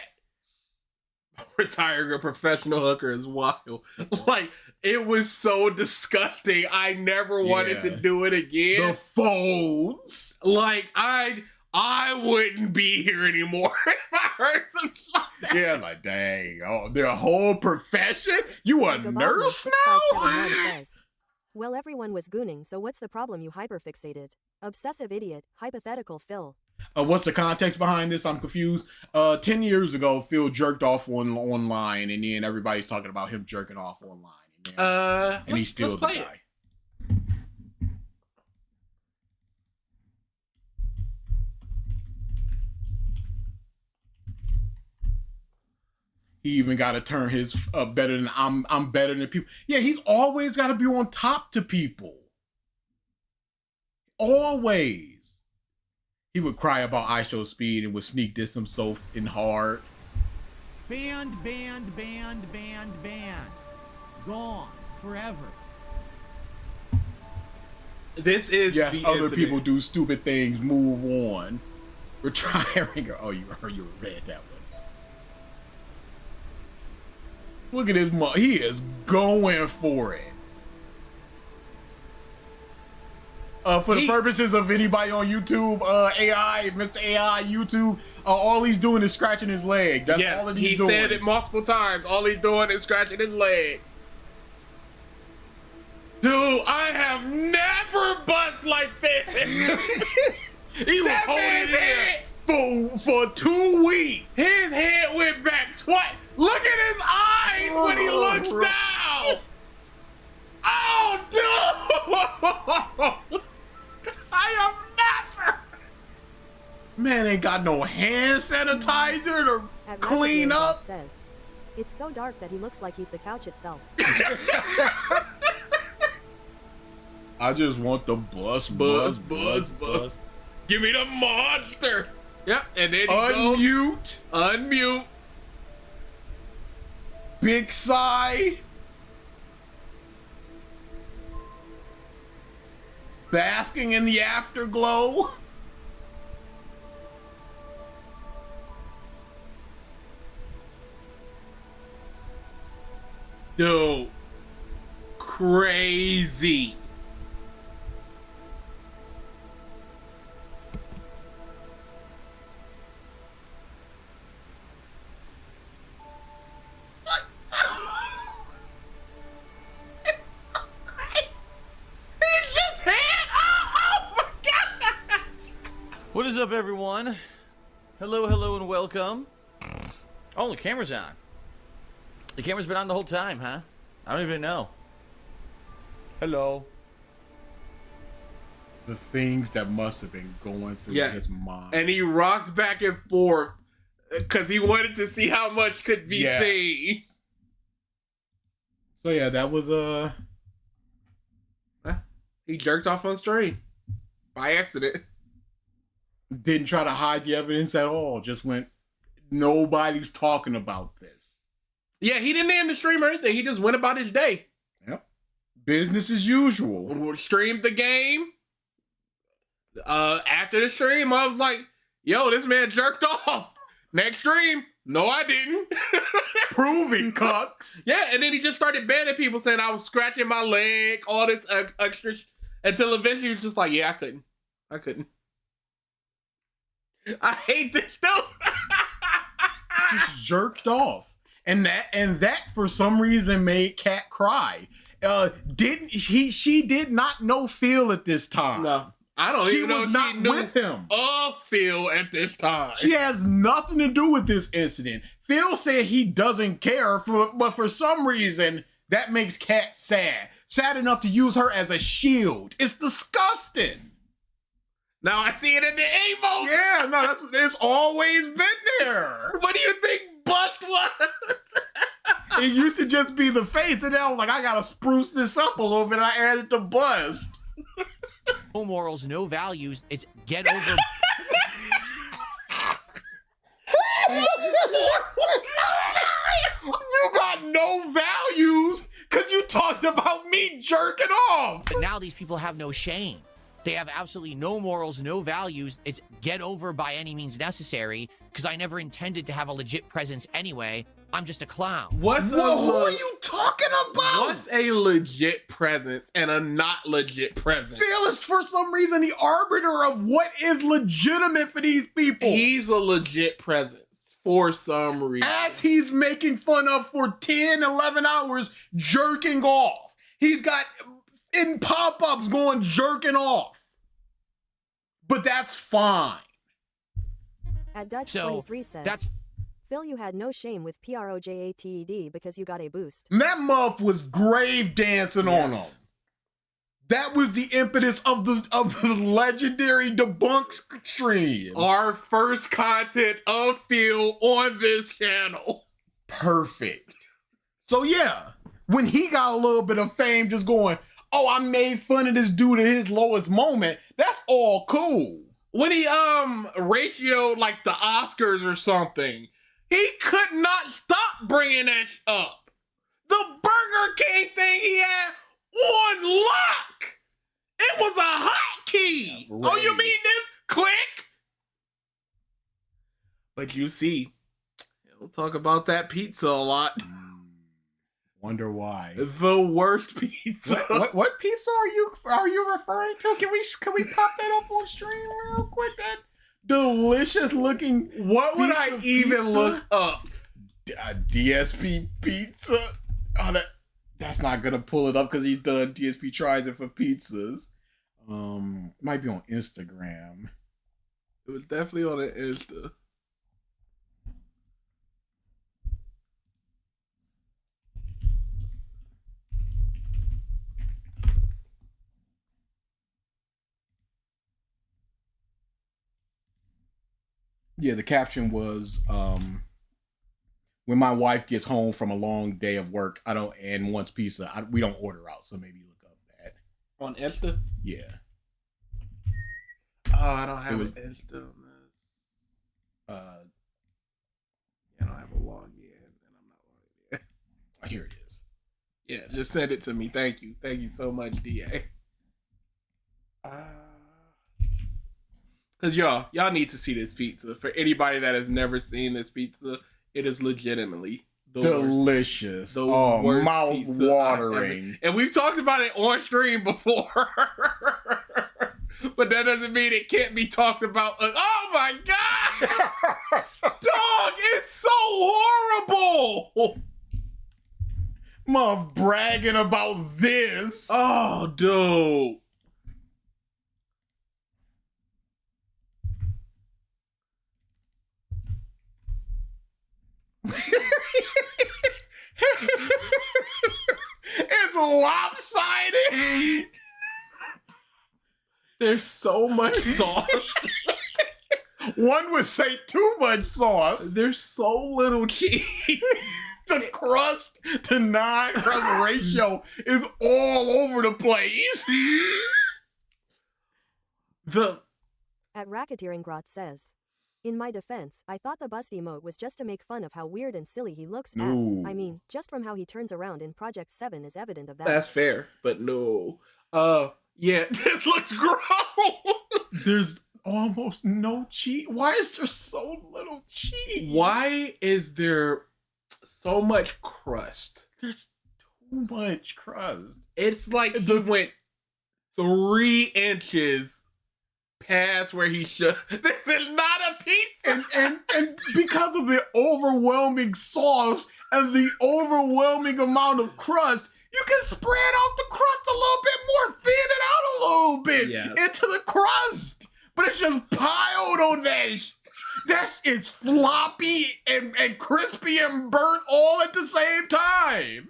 Retiring a professional hooker is wild. Like, it was so disgusting. I never wanted to do it again. The folds. Like, I wouldn't be here anymore if I heard some shit like that. Yeah, like, dang. Oh, their whole profession? You a nurse now? Says, well, everyone was gooning, so what's the problem, you hyperfixated? Obsessive idiot, hypothetical Phil. What's the context behind this? I'm confused. 10 years ago, Phil jerked off online, and then everybody's talking about him jerking off online. And he's still the guy. He even got to turn his better than I'm better than people. Yeah, he's always got to be on top to people. Always. He would cry about ISO speed and would sneak diss himself in hard. Banned. Gone forever. This is yes, the other incident. people do stupid things. Move on. Retiring. Oh, you read that one. Look at his mom. He is going for it. For the purposes of anybody on YouTube, AI, Mr. AI, YouTube, all he's doing is scratching his leg. That's all that he's doing. He said it multiple times. All he's doing is scratching his leg. Dude, I have never bust like this. He was holding it for 2 weeks. His head went back twice. Look at his eyes when he looks down. Oh, dude. I am never. Man ain't got no hand sanitizer to At clean Retrospective, up. Says, it's so dark that he looks like he's the couch itself. I just want the bus. Give me the monster. Yep, and then he Unmute. Unmute. Big sigh. Basking in the afterglow. Dude. Crazy. What is up, everyone? Hello, and welcome. Oh, the camera's on. The camera's been on the whole time, huh? I don't even know. Hello. The things that must have been going through his mind. And he rocked back and forth because he wanted to see how much could be seen. So yeah, that was he jerked off on stream by accident. Didn't try to hide the evidence at all. Just went, nobody's talking about this. Yeah, he didn't end the stream or anything. He just went about his day. Yep. Business as usual. Streamed the game. After the stream, I was like, yo, this man jerked off. Next stream, no, I didn't. Prove it, cucks. Yeah, and then he just started banning people saying I was scratching my leg, all this extra, until eventually he was just like, yeah, I couldn't. I hate this dude. Just jerked off. And that for some reason made Kat cry. She did not know Phil at this time. No. I don't even know she was not with him. Phil at this time. She has nothing to do with this incident. Phil said he doesn't care, but for some reason, that makes Kat sad. Sad enough to use her as a shield. It's disgusting. Now I see it in the emotes. Yeah, no, it's always been there. What do you think Bust was? It used to just be the face, and then I was like, I gotta spruce this up a little bit. I added the Bust. No morals, no values. It's get over. You got no values because you talked about me jerking off. But now these people have no shame. They have absolutely no morals, no values. It's get over by any means necessary because I never intended to have a legit presence anyway. I'm just a clown. Who are you talking about? What's a legit presence and a not legit presence? Phil is for some reason the arbiter of what is legitimate for these people. He's a legit presence for some reason. As he's making fun of for 10, 11 hours jerking off. He's got in pop-ups going jerking off. But that's fine. At Dutch So 23 says, that's Phil, you had no shame with PROJATED because you got a boost. That muff was grave dancing on him. That was the impetus of the legendary debunk stream. Our first content of Phil on this channel. Perfect. So yeah, when he got a little bit of fame just going, oh, I made fun of this dude at his lowest moment, that's all cool. When he ratioed like the Oscars or something, he could not stop bringing that up. The Burger King thing he had on lock. It was a hotkey. Oh, you mean this? Click. But you see, we'll talk about that pizza a lot. Wonder why. The worst pizza. What pizza are you referring to? Can we pop that up on stream real quick? That delicious looking. What would I even look up? DSP pizza. Oh, that's not gonna pull it up because he's done DSP Tries It for pizzas. Might be on Instagram. It was definitely on the Insta. Yeah, the caption was, when my wife gets home from a long day of work, and wants pizza, we don't order out, so maybe look up that. On Insta? Yeah. Oh, I don't have an Insta on this. I don't have a login, and I'm not logged in. Oh, here it is. Yeah, just send it to me. Thank you. Thank you so much, DA. Because y'all need to see this pizza. For anybody that has never seen this pizza, it is legitimately delicious. Mouth watering. And we've talked about it on stream before. But that doesn't mean it can't be talked about. Oh my God! Dog, it's so horrible! Mom bragging about this. Oh, dude. It's lopsided. There's so much sauce. One would say too much sauce. There's so little cheese. The crust to non-crust ratio is all over the place. At Racketeering Grot says, in my defense, I thought the bust emote was just to make fun of how weird and silly he looks as. I mean, just from how he turns around in Project 7 is evident of that. That's fair, but no. Yeah, this looks gross. There's almost no cheese. Why is there so little cheese? Why is there so much crust? There's too much crust. It's like he went 3 inches past where he should. This is not a pizza. And because of the overwhelming sauce and the overwhelming amount of crust, you can spread out the crust a little bit more, thin it out a little bit into the crust. But it's just piled on this. It's floppy and crispy and burnt all at the same time.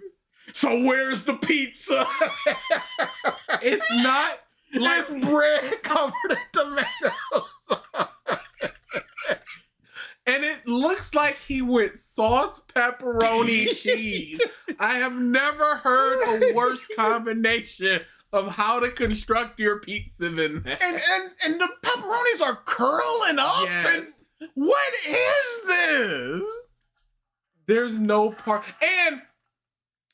So where's the pizza? It's not like bread covered in tomatoes. And it looks like he went sauce, pepperoni, cheese. I have never heard a worse combination of how to construct your pizza than that. And the pepperonis are curling up. Yes. And what is this? There's no part. And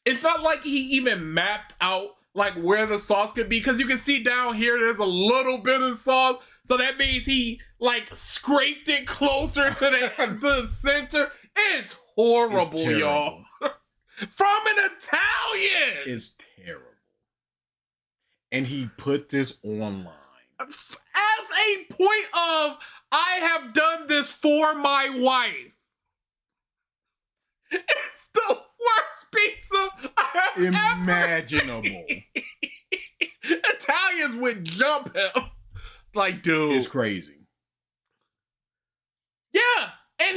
it's not like he even mapped out like where the sauce could be, because you can see down here there's a little bit of sauce. So that means he like scraped it closer to the center. It's horrible, y'all. From an Italian. It's terrible. And he put this online. As a point of, I have done this for my wife. It's the worst pizza I have imaginable. Italians would jump him. Like, dude. It's crazy. Yeah,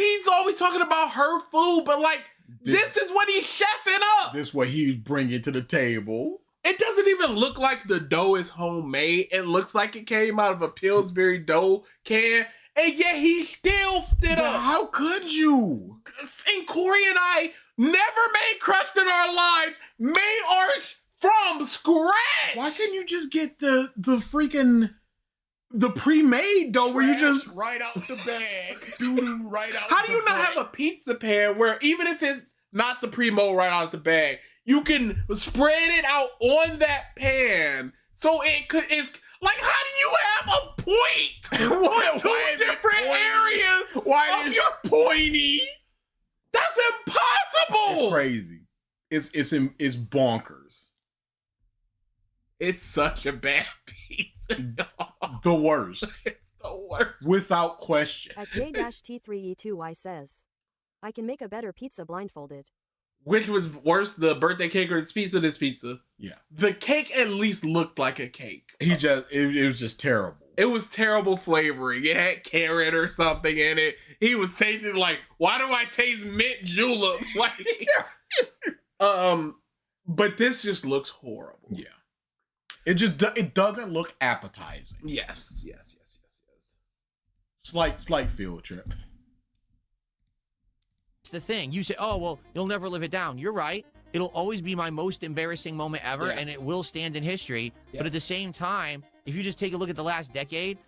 he's always talking about her food, but like, this is what he's chefing up. This is what he's bringing to the table. It doesn't even look like the dough is homemade. It looks like it came out of a Pillsbury dough can, and yet he still did up. How could you? And Corey and I never made crust in our lives, made ours from scratch. Why couldn't you just get the freaking pre-made dough where you just right out the bag, doo-doo right out. How do you not have a pizza pan where even if it's not the pre-mold right out the bag, you can spread it out on that pan so it's like, how do you have a point on two different areas of your pointy? That's impossible. It's crazy. It's bonkers. It's such a bad pizza. The worst. It's the worst. Without question. At J-T3E2Y says, I can make a better pizza blindfolded. Which was worse, the birthday cake or this pizza? Yeah. The cake at least looked like a cake. It was just terrible. It was terrible flavoring. It had carrot or something in it. He was tasting like, why do I taste mint julep? Like, but this just looks horrible. Yeah. It doesn't look appetizing. Yes. Slight field trip. It's the thing. You say, oh, well, you'll never live it down. You're right. It'll always be my most embarrassing moment ever, Yes. and it will stand in history. But at the same time, if you just take a look at the last decade,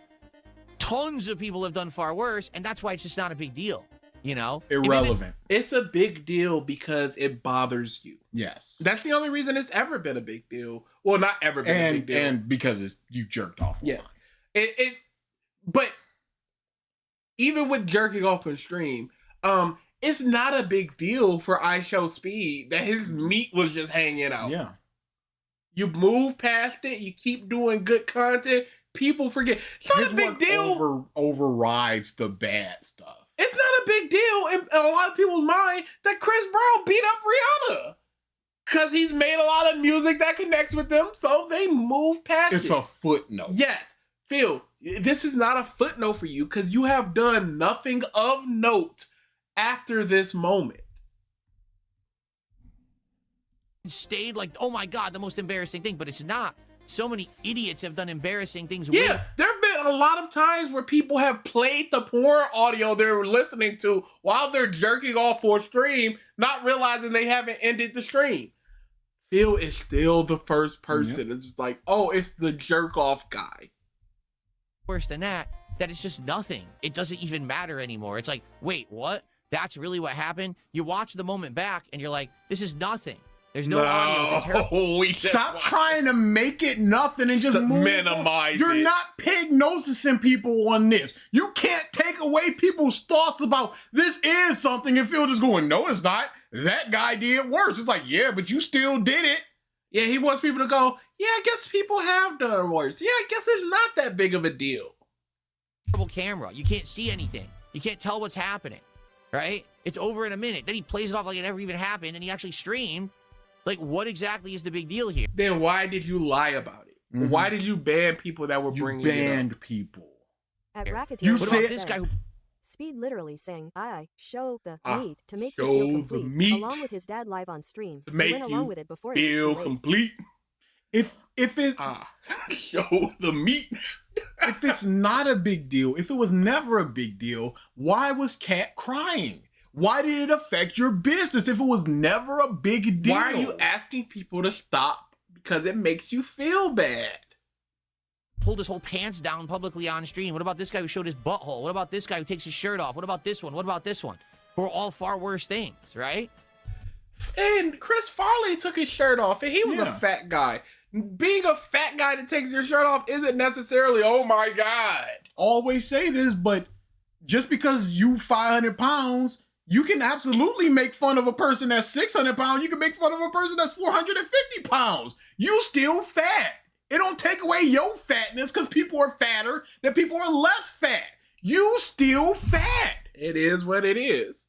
tons of people have done far worse, and that's why it's just not a big deal. You know? Irrelevant. It's a big deal because it bothers you. Yes. That's the only reason it's ever been a big deal. Well, not ever been a big deal. And because you jerked off. Yes. But even with jerking off on stream, it's not a big deal for iShowSpeed that his meat was just hanging out. Yeah. You move past it, you keep doing good content, people forget. It's not a big deal. Overrides the bad stuff. It's not a big deal in a lot of people's mind that Chris Brown beat up Rihanna. Because he's made a lot of music that connects with them, so they move past it. It's a footnote. Yes. Phil, this is not a footnote for you because you have done nothing of note after this moment. Stayed like, oh my God, the most embarrassing thing, but it's not. So many idiots have done embarrassing things. Yeah, there have been a lot of times where people have played the porn audio they're listening to while they're jerking off for a stream, not realizing they haven't ended the stream. Phil is still the first person. It's just like, oh, it's the jerk off guy. Worse than that it's just nothing. It doesn't even matter anymore. It's like, wait, what? That's really what happened? You watch the moment back and you're like, this is nothing. There's no audio. Stop trying to make it nothing and just minimize You're it. not pignosing people on this. You can't take away people's thoughts about this is something and feel just going, no, it's not. That guy did worse. It's like, yeah, but you still did it. Yeah, he wants people to go, yeah, I guess people have done worse. Yeah, I guess it's not that big of a deal. Terrible camera. You can't see anything. You can't tell what's happening, right? It's over in a minute. Then he plays it off like it never even happened, and he actually streamed. Like, what exactly is the big deal here? Then why did you lie about it? Mm-hmm. Why did you ban people that were bringing it up? You banned people. At Racketeer, You said this guy who Speed literally saying, I show the meat to make you show feel the complete, meat along with his dad live on stream. to He make went you along with it before it was feel too late. complete. If it show the meat. If it's not a big deal, if it was never a big deal, why was Cat crying? Why did it affect your business if it was never a big deal? Why are you asking people to stop? Because it makes you feel bad. pulled his whole pants down publicly on stream? What about this guy who showed his butthole? What about this guy who takes his shirt off? What about this one? What about this one? Who are all far worse things, right? And Chris Farley took his shirt off, and he was a fat guy. Being a fat guy that takes your shirt off isn't necessarily, oh my God. Always say this, but just because you 500 pounds, you can absolutely make fun of a person that's 600 pounds. You can make fun of a person that's 450 pounds. You still fat. It don't take away your fatness because people are fatter than people are less fat. You still fat. It is what it is.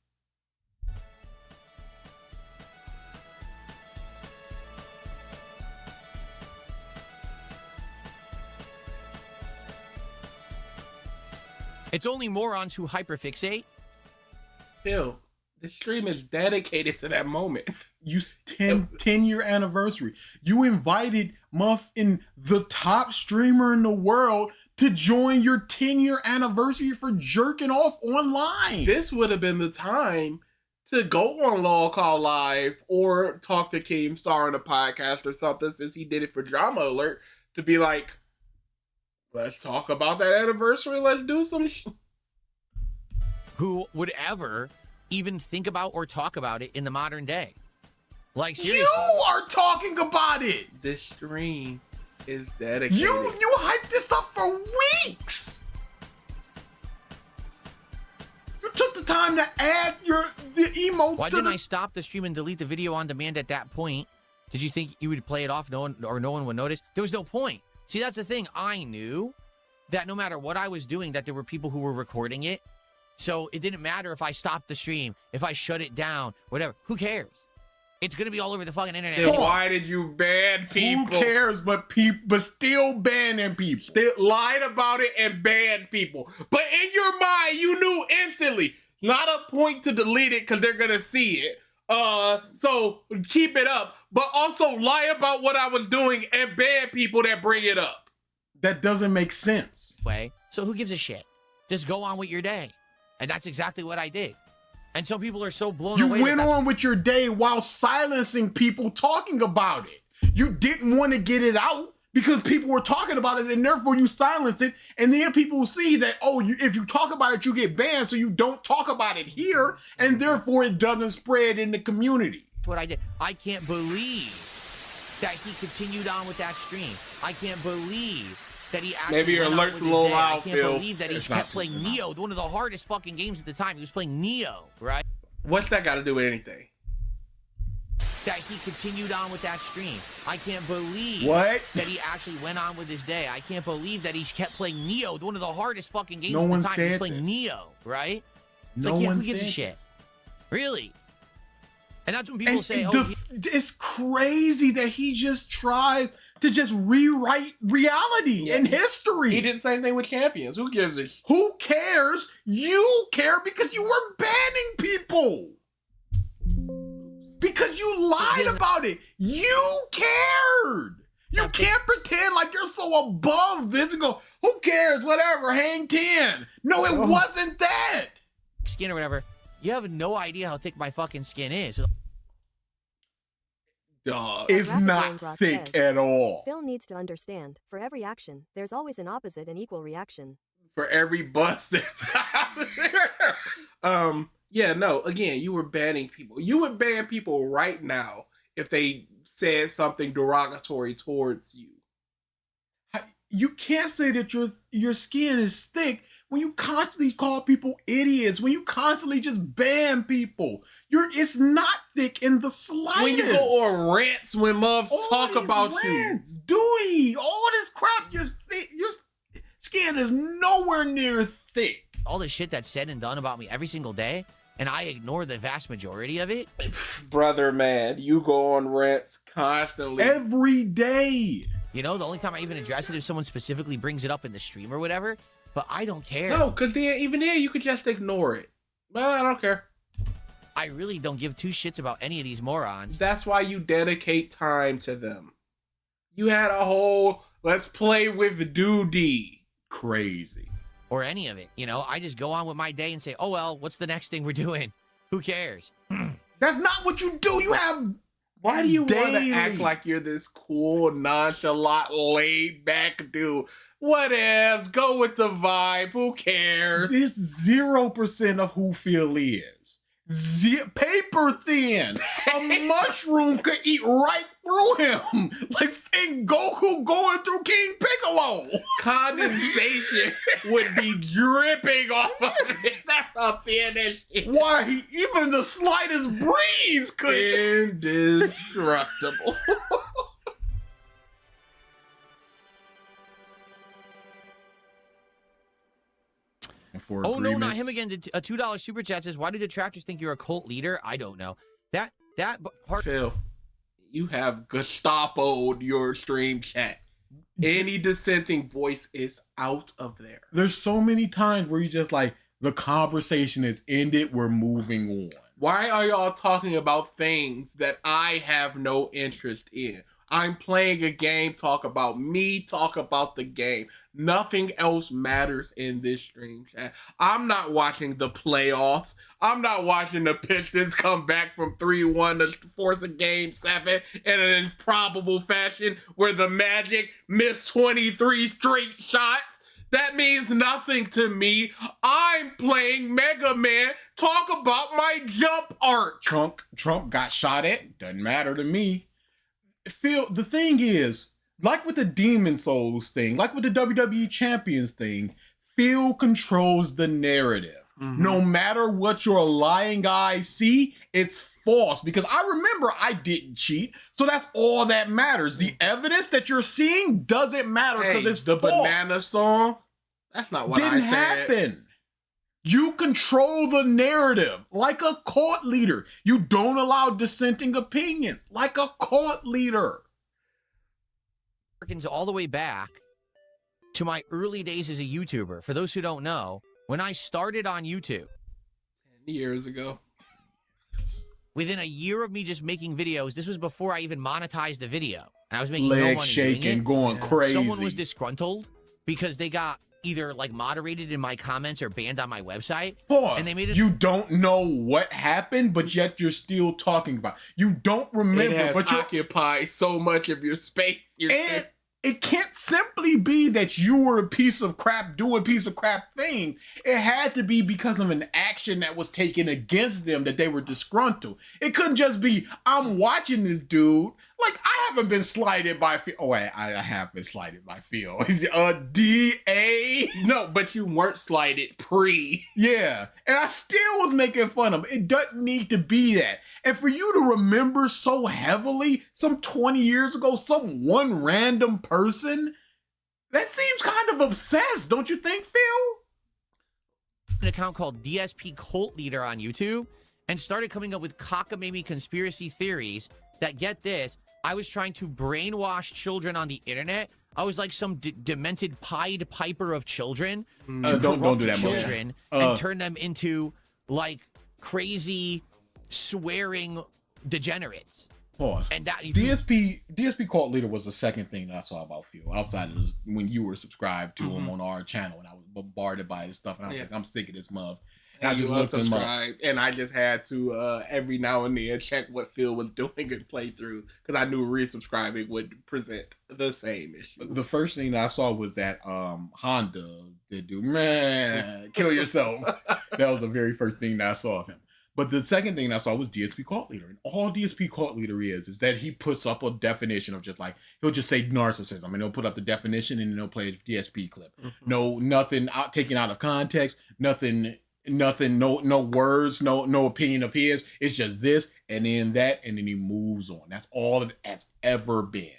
It's only morons who hyperfixate Phil, the stream is dedicated to that moment. You 10-year anniversary. You invited Muffin, the top streamer in the world, to join your 10-year anniversary for jerking off online. This would have been the time to go on Law Call Live or talk to Keemstar on a podcast or something, since he did it for Drama Alert, to be like, let's talk about that anniversary. Let's do some Who would ever even think about or talk about it in the modern day? Like, seriously. You are talking about it. This stream is dedicated. You hyped this up for weeks. You took the time to add the emotes. Why didn't I stop the stream and delete the video on demand at that point? Did you think you would play it off, no one would notice? There was no point. See, that's the thing. I knew that no matter what I was doing, that there were people who were recording it. So it didn't matter if I stopped the stream, if I shut it down, whatever. Who cares? It's gonna be all over the fucking internet. Then why did you ban people? Who cares? But still banning people. Still lied about it and banned people. But in your mind, you knew instantly. Not a point to delete it because they're gonna see it. So keep it up, but also lie about what I was doing and ban people that bring it up. That doesn't make sense. So who gives a shit? Just go on with your day. And that's exactly what I did. And some people are so blown away. You went on with your day while silencing people talking about it. You didn't want to get it out because people were talking about it, and therefore you silence it. And then people see that, if you talk about it, you get banned, so you don't talk about it here, and therefore it doesn't spread in the community. That's what I did. I can't believe that he continued on with that stream. I can't believe that he actually maybe your alert's a little loud, Phil. I can't believe that he kept playing Neo, one of the hardest fucking games at the time. He was playing Neo, right? What's that got to do with anything? That he continued on with that stream. I can't believe that he actually went on with his day. I can't believe that he kept playing Neo, one of the hardest fucking games at the time. He was playing Neo, right? It's like, who gives a shit? Really? And that's when people say, it's crazy that he just tries to just rewrite reality and history. He did the same thing with Champions. Who gives a shit? Who cares? You care because you were banning people. Because you lied about it. You cared. You can't pretend like you're so above this and go, who cares? Whatever, hang 10. No, it wasn't that. Skin or whatever. You have no idea how thick my fucking skin is. It's not thick at all. Phil needs to understand, for every action, there's always an opposite and equal reaction. For every bus, there's yeah, no, again, you were banning people. You would ban people right now if they said something derogatory towards you. You can't say that your skin is thick when you constantly call people idiots, when you constantly just ban people. It's not thick in the slightest. When you go on rants when mobs talk about rants, duty, all this crap, your skin is nowhere near thick. All the shit that's said and done about me every single day, and I ignore the vast majority of it. Brother, man, you go on rants constantly. Every day. You know, the only time I even address it is if someone specifically brings it up in the stream or whatever, but I don't care. No, because even there, you could just ignore it. Well, I don't care. I really don't give two shits about any of these morons. That's why you dedicate time to them. You had a whole, let's play with Doody. Crazy. Or any of it, you know? I just go on with my day and say, oh, well, what's the next thing we're doing? Who cares? That's not what you do. You have... Why do you want to act like you're this cool, nonchalant, laid-back dude? Whatevs, go with the vibe. Who cares? It's 0% of who Phil is. Paper thin. A mushroom could eat right through him. Like Goku going through King Piccolo. Condensation would be dripping off of it. That's how thin that shit. Why, even the slightest breeze could... Indestructible. Oh, no, not him again. A $2 super chat says, why do detractors think you're a cult leader? I don't know. That part... Phil, you have Gestapo'd your stream chat. Any dissenting voice is out of there. There's so many times where you just like, The conversation has ended. We're moving on. Why are y'all talking about things that I have no interest in? I'm playing a game, talk about me, talk about the game. Nothing else matters in this stream chat. I'm not watching the playoffs. I'm not watching the Pistons come back from 3-1 to force a game 7 in an improbable fashion where the Magic missed 23 straight shots. That means nothing to me. I'm playing Mega Man. Talk about my jump art. Trump got shot at. Doesn't matter to me. Phil, the thing is, like with the Demon Souls thing, like with the WWE Champions thing, Phil controls the narrative. No matter what your lying eyes see, it's false. Because I remember I didn't cheat, so that's all that matters. The evidence that you're seeing doesn't matter because it's the false. banana song. That's not what Didn't I said. happen. You control the narrative like a court leader. You don't allow dissenting opinions like a court leader. All the way back to my early days as a YouTuber. For those who don't know, when I started on YouTube 10 years ago, within a year of me just making videos, this was before I even monetized the video. And I was making no Legs money shaking, doing it. going crazy. Someone was disgruntled because they got either like moderated in my comments or banned on my website. Pause. And they made it. You don't know what happened, but yet you're still talking about it. You don't remember, it has but you occupied so much of your space. And it can't simply be that you were a piece of crap doing a piece of crap thing. It had to be because of an action that was taken against them that they were disgruntled. It couldn't just be, I'm watching this dude. Like, I haven't been slighted by Phil. Oh, wait, I have been slighted by Phil. D.A. No, but you weren't slighted pre. Yeah, and I still was making fun of him. It doesn't need to be that. And for you to remember so heavily, some 20 years ago, some one random person, that seems kind of obsessed, don't you think, Phil? An account called DSP Cult Leader on YouTube and started coming up with cockamamie conspiracy theories that, get this, I was trying to brainwash children on the internet. I was like some demented Pied Piper of children to don't do that, children and turn them into like crazy swearing degenerates. Pause. And that DSP Cult Leader was the second thing that I saw about Phil outside of this, when you were subscribed to him on our channel, and I was bombarded by his stuff, and I was like, I'm sick of this mug. And I just looked him up, and I just had to every now and then check what Phil was doing and play through, because I knew resubscribing would present the same issue. The first thing that I saw was that Honda did do, man, kill yourself. That was the very first thing that I saw of him. But the second thing I saw was DSP Cult Leader. And all DSP Cult Leader is that he puts up a definition of just like, he'll just say narcissism, and he'll put up the definition and then he'll play a DSP clip. No, nothing taken out of context, nothing, no words, no opinion of his. It's just this and then that, and then he moves on. That's all it has ever been.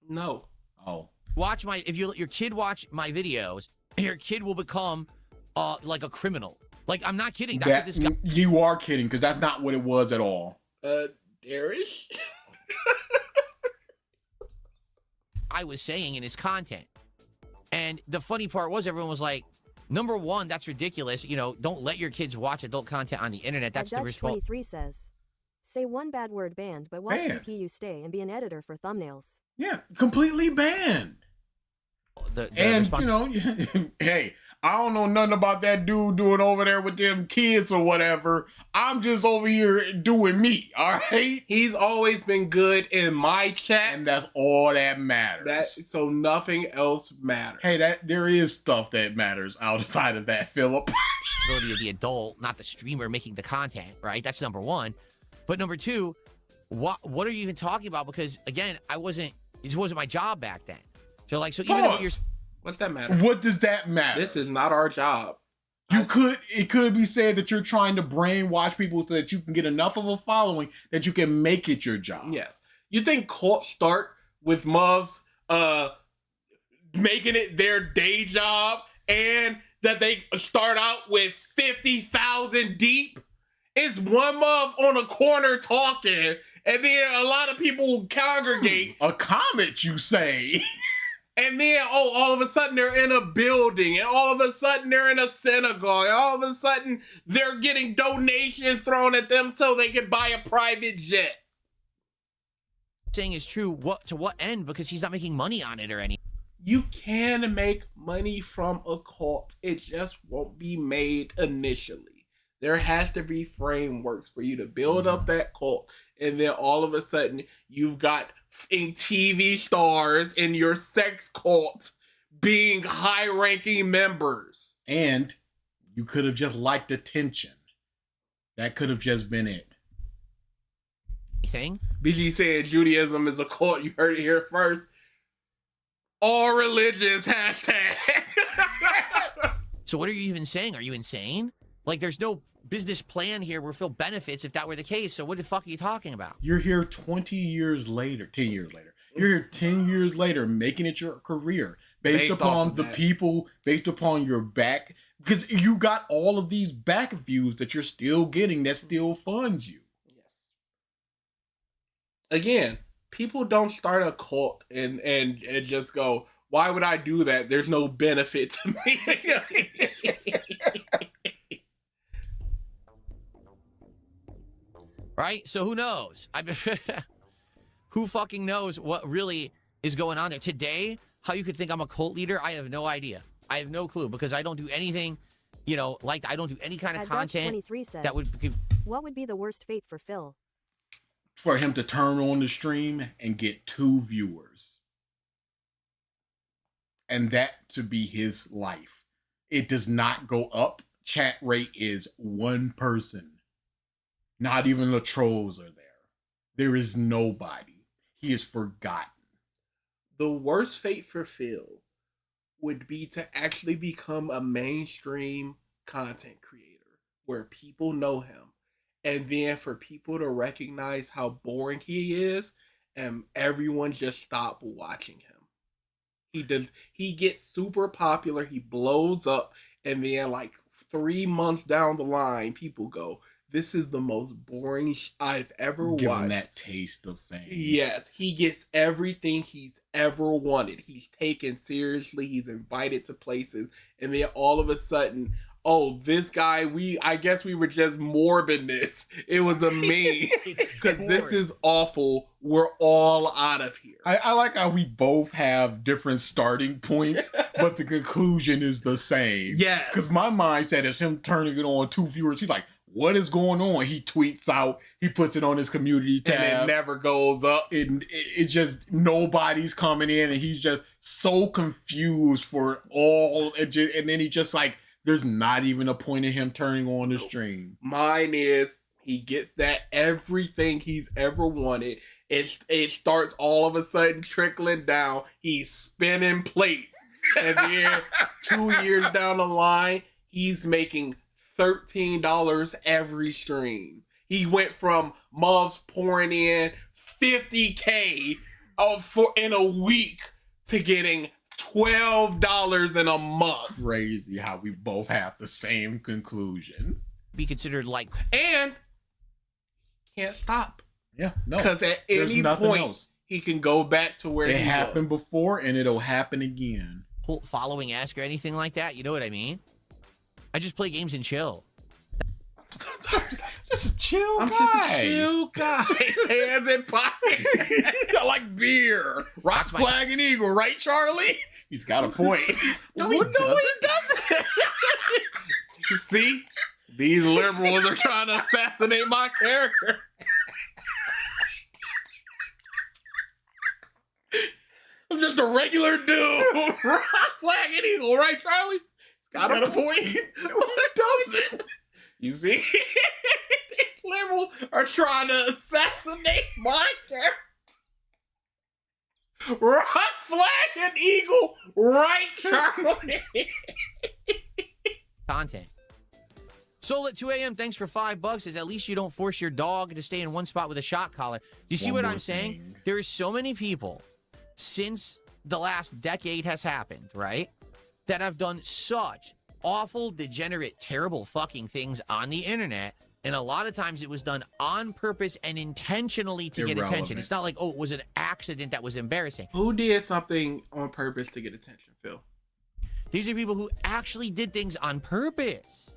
No. Oh. Watch if you let your kid watch my videos, your kid will become like a criminal. Like, I'm not kidding. That's what this guy. You are kidding, because that's not what it was at all. Darish? I was saying in his content. And the funny part was, everyone was like, number one, that's ridiculous. You know, don't let your kids watch adult content on the internet. That's the response. 23 says, say one bad word banned, but watch CPU stay and be an editor for thumbnails. Yeah, completely banned. And, you know, hey, I don't know nothing about that dude doing over there with them kids or whatever. I'm just over here doing me, all right? He's always been good in my chat. And that's all that matters. So nothing else matters. Hey, there is stuff that matters outside of that, Philip. Responsibility of the adult, not the streamer making the content, right? That's number one. But number two, what are you even talking about? Because, again, it wasn't my job back then. So, like, even though you're... What's that matter? What does that matter? This is not our job. It could be said that you're trying to brainwash people so that you can get enough of a following that you can make it your job. Yes. You think cults start with muvs making it their day job, and that they start out with 50,000 deep? It's one muv on a corner talking, and then a lot of people congregate. A comet, you say? And then, all of a sudden they're in a building, and all of a sudden they're in a synagogue, and all of a sudden they're getting donations thrown at them so they can buy a private jet. Saying is true. To what end? Because he's not making money on it or anything. You can make money from a cult. It just won't be made initially. There has to be frameworks for you to build up that cult, and then all of a sudden you've got TV stars in your sex cult being high-ranking members. And you could have just liked attention. That could have just been it. Thing? BG said Judaism is a cult. You heard it here first. All religions, hashtag. So what are you even saying? Are you insane? Like, there's no business plan here where Phil benefits if that were the case. So what the fuck are you talking about? You're here 20 years later, 10 years later. You're here 10 years later making it your career based upon the people, based upon your back. Because you got all of these back views that you're still getting that still funds you. Again, people don't start a cult and just go, why would I do that? There's no benefit to me. Right? So who knows? Who fucking knows what really is going on there? Today, how you could think I'm a cult leader, I have no idea. I have no clue because I don't do anything, like I don't do any kind of content that would... What would be the worst fate for Phil? For him to turn on the stream and get 2 viewers. And that to be his life. It does not go up. Chat rate is 1 person. Not even the trolls are there. There is nobody. He is forgotten. The worst fate for Phil would be to actually become a mainstream content creator where people know him. And then for people to recognize how boring he is and everyone just stop watching him. He gets super popular, he blows up, and then like 3 months down the line, people go, this is the most boring I've ever watched. Give him that taste of fame. Yes, he gets everything he's ever wanted. He's taken seriously, he's invited to places, and then all of a sudden, oh, this guy, I guess we were just morbid this. It was a meme. Because this is awful. We're all out of here. I like how we both have different starting points, but the conclusion is the same. Yes. Because my mindset is him turning it on 2 viewers. He's like, what is going on? He tweets out, he puts it on his community tab. And it never goes up. It just, nobody's coming in, and he's just so confused for all, and then he just like, there's not even a point in him turning on the stream. Mine is, he gets that everything he's ever wanted. It starts all of a sudden trickling down. He's spinning plates. And then 2 years down the line, he's making $13 every stream. He went from months pouring in $50K in a week to getting $12 in a month. Crazy how we both have the same conclusion. Be considered like... And can't stop. Yeah, no. Because at any point, he can go back to where it happened before, and it'll happen again. Following-esque or anything like that, you know what I mean? I just play games and chill. Just a chill I'm guy. just a chill guy. Hands in pocket. I like beer. Rock, flag, and eagle, right, Charlie? He's got a point. No, he doesn't. See? These liberals are trying to assassinate my character. I'm just a regular dude. Rock, flag, and eagle, right, Charlie? Got a point. What does it? You see? Liberals are trying to assassinate my character. Rock, flag, and eagle, right, Charlie? Content. Soul at 2 a.m. Thanks for $5. Says at least you don't force your dog to stay in one spot with a shot collar. Do you see what I'm saying? There are so many people since the last decade has happened, right, that have done such awful, degenerate, terrible fucking things on the internet And a lot of times it was done on purpose and intentionally to get attention. It's not like, oh, it was an accident that was embarrassing. Who did something on purpose to get attention, Phil? These are people who actually did things on purpose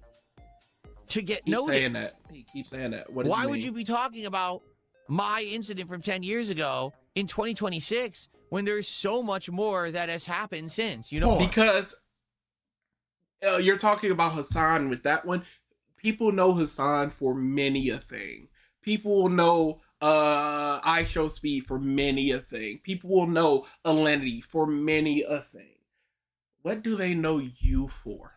to get noticed. Saying that. He keeps saying that. What does Why he would mean? you be talking about my incident from 10 years ago in 2026 when there's so much more that has happened since? You know, because you're talking about Hassan with that one. People know Hassan for many a thing. People will know I Show Speed for many a thing. People will know Alinity for many a thing. What do they know you for?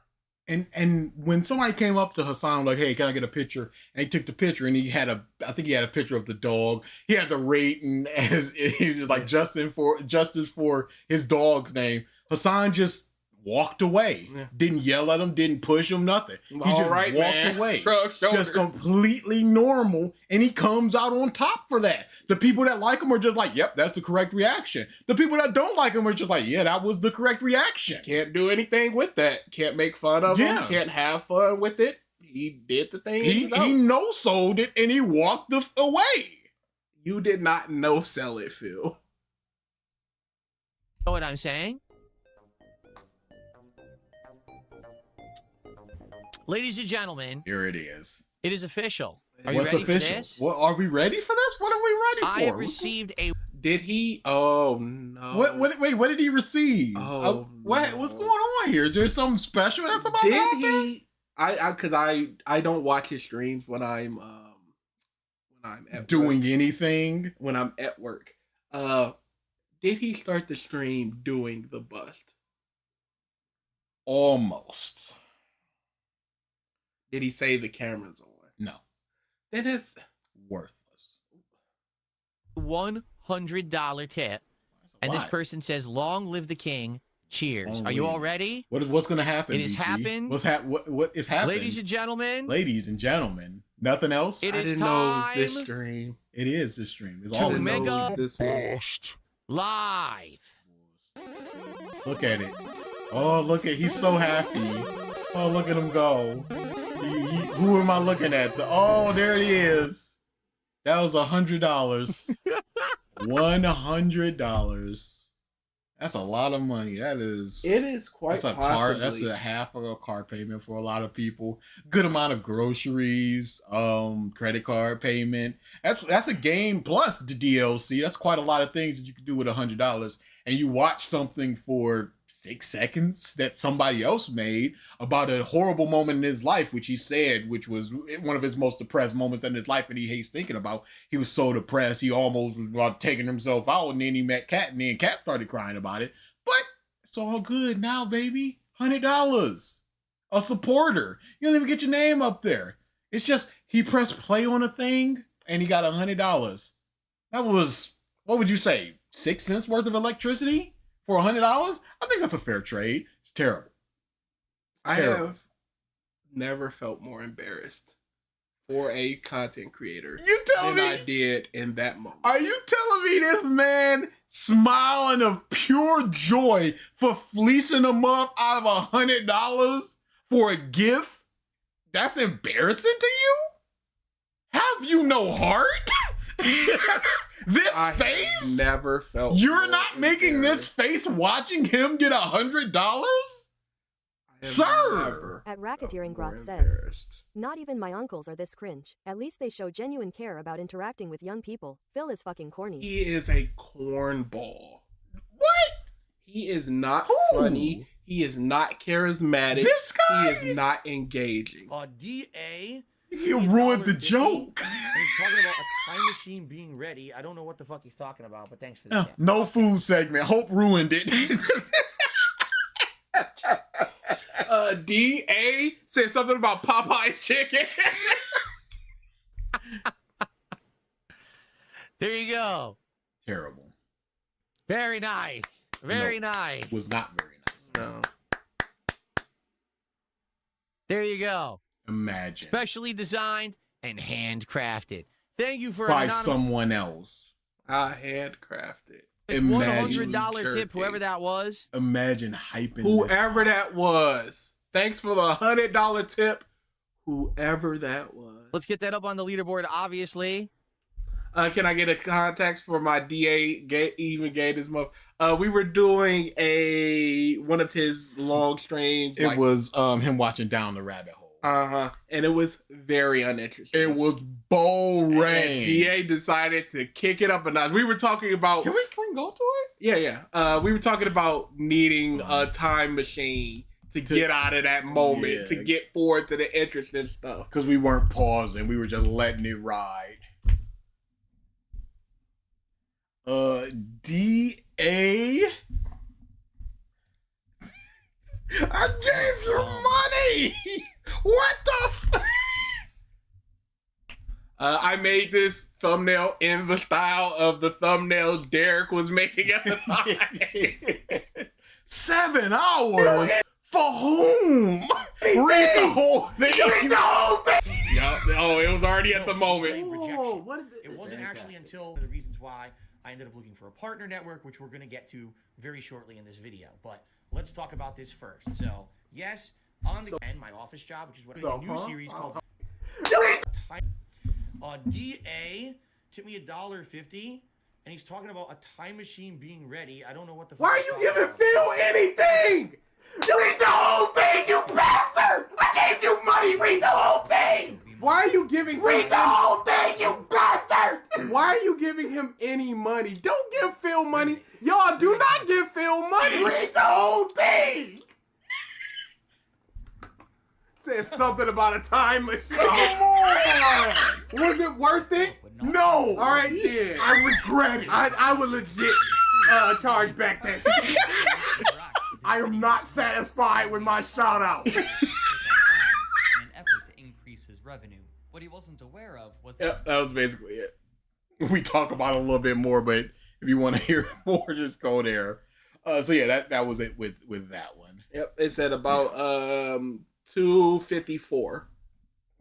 And when somebody came up to Hassan like, hey, can I get a picture? And he took the picture and I think he had a picture of the dog. He had the rating as he was like justice for his dog's name. Hassan just walked away. Yeah. Didn't yell at him, didn't push him, nothing. He just walked away. Just completely normal. And he comes out on top for that. The people that like him are just like, yep, that's the correct reaction. The people that don't like him are just like, yeah, that was the correct reaction. Can't do anything with that. Can't make fun of him. Can't have fun with it. He did the thing. He no-sold it and he walked away. You did not no-sell it, Phil. You know what I'm saying? Ladies and gentlemen, here it is. It is official. Are you ready for this? What, are we ready for this? What are we ready for? I have received a... Did he? Oh, no. Wait, what did he receive? Oh, what's going on here? Is there something special that's about did to happen? Because I don't watch his streams when I'm at doing anything. When I'm at work. Did he start the stream doing the bust? Almost. Did he say the camera's on? No. Then it's worthless. $100 tip. And this person says, long live the king. Cheers. Are you all ready? What's going to happen? It has happened. What is happening? Ladies and gentlemen. Nothing else? It is time. This stream. It is this stream. It's to all Mega Bust Live. Look at it. Oh, he's so happy. Oh, look at him go. Who am I looking at? Oh, there it is. That was $100. $100. That's a lot of money. It is quite possibly. Car. That's a half of a car payment for a lot of people. Good amount of groceries, credit card payment. That's a game plus the DLC. That's quite a lot of things that you can do with $100. And you watch something for 6 seconds that somebody else made about a horrible moment in his life, which he said, which was one of his most depressed moments in his life, and he hates thinking about. He was so depressed, he almost was about taking himself out, and then he met Kat, and then Kat started crying about it. But it's all good now, baby. $100. A supporter. You don't even get your name up there. It's just he pressed play on a thing, and he got $100. That was, what would you say, 6 cents worth of electricity? For $100? I think that's a fair trade. It's terrible. I have never felt more embarrassed for a content creator than I did in that moment. Are you telling me this man smiling of pure joy for fleecing him up out of $100 for a gift? That's embarrassing to you? Have you no heart? This face? Never felt. You're not making this face watching him get $100, sir. At Racketeering Grot says, not even my uncles are this cringe. At least they show genuine care about interacting with young people. Phil is fucking corny. He is a cornball. What? He is not funny. He is not charismatic. This guy? He is not engaging. DA. You ruined the joke. And he's talking about a time machine being ready. I don't know what the fuck he's talking about, but thanks for the tip. No food segment. Hope ruined it. DA said something about Popeye's chicken. There you go. Terrible. Very nice. Very nice. Was not very nice. No. There you go. Imagine. Specially designed and handcrafted. Thank you for by someone else. I handcrafted. It's $100 tip, whoever that was. Imagine hyping whoever that was. Thanks for the $100 tip. Whoever that was. Let's get that up on the leaderboard, obviously. Can I get a context for my DA even gave this month? We were doing one of his long streams. It was him watching Down the Rabbit Hole. And it was very uninteresting. It was boring. And DA decided to kick it up a notch. We were talking about. Can we go to it? Yeah. We were talking about needing a time machine to get out of that moment, to get forward to the interesting stuff. Because we weren't pausing, we were just letting it ride. DA. I gave you money. What the f? I made this thumbnail in the style of the thumbnails Derek was making at the time. 7 hours? For whom? Read the whole thing. Read the whole thing. Yeah. Oh, it was already at the moment. It wasn't actually until the reasons why I ended up looking for a partner network, which we're going to get to very shortly in this video. But let's talk about this first. So, yes, on the end, my office job, which is what a new series called DA took me $1.50, and he's talking about a time machine being ready. I don't know what the. Why are you giving Phil anything? Read the whole thing, you bastard! I gave you money. Read the whole thing. Why are you giving? Read the whole thing, you bastard! Why are you giving him any money? Don't give Phil money. Y'all do not give Phil money. Read the whole thing. Said something about a time machine. Come on! Was it worth it? No! All right, then. I regret it. I would legit charge back that shit. I am not satisfied with my shout out. In an effort to increase his revenue. What he wasn't aware of was that was basically it. We talk about it a little bit more, but if you want to hear more, just go there. So yeah, that was it with that one. Yep, it said about 254.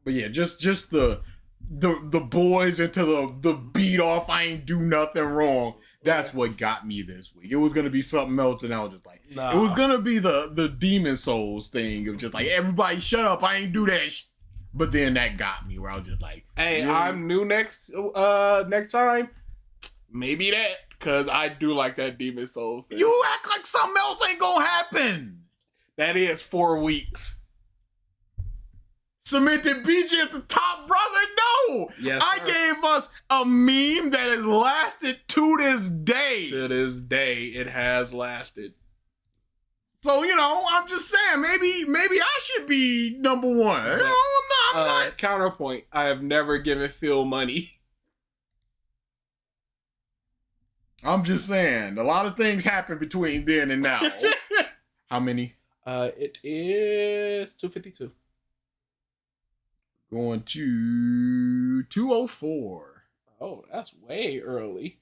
But yeah, just the boys into the beat off. I ain't do nothing wrong. That's what got me this week. It was gonna be something else, and I was just like, it was gonna be the Demon Souls thing of just like, everybody shut up, I ain't do that. But then that got me where I was just like, hey, I'm new next time. Maybe that, because I do like that Demon Souls thing. You act like something else ain't gonna happen. That is 4 weeks. Cemented BG at the top, brother. No, yes, I gave us a meme that has lasted to this day. To this day, it has lasted. So I'm just saying, maybe I should be number one. But, I'm not. Counterpoint: I have never given Phil money. I'm just saying, a lot of things happen between then and now. How many? It is 252. Going to 204. Oh, that's way early.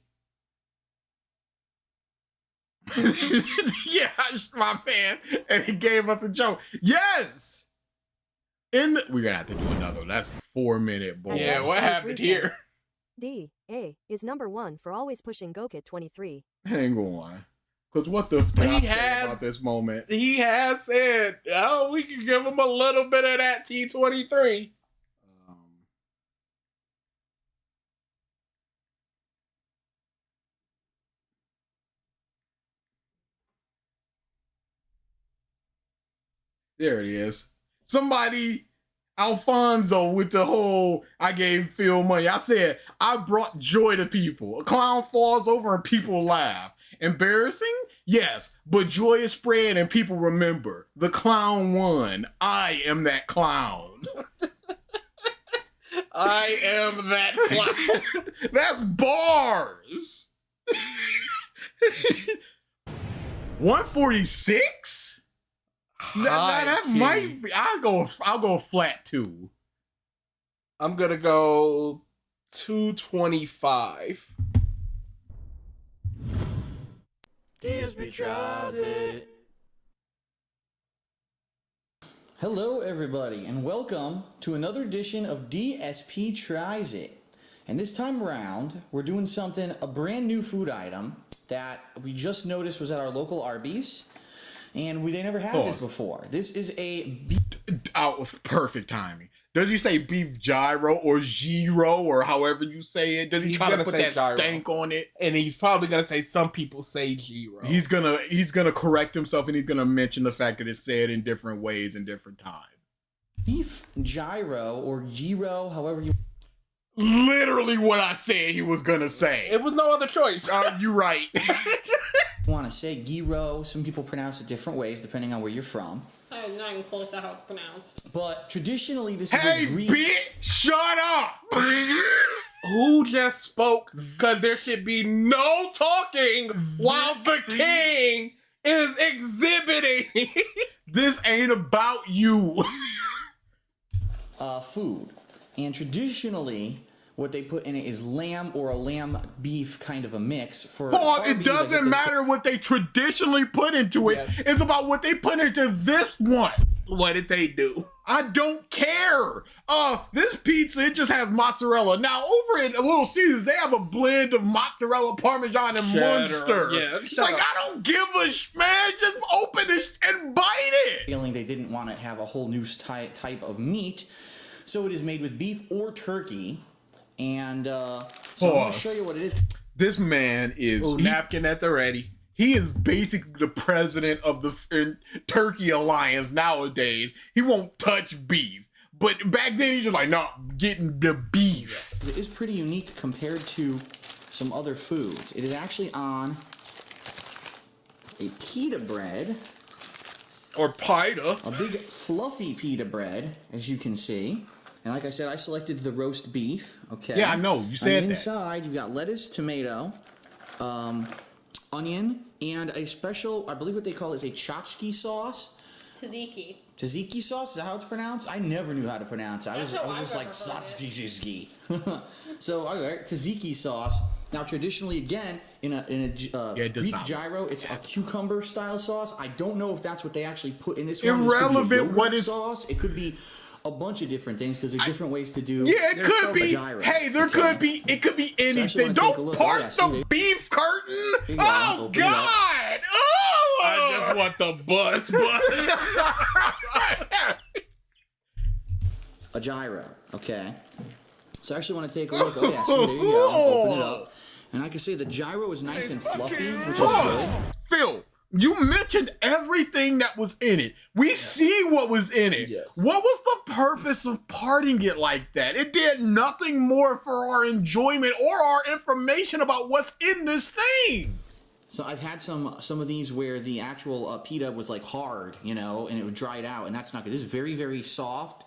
Yeah, my man. And he gave us a joke. Yes! We're gonna have to do another one. That's a 4-minute boy. Yeah, what happened here? DA is number 1 for always pushing Gokit 23. Hang on. Because what the fuck about this moment? He has said, oh, we can give him a little bit of that T23. There it is. Somebody, Alfonso, with the whole, I gave Phil money. I said, I brought joy to people. A clown falls over and people laugh. Embarrassing? Yes, but joy is spread and people remember. The clown won. I am that clown. I am that clown. That's bars. 146? That might be. I'll go flat 2. I'm gonna go 225. DSP Tries It. Hello, everybody, and welcome to another edition of DSP Tries It. And this time around, we're doing a brand new food item that we just noticed was at our local Arby's. And they never had this before. This is out with perfect timing. Does he say beef gyro or gyro or however you say it? Does he try to put that gyro. stank on it? And he's probably gonna say some people say gyro. He's gonna correct himself, and he's gonna mention the fact that it's said in different ways in different times. Beef gyro or gyro, however you. Literally what I said he was gonna say. It was no other choice. You're right. Want to say gyro? Some people pronounce it different ways depending on where you're from. I'm not even close to how it's pronounced. But traditionally, this Hey, is a Greek. bitch! Shut up! Who just spoke? Because there should be no talking while the king is exhibiting. This ain't about you. Food. And traditionally, what they put in it is lamb or a lamb beef kind of a mix. For Paul, it Arby's, doesn't matter what they traditionally put into it. Yes. It's about what they put into this one. What did they do? I don't care. This pizza, it just has mozzarella. Now, over at Little Caesars, they have a blend of mozzarella, Parmesan, and Munster. Yeah, it's like, I don't give a man. Just open it and bite it. Feeling they didn't want to have a whole new type of meat. So it is made with beef or turkey. And so I'm going to show you what it is. This man is... napkin at the ready. He is basically the president of the Turkey Alliance nowadays. He won't touch beef. But back then, he's just like, no, getting the beef. It is pretty unique compared to some other foods. It is actually on a pita bread. Or pita. A big fluffy pita bread, as you can see. And like I said, I selected the roast beef. Okay. Yeah, I know. You said that. Inside, you've got lettuce, tomato, onion, and a special, I believe what they call is a tzatziki sauce. Tzatziki. Tzatziki sauce? Is that how it's pronounced? I never knew how to pronounce it. I was just like, tzatziki. So, all right, tzatziki sauce. Now, traditionally, again, in a Greek gyro, it's a cucumber-style sauce. I don't know if that's what they actually put in this one. Irrelevant what it's... sauce. It could be a bunch of different things because there's different ways to do. Yeah, it could be. Hey, there could be. It could be anything. Don't part the beef curtain. Oh God! Oh! I just want the bus. A gyro. Okay. So I actually want to take a look. Oh yeah. So there you go. Open it up. And I can say the gyro is nice and fluffy, which is good. Phil, you mentioned everything that was in it. We see what was in it. Yes. What was the purpose of parting it like that? It did nothing more for our enjoyment or our information about what's in this thing. So I've had some of these where the actual pita was like hard, you know, and it would dry out, and that's not good. This is very, very soft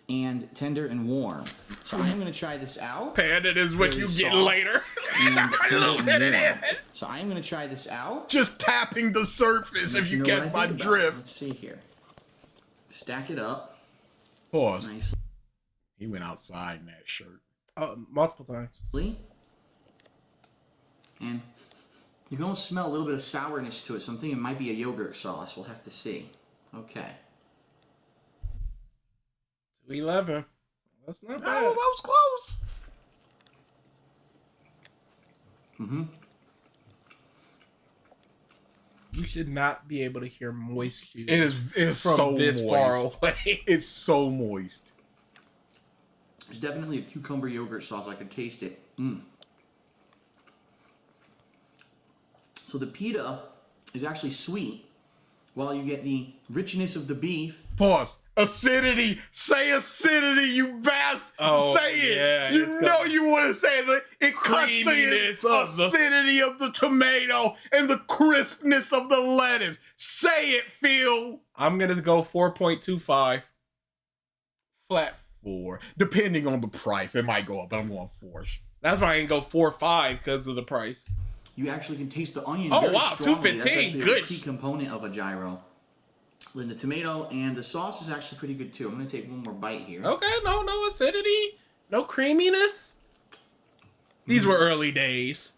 and tender and warm. So I am going to try this out. And it is what you get later. So I am going to try this out. Just tapping the surface, if you get my drift. Let's see here. Stack it up. Pause. Nicely. He went outside in that shirt. Multiple times. And you can almost smell a little bit of sourness to it. So I'm thinking it might be a yogurt sauce. We'll have to see. Okay. 11. That's not bad. Oh, that was close. Mm-hmm. You should not be able to hear moisture. It is from so this moist. far away. It's so moist. It's definitely a cucumber yogurt sauce. I could taste it. So the pita is actually sweet, while you get the richness of the beef. Pause. Acidity. Say acidity, you bastard. Oh, say it. yeah, you know you want to say that. It cuts the acidity of the tomato and the crispness of the lettuce. Say it, Phil. I'm going to go 4.25. Flat 4. Depending on the price. It might go up, but I'm going 4. That's why I can go 4.5 because of the price. You actually can taste the onion. Oh, very wow, strongly. 215. That's actually Good. a key component of a gyro. Then the tomato and the sauce is actually pretty good too. I'm gonna take one more bite here. Okay, no acidity, no creaminess. These were early days.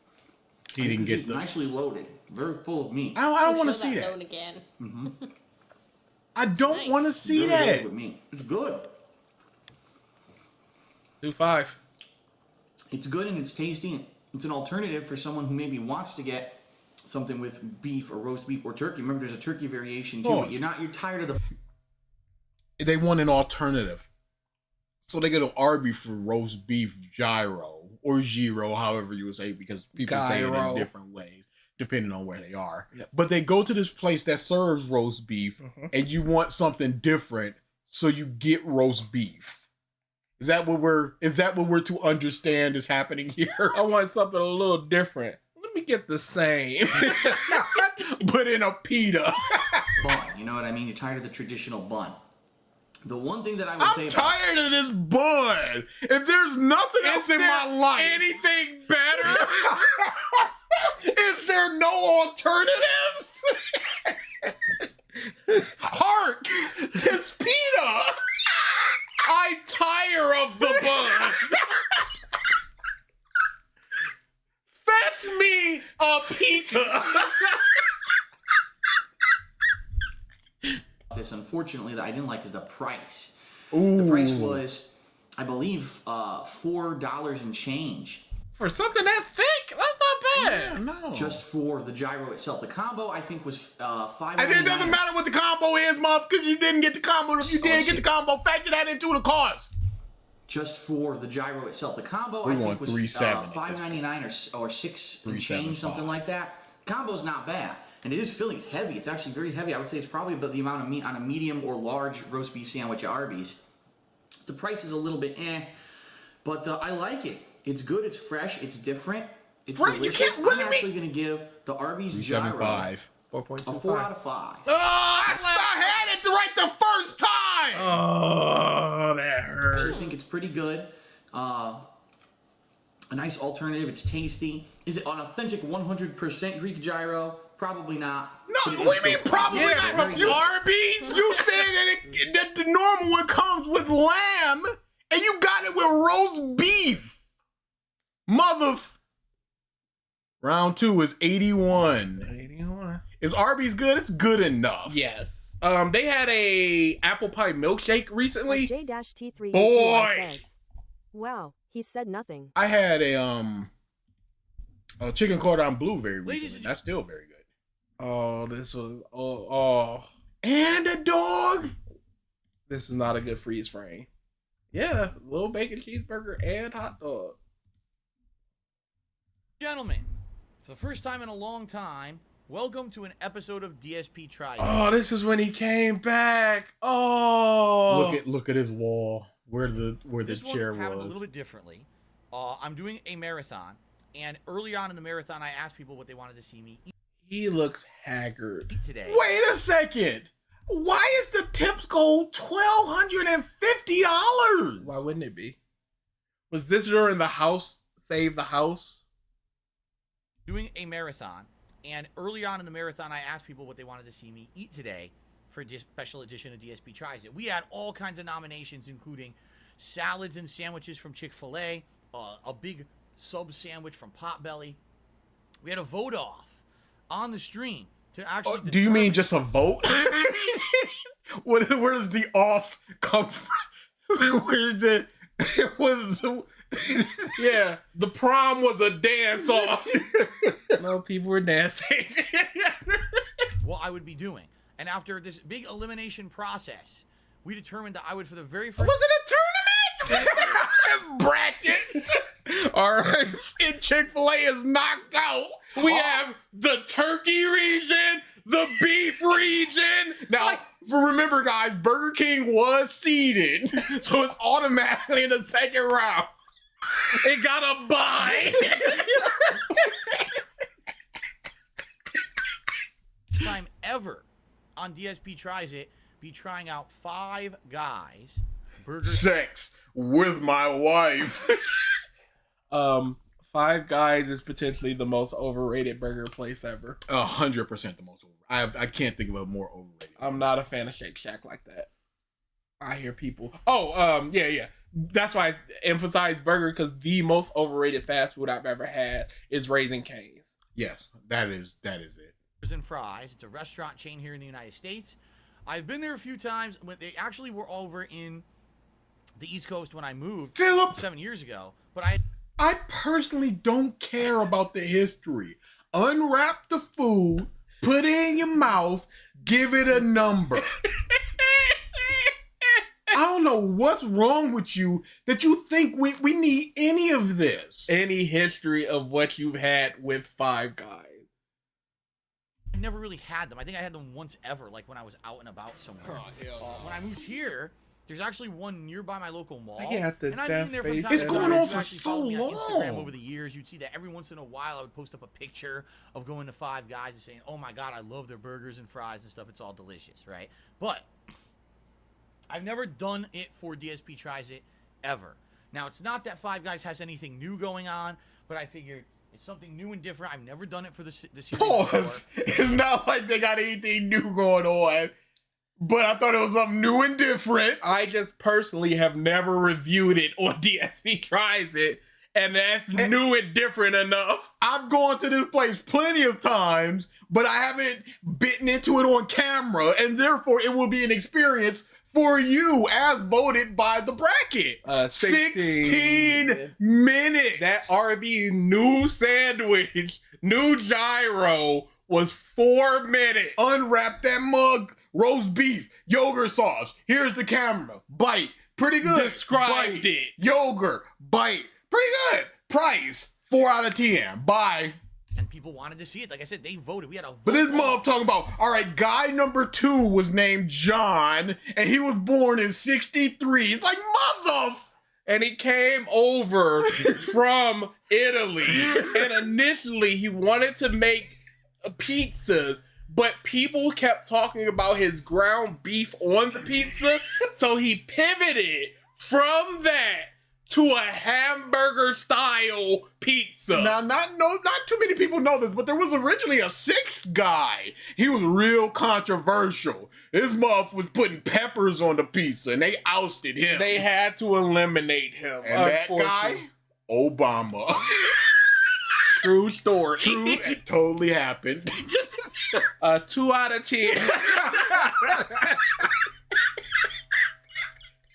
He didn't get the nicely loaded, very full of meat. I don't want to see that. Load again. I don't want to see that. With me. It's good. 2.5. It's good and it's tasty. It's an alternative for someone who maybe wants to get something with beef or roast beef or turkey. Remember, there's a turkey variation too. But you're tired of the. They want an alternative. So they go to Arby for roast beef gyro or gyro, however you would say, because people say it in different ways depending on where they are. Yep. But they go to this place that serves roast beef, and you want something different, so you get roast beef. Is that what we're to understand is happening here? I want something a little different. Let me get the same, but in a pita. Bun, you know what I mean? You're tired of the traditional bun. The one thing that I would say I'm tired of this bun. If there's nothing else in my life, anything better? Is there no alternatives? Hark! This pita! I tire of the bun. Fetch me a pita. This, unfortunately, that I didn't like is the price. Ooh. The price was, I believe, $4 and change. For something that thick? That's not bad. No. Just for the gyro itself. The combo, I think, was $5.99. And it doesn't matter what the combo is, Muff, because you didn't get the combo. If you did get the combo, factor that into the cost. Just for the gyro itself. The combo, We I want think, was $3.70 $5.99 or $6 and change, something like that. The combo's not bad. And it is filling. It's heavy. It's actually very heavy. I would say it's probably about the amount of meat on a medium or large roast beef sandwich at Arby's. The price is a little bit but I like it. It's good. It's fresh. It's different. It's delicious. I'm actually going to give the Arby's gyro 4.25. a 4 out of 5. Oh, I had it right the first time. Oh, that hurts. I think it's pretty good. A nice alternative. It's tasty. Is it an authentic 100% Greek gyro? Probably not. No, what do you mean probably not? From Arby's? You said that the normal one comes with lamb, and you got it with roast beef. Round 2 is 81. 81. Is Arby's good? It's good enough. Yes. They had a apple pie milkshake recently. J-T3 Boy. says, wow, he said nothing. I had a chicken cordon bleu very recently. That's still very good. Oh, this was and a dog. This is not a good freeze frame. Yeah, little bacon cheeseburger and hot dog. Gentlemen, for the first time in a long time, welcome to an episode of DSP Tries It. Oh, this is when he came back. Oh, Look at his wall where the this chair one happened was. a little bit differently. I'm doing a marathon, and early on in the marathon, I asked people what they wanted to see me eat. He looks haggard Today. Wait a second. Why is the tips goal $1,250? Why wouldn't it be? Was this during the house? Save the house? Doing a marathon, and early on in the marathon, I asked people what they wanted to see me eat today for a special edition of DSP Tries It. We had all kinds of nominations, including salads and sandwiches from Chick-fil-A, a big sub sandwich from Potbelly. We had a vote off on the stream to actually. Do you mean just a vote? Where does the off come from? Where's it? Yeah, the prom was a dance off. No, people were dancing. what I would be doing? And after this big elimination process, we determined that I would, for the very first. Was it a tournament? Brackets. All right, and Chick-fil-A is knocked out. We have the turkey region, the beef region. Now, remember, guys, Burger King was seeded, so it's automatically in the second round. It got a bye. First time ever on DSP Tries It, be trying out Five Guys burger. Sex with my wife. Five Guys is potentially the most overrated burger place ever. 100% the most overrated. I can't think of a more overrated. I'm not a fan of Shake Shack like that. I hear people. Oh, yeah. That's why I emphasize burger, because the most overrated fast food I've ever had is Raising Cane's. Yes, that is it. And Fries. It's a restaurant chain here in the United States. I've been there a few times. When they actually were over in the East Coast when I moved, Philip, 7 years ago. But I personally don't care about the history. Unwrap the food, put it in your mouth, give it a number. I don't know what's wrong with you that you think we need any of this. Any history of what you've had with Five Guys? I never really had them. I think I had them once ever, like when I was out and about somewhere. When I moved here, there's actually one nearby my local mall. And I've been there from time to time. It's going on If you for actually so follow me on Instagram long. over the years, you'd see that every once in a while I would post up a picture of going to Five Guys and saying, "Oh my God, I love their burgers and fries and stuff. It's all delicious," right? But I've never done it for DSP Tries It ever. Now, it's not that Five Guys has anything new going on, but I figured it's something new and different. I've never done it for the series Pause. It's not like they got anything new going on, but I thought it was something new and different. I just personally have never reviewed it on DSP Tries It, and that's new and different enough. I've gone to this place plenty of times, but I haven't bitten into it on camera, and therefore it will be an experience for you as voted by the bracket. 16 minutes. That Arby new sandwich, new gyro was 4 minutes. Unwrap that mug, roast beef, yogurt sauce. Here's the camera. Bite. Pretty good. Described Bite. it. Yogurt. Bite. Pretty good. Price. 4 out of 10. Bye. And people wanted to see it. Like I said, they voted. We had a vote. But this mother talking about, all right, guy number 2 was named John, and he was born in 63. It's like, mother... And he came over from Italy. And initially, he wanted to make pizzas, but people kept talking about his ground beef on the pizza. So he pivoted from that to a hamburger-style pizza. Now, not too many people know this, but there was originally a 6th guy. He was real controversial. His muff was putting peppers on the pizza, and they ousted him. They had to eliminate him. And that guy, Obama. True story. True, it totally happened. 2 out of 10.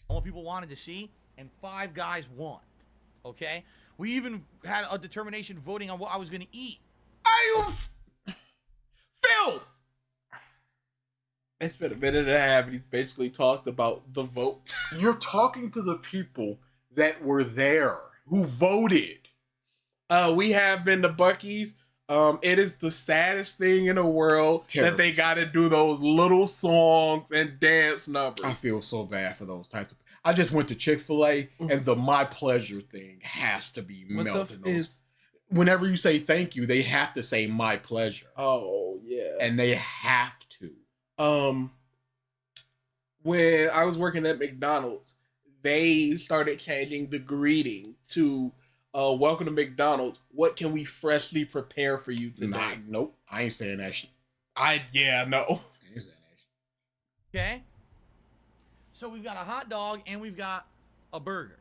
All people wanted to see, and Five Guys won. Okay? We even had a determination voting on what I was going to eat. Phil! It's been a minute and a half, and he's basically talked about the vote. You're talking to the people that were there, who voted. We have been to Buc-ee's. It is the saddest thing in the world that they got to do those little songs and dance numbers. I feel so bad for those types of... I just went to Chick-fil-A, and the My Pleasure thing has to be melted. Whenever you say thank you, they have to say My Pleasure. Oh, yeah. And they have to. When I was working at McDonald's, they started changing the greeting to welcome to McDonald's. What can we freshly prepare for you today? Nope. I ain't saying that shit. No. I ain't saying that shit. Okay? So we've got a hot dog and we've got a burger.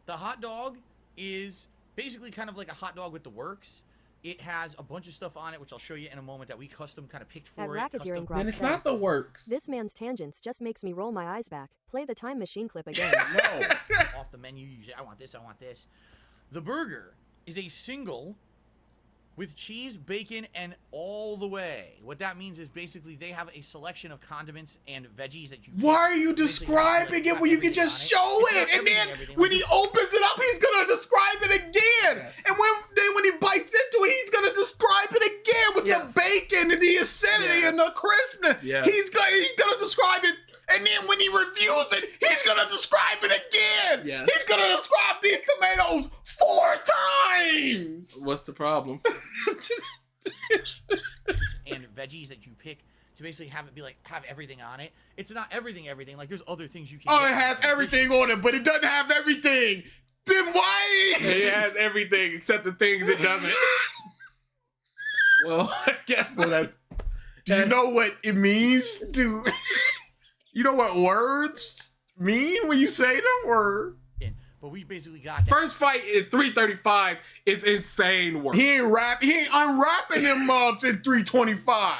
The hot dog is basically kind of like a hot dog with the works. It has a bunch of stuff on it, which I'll show you in a moment, that we custom kind of picked for At it. Racketeering Grok Then it's says, not the works. This man's tangents just makes me roll my eyes back. Play the time machine clip again. No. Off the menu, you say, I want this, I want this. The burger is a single with cheese, bacon, and all the way. What that means is basically they have a selection of condiments and veggies that you... Why are you describing it when you can just show it? And then when he opens it up, he's going to describe it again. Yes. And when he bites into it, he's going to describe it again with the bacon and the acidity and the crispness. Yes. He's going to describe it. And then when he reviews it, he's going to describe it again. Yes. He's going to describe these tomatoes 4 times. What's the problem? And veggies that you pick to basically have it be like, have everything on it. It's not everything. Like, there's other things you can Oh, get. it has everything on it, but it doesn't have everything. Then why? It has everything except the things it doesn't. Well, I guess. Well, that's... Do you know what it means to... You know what words mean when you say the word? But we basically got that. First fight in 335 is insane work. He ain't unwrapping them muffs in 325.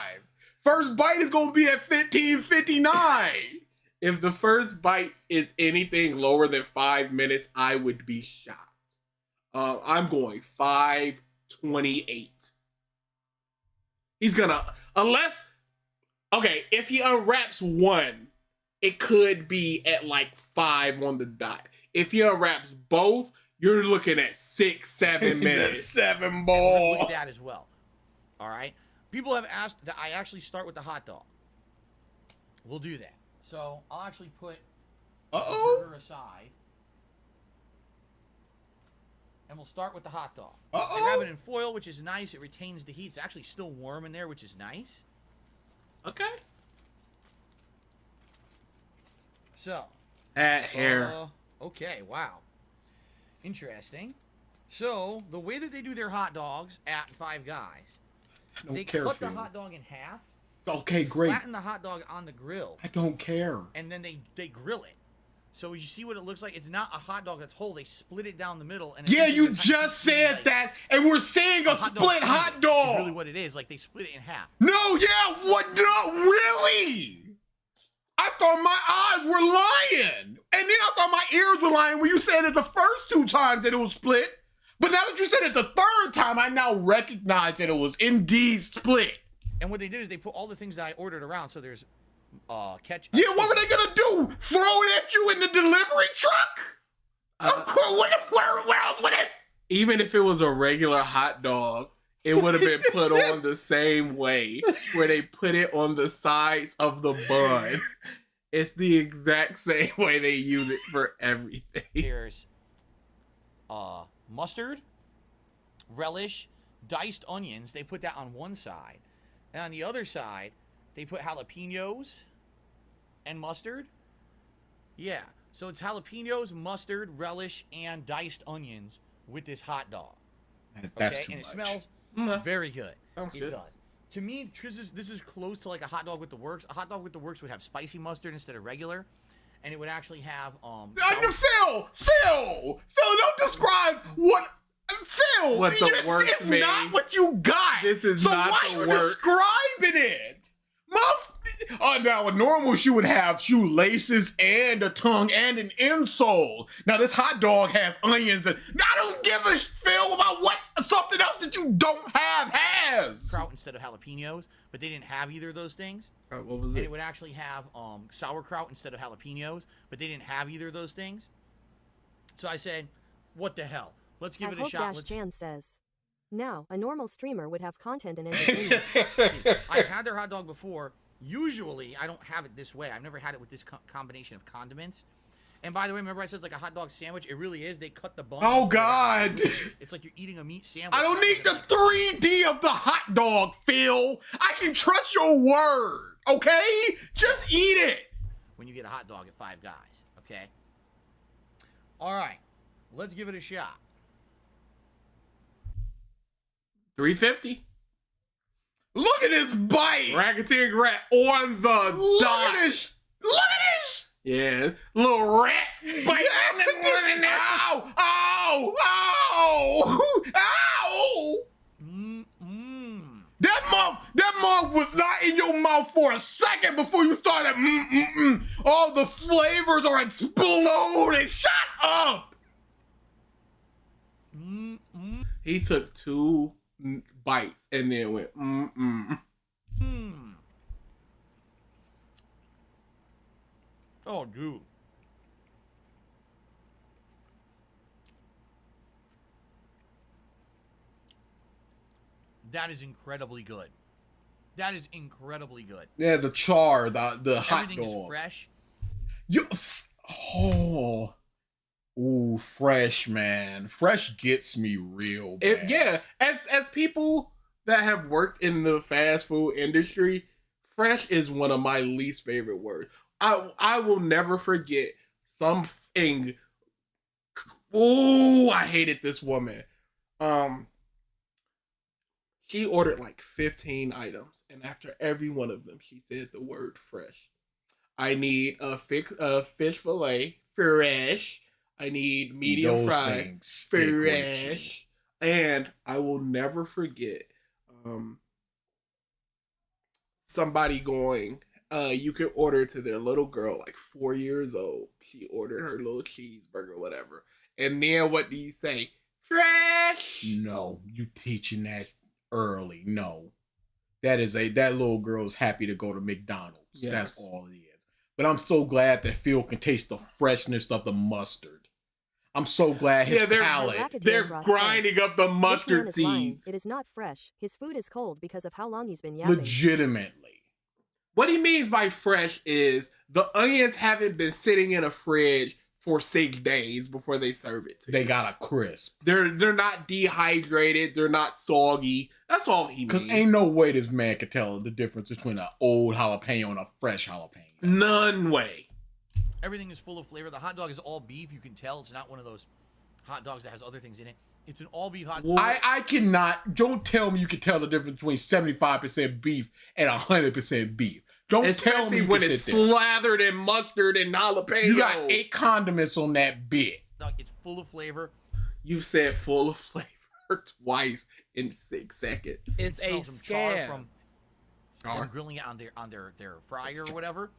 First bite is gonna be at 1559. If the first bite is anything lower than 5 minutes, I would be shocked. I'm going 5:28. He's gonna, unless, okay, if he unwraps one it could be at like 5 on the dot. If he unwraps both, you're looking at 6, 7 minutes. 7 We're gonna ball. look at that as well. All right. People have asked that I actually start with the hot dog. We'll do that. So I'll actually put the burger aside, and we'll start with the hot dog. I grab it in foil, which is nice. It retains the heat. It's actually still warm in there, which is nice. Okay. So. Add hair. Okay, wow. Interesting. So, the way that they do their hot dogs at Five Guys, they cut the hot dog in half. Okay, great. Flatten the hot dog on the grill. I don't care. And then they grill it. So you see what it looks like? It's not a hot dog that's whole. They split it down the middle. And Yeah, you just said that, and we're seeing a split hot dog. That's really what it is. Like, they split it in half. No, yeah, what? No, really? I thought my eyes were lying. And then I thought my ears were lying when you said it the first 2 times that it was split. But now that you said it the 3rd time, I now recognize that it was indeed split. And what they did is they put all the things that I ordered around. So there's ketchup. Yeah, what were they gonna do? Throw it at you in the delivery truck? Of course, where else would it? Even if it was a regular hot dog, it would have been put on the same way, where they put it on the sides of the bun. It's the exact same way they use it for everything. There's mustard, relish, diced onions. They put that on one side. And on the other side, they put jalapenos and mustard. Yeah. So it's jalapenos, mustard, relish, and diced onions with this hot dog. That's okay? too And it much. smells very good. Sounds it good. does. To me, this is close to like a hot dog with the works. A hot dog with the works would have spicy mustard instead of regular. And it would actually have Phil, don't describe what Phil. What the it's, works it's mean. not what you got. This is so not why the you works. describing it? Now a normal shoe would have shoelaces and a tongue and an insole. Now this hot dog has onions and I don't give a feel about what something else that you don't have has. Kraut instead of jalapenos, but they didn't have either of those things. What was And it? it would actually have sauerkraut instead of jalapenos, but they didn't have either of those things. So I said, what the hell? Let's give it a shot. Jan says, now, a normal streamer would have content and entertainment. I've had their hot dog before. Usually, I don't have it this way. I've never had it with this combination of condiments. And by the way, remember I said it's like a hot dog sandwich? It really is. They cut the bun. Oh, God. It's like you're eating a meat sandwich. I don't need the 3D of the hot dog, Phil. I can trust your word, okay? Just eat it. When you get a hot dog at Five Guys, okay? All right. Let's give it a shot. $3.50. Look at this bite. Racketeering rat on the dot. Look at this. Yeah, little rat bite. Ow! Ow! Ow! Ow! That mouth was not in your mouth for a second before you started. All the flavors are exploding. Shut up! He took 2 bites and then went Oh, dude. That is incredibly good. That is incredibly good. Yeah, the char, the hot Everything dog. is fresh. Ooh, fresh, man. Fresh gets me real bad. yeah, as people that have worked in the fast food industry, fresh is one of my least favorite words. I will never forget something. Oh, I hated this woman. She ordered like 15 items, and after every one of them, she said the word fresh. I need a fish fillet, fresh. I need medium Those fry, things stick with you. fresh. And I will never forget somebody going, you can order to their little girl, like 4 years old. She ordered her little cheeseburger, whatever. And then what do you say? Fresh! No, you teaching that early. No. That little girl's happy to go to McDonald's. Yes. That's all it is. But I'm so glad that Phil can taste the freshness of the mustard. I'm so glad his palate. They're grinding up the mustard seeds. It is not fresh. His food is cold because of how long he's been yapping. Legitimately. What he means by fresh is the onions haven't been sitting in a fridge for 6 days before they serve it to They you. got a crisp. They're not dehydrated. They're not soggy. That's all he means. Because ain't no way this man could tell the difference between an old jalapeno and a fresh jalapeno. None way. Everything is full of flavor. The hot dog is all beef. You can tell it's not one of those hot dogs that has other things in it. It's an all beef hot dog. I cannot. Don't tell me you can tell the difference between 75% beef and 100% beef. Don't tell me when it's slathered in mustard and jalapeno. You got 8 condiments on that bit. It's full of flavor. You said full of flavor twice in 6 seconds. It's a scam. From them grilling it on their fryer or whatever.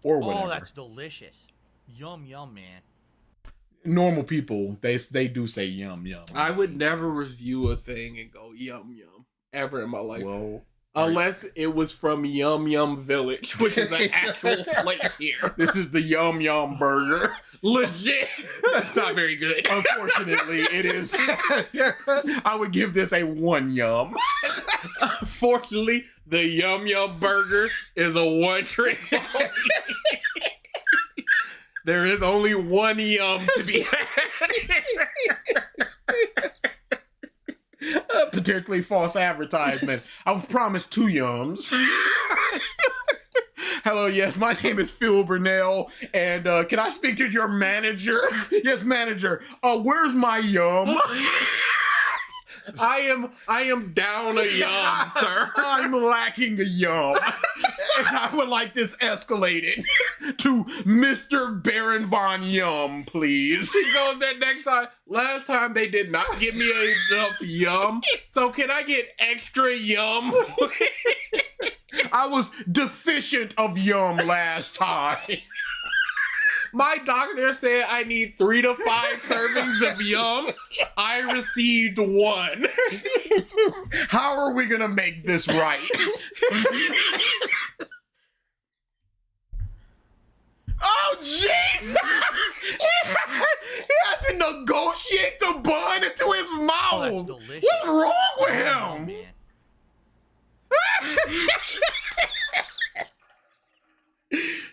Or whatever. Oh, that's delicious. Yum, yum, man. Normal people, they do say yum, yum. I would never review a thing and go yum, yum ever in my life. Well, unless it was from Yum Yum Village, which is an actual place here. This is the Yum Yum Burger. Legit. That's not very good. Unfortunately, it is. I would give this a 1 yum. Unfortunately, the Yum Yum Burger is a 1 trick. There is only 1 yum to be had. Particularly false advertisement. I was promised 2 yums. Hello, yes, my name is Phil Burnell, and can I speak to your manager? Yes, manager. Where's my yum? I am down a yum, sir. I'm lacking a yum. And I would like this escalated to Mr. Baron Von Yum, please. He goes there next time. Last time they did not give me enough yum, so can I get extra yum? I was deficient of yum last time. My doctor said I need 3 to 5 servings of yum. I received 1. How are we gonna make this right? Oh, jeez! He had to negotiate the bun into his mouth. Oh, that's delicious. What's wrong with him? Man.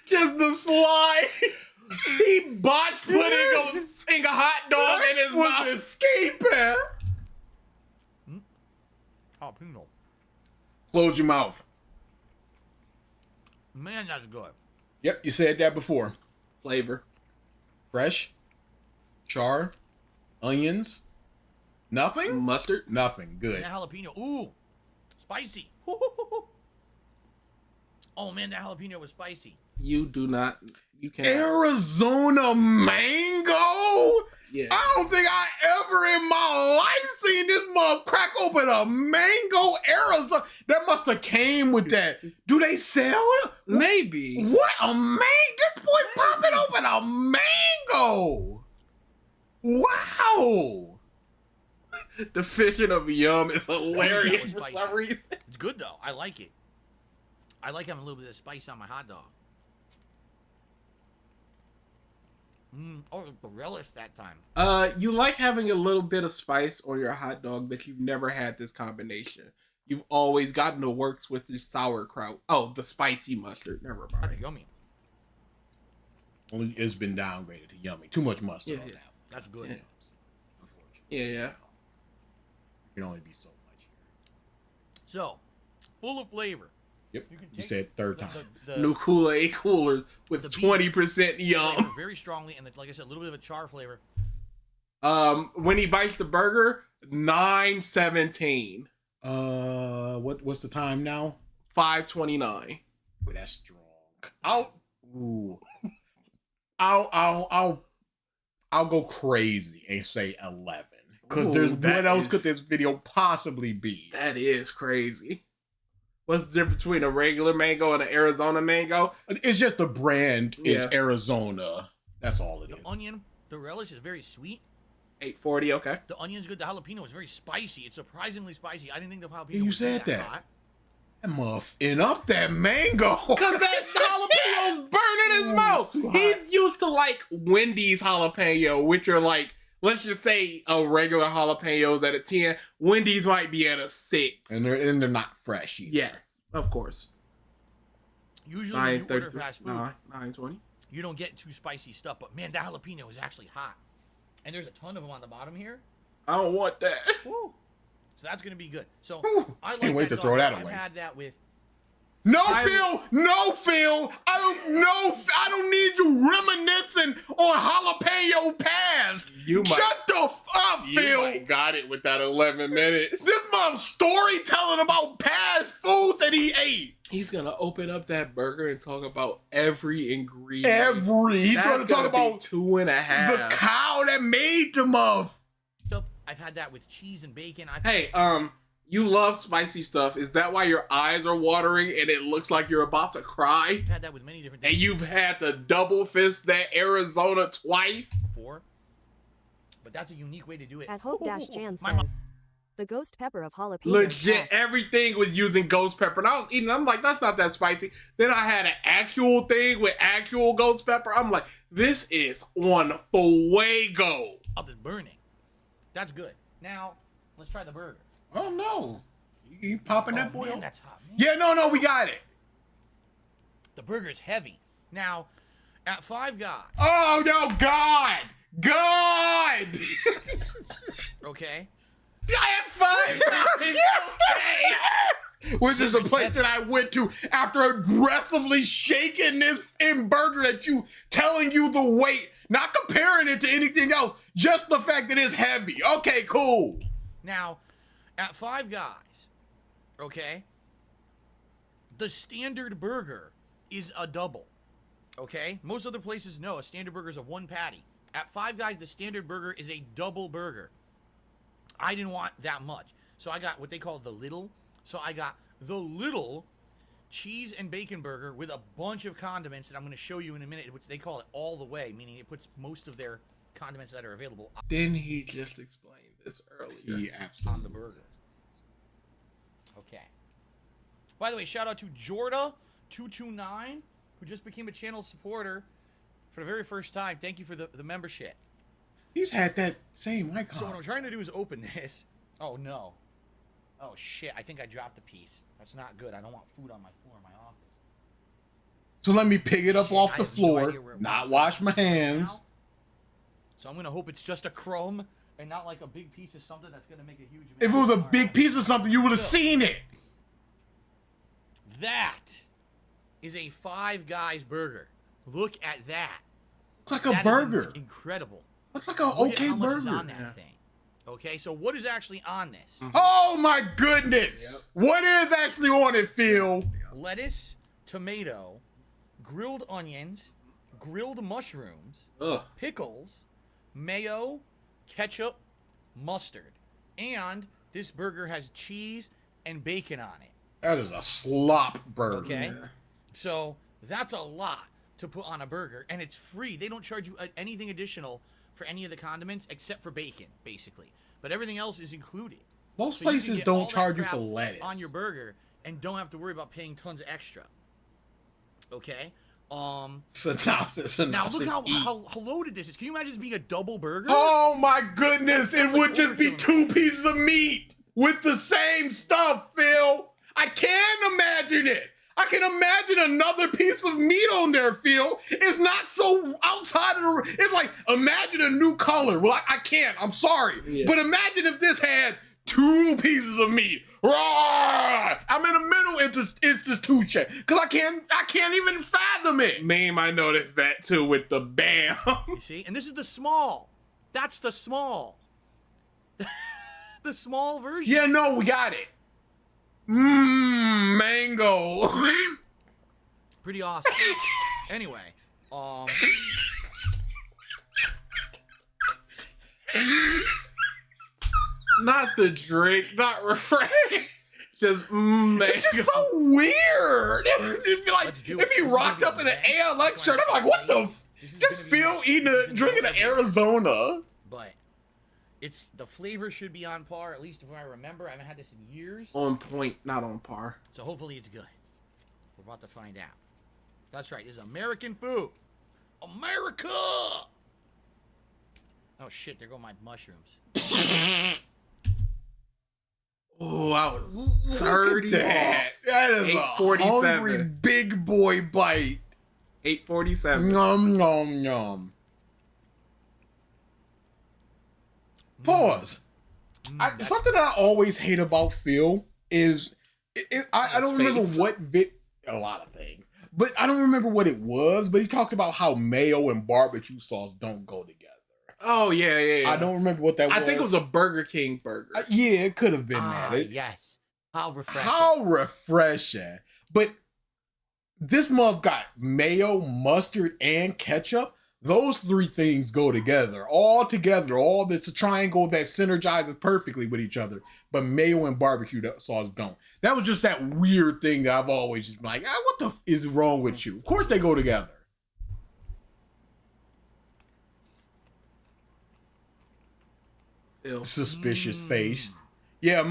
Just the slide. He botched putting a hot dog in his mouth. Escaping. Jalapeno. Close your mouth. Man, that's good. Yep, you said that before. Flavor. Fresh. Char. Onions. Nothing? Mustard. Nothing. Good. That jalapeno. Ooh. Spicy. Oh, man, that jalapeno was spicy. You can't. Arizona mango? Yeah. I don't think I ever in my life seen this mother crack open a mango Arizona. That must have came with that. Do they sell it? Maybe. What a This boy popping open a mango. Wow. The fission of yum is hilarious for some reason. It's good, though. I like it. I like having a little bit of spice on my hot dog. Oh, the relish that time. You like having a little bit of spice on your hot dog, but you've never had this combination. You've always gotten the works with your sauerkraut. Oh, the spicy mustard. Never mind. That's yummy. It's been downgraded to yummy. Too much mustard on that. That's good. Yeah. Yeah. It can only be so much. So, full of flavor. Yep. You said third time. New Kool-Aid coolers with 20% yum. Very strongly, and like I said, a little bit of a char flavor. When he bites the burger, 9:17. What's the time now? 5:29. Well, that's strong. I'll go crazy and say 11. Because there's what else could this video possibly be? That is crazy. What's the difference between a regular mango and an Arizona mango? It's just the brand is Arizona. That's all it is. The onion, the relish is very sweet. 840, okay. The onion's good. The jalapeno is very spicy. It's surprisingly spicy. I didn't think the jalapeno was said that that. hot. That muffin up that mango. Because that jalapenos burning in his mouth. He's used to like Wendy's jalapeno, which are like, let's just say a regular jalapenos at a 10. Wendy's might be at a 6. And they're not fresh either. Yes, of course. Usually when you order fast food, 9:20. you don't get too spicy stuff, but man, that jalapeno is actually hot. And there's a ton of them on the bottom here. I don't want that. Woo. So that's gonna be good. So I like Can't wait to throw that away. I've had that with. No, Phil! I don't need you reminiscing on jalapeno past. Shut the f up, Phil! You got it with that 11 minutes. This man's storytelling about past food that he ate. He's gonna open up that burger and talk about every ingredient. He's gonna talk about 2.5. the cow that made the muff. I've had that with cheese and bacon. You love spicy stuff. Is that why your eyes are watering and it looks like you're about to cry? I've had that with many different things. And you've had to double fist that Arizona twice? Before. But that's a unique way to do it. At Hope-Jan says, the ghost pepper of jalapeno. Legit, everything was using ghost pepper. And I was eating, I'm like, that's not that spicy. Then I had an actual thing with actual ghost pepper. I'm like, this is on fuego. Up is burning. That's good. Now, let's try the burger. Oh no. You popping that boy? Man, that's hot. Man. Yeah, no, we got it. The burger's heavy. Now, at Five Guys. Oh no, God! Okay. I had Five Guys. Okay. Which is a place that I went to after aggressively shaking this burger at you, telling you the weight, not comparing it to anything else, just the fact that it's heavy. Okay, cool. Now, at Five Guys, okay, the standard burger is a double, okay? Most other places, no, a standard burger is a 1 patty. At Five Guys, the standard burger is a double burger. I didn't want that much, so I got what they call the little. So I got the little cheese and bacon burger with a bunch of condiments that I'm going to show you in a minute, which they call it all the way, meaning it puts most of their condiments that are available. Didn't he just explain this earlier? He absolutely on the burger. Okay. By the way, shout out to Jorda229, who just became a channel supporter for the very first time. Thank you for the membership. He's had that same icon. So what I'm trying to do is open this. Oh no. Oh shit, I think I dropped the piece. That's not good. I don't want food on my floor in my office. So let me pick it up off the floor, not wash my hands. So I'm gonna hope it's just a crumb and not like a big piece of something that's gonna make a huge. If it was a big piece of something, you would have seen it. That is a Five Guys burger. Look at that. Looks like a burger. Incredible. Looks like an okay how much burger. is on that thing. Okay, so what is actually on this? Oh my goodness! Yep. What is actually on it, Phil? Lettuce, tomato, grilled onions, grilled mushrooms, pickles, mayo, ketchup, mustard, and this burger has cheese and bacon on it. That is a slop burger. Okay, so that's a lot to put on a burger, and it's free. They don't charge you anything additional for any of the condiments except for bacon, basically. But everything else is included. Most so places you don't charge you for lettuce on your burger and don't have to worry about paying tons extra. Okay? Synopsis. Now look how loaded this is. Can you imagine this being a double burger? Oh my goodness! It would just be 2 pieces of meat with the same stuff, Phil. I can't imagine it. I can imagine another piece of meat on there, Phil. It's not so outside of the... It's like, imagine a new color. Well, I can't. I'm sorry. Yeah. But imagine if this had 2 pieces of meat. Rawr! I'm in the middle. It's just too shit. Because I can't even fathom it. Meme, I noticed that too with the bam. You see? And this is the small. That's the small. The small version. Yeah, no, we got it. Mango. Pretty awesome. Anyway, not the drink, not refrain. Just mango. It's just so weird. It'd be like if he rocked up in an ALX shirt. I'm like, what the? Just Phil drinking an Arizona. But it's the flavor should be on par, at least if I remember. I haven't had this in years. On point, not on par. So hopefully it's good. We're about to find out. That's right. This is American food. America! Oh, shit. There go my mushrooms. Oh, I was Look 30 at that. That is a 847. hungry big boy bite. 847. Nom, nom, nom. Pause. Something that I always hate about Phil is I don't remember what a lot of things, but I don't remember what it was. But he talked about how mayo and barbecue sauce don't go together. Oh yeah. I don't remember what that was. I think it was a Burger King burger. Yeah, it could have been that. Yes. How refreshing. How refreshing. But this month got mayo, mustard, and ketchup. Those three things go together. All together. It's a triangle that synergizes perfectly with each other. But mayo and barbecue sauce don't. That was just that weird thing that I've always just been like, what the is wrong with you? Of course they go together. Suspicious face. Yeah,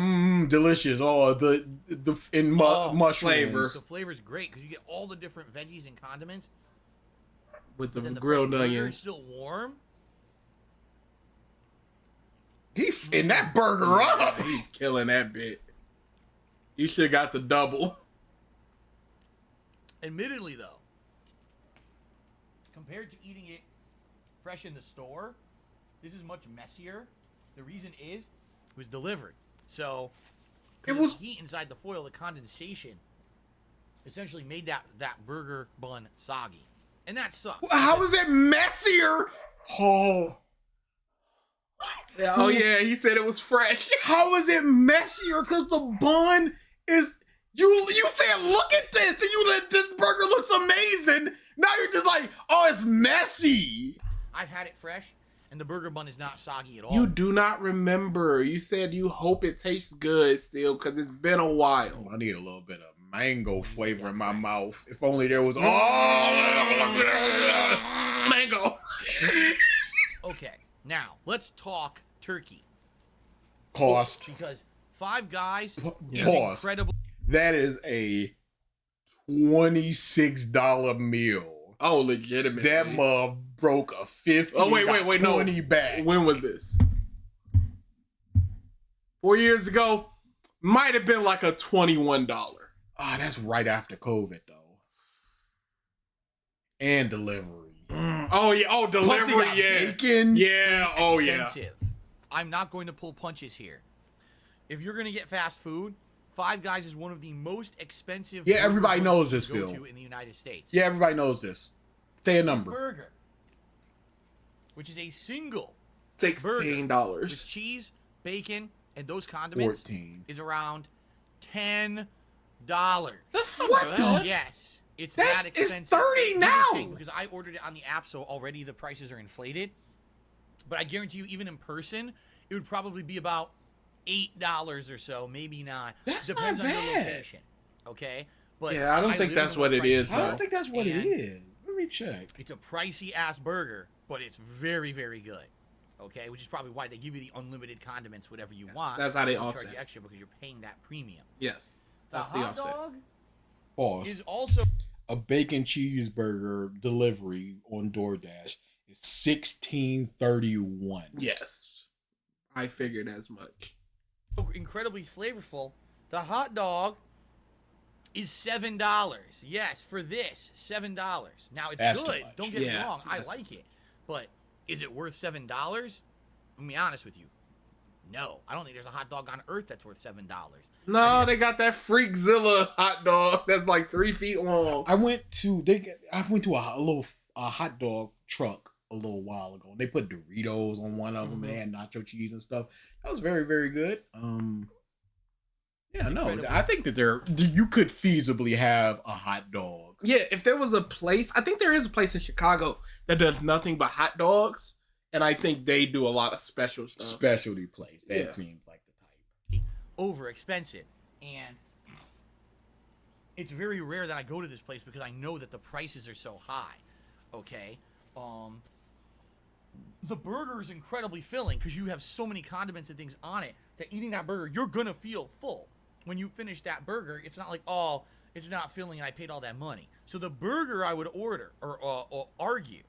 delicious. Oh, the mushroom flavor. The flavor's great because you get all the different veggies and condiments. With the then grilled burger onions. is still warm. He in that burger up. He's killing that bit. You should have got the double. Admittedly, though, compared to eating it fresh in the store, this is much messier. The reason is it was delivered. So it was heat inside the foil, the condensation essentially made that burger bun soggy. And that sucks. How is it messier? Oh. Oh yeah, he said it was fresh. How is it messier? Because the bun is you said look at this and you let this burger looks amazing. Now you're just like, oh, it's messy. I've had it fresh and the burger bun is not soggy at all. You do not remember. You said you hope it tastes good still because it's been a while. I need a little bit of mango flavor in my mouth. If only there was mango. Okay, now let's talk turkey. Cost. Because Five Guys is Pause. incredible. That is a $26 meal. Oh, legitimately. That mug broke a 50. Oh, wait, got 20 no. back. When was this? 4 years ago? Might have been like a $21. Ah, that's right after COVID, though. And delivery. Oh, yeah. Oh, delivery, yeah. Bacon. Yeah, oh, yeah. Expensive. I'm not going to pull punches here. If you're going to get fast food, Five Guys is one of the most expensive. Yeah, everybody knows this, to go Phil. to in the United States. Yeah, everybody knows this. Say a number. This burger, which is a single $16 burger with cheese, bacon, and those condiments, 14 is around $10. What the? Yes, it's That's- that it's expensive. 30 now! Because I ordered it on the app, so already the prices are inflated. But I guarantee you, even in person, it would probably be about $8 or so, maybe not. That's Depends not on your bad. location. Okay, but Yeah, I don't think that's what it is, I don't though. think that's what it And is. Let me check. It's a pricey ass burger, but it's very, very good. Okay, which is probably why they give you the unlimited condiments, whatever you want. That's how they charge offset. you extra because you're paying that premium. Yes, that's the hot offset. dog Pause. is also A bacon cheeseburger delivery on DoorDash is $16.31. Yes, I figured as much. incredibly flavorful. The hot dog is $7. Yes, for this, $7. Now it's That's too good. much. Don't get me Yeah. wrong. I like it, but is it worth $7? I'm gonna be honest with you. No, I don't think there's a hot dog on earth that's worth $7. No, they got that Freakzilla hot dog that's like 3 feet long. I went to a little hot dog truck a little while ago. They put Doritos on one of them. They had nacho cheese and stuff. That was very, very good. Yeah, no, incredible. I think that you could feasibly have a hot dog. Yeah, if there was a place, I think there is a place in Chicago that does nothing but hot dogs, and I think they do a lot of special stuff. Specialty place. That Yeah. seems like the type. Over expensive, and it's very rare that I go to this place because I know that the prices are so high. Okay, the burger is incredibly filling because you have so many condiments and things on it that eating that burger, you're gonna feel full when you finish that burger. It's not like, oh, it's not filling and I paid all that money. So the burger I would order or argue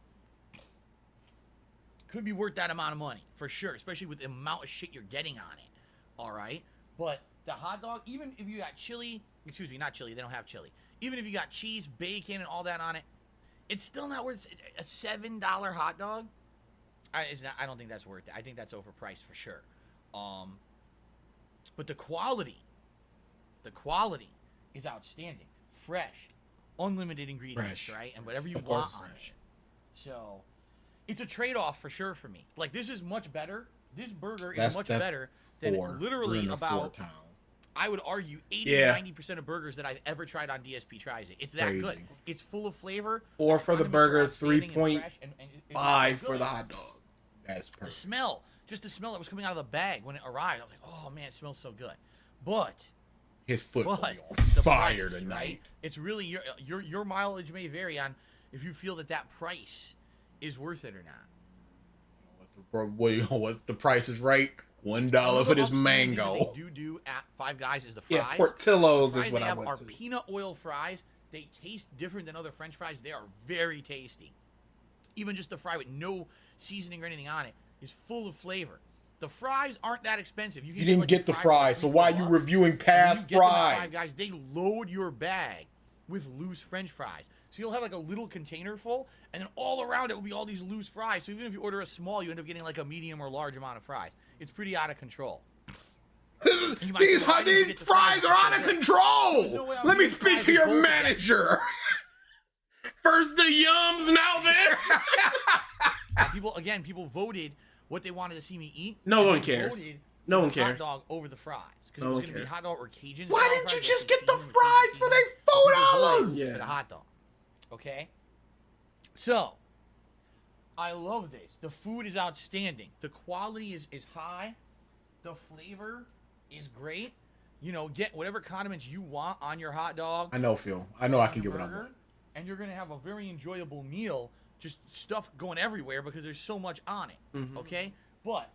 could be worth that amount of money for sure, especially with the amount of shit you're getting on it. All right, but the hot dog, even if you got chili, excuse me, not chili, they don't have chili. Even if you got cheese, bacon, and all that on it, it's still not worth a $7 hot dog. I don't think that's worth it. I think that's overpriced for sure. But the quality is outstanding. Fresh, unlimited ingredients, right? And whatever you want on it. So it's a trade-off for sure for me. Like, this is much better. This burger is much better than literally about, I would argue, 80 to 90% of burgers that I've ever tried on DSP Tries It. It's that good. It's full of flavor. Or for the burger, 3.5 for the hot dog. That's perfect. The smell, just the smell that was coming out of the bag when it arrived, I was like, oh man, it smells so good. But his foot will be on the fire price, tonight. Right? It's really your mileage may vary on if you feel that price is worth it or not. What's the price is right? $1 for this mango. They do at Five Guys is the fries. Yeah, Portillo's is what I have went are to. peanut oil fries. They taste different than other French fries. They are very tasty. Even just the fry with no seasoning or anything on it is full of flavor. The fries aren't that expensive. You didn't get the fries, so why are you reviewing past fries? Five Guys, they load your bag with loose French fries. So you'll have like a little container full, and then all around it will be all these loose fries. So even if you order a small, you end up getting like a medium or large amount of fries. It's pretty out of control. These fries are out of control! Let me speak to your manager! First the yums, now this! People voted what they wanted to see me eat. No one cares. No one cares. Hot dog over the fries. Because it was going to be hot dog or Cajun. Why didn't you just get the fries for their $4? Yeah. The hot dog. Okay? So, I love this. The food is outstanding. The quality is high. The flavor is great. You know, get whatever condiments you want on your hot dog. I know, Phil. I know I can give it up. And you're going to have a very enjoyable meal. Just stuff going everywhere because there's so much on it. Mm-hmm. Okay? But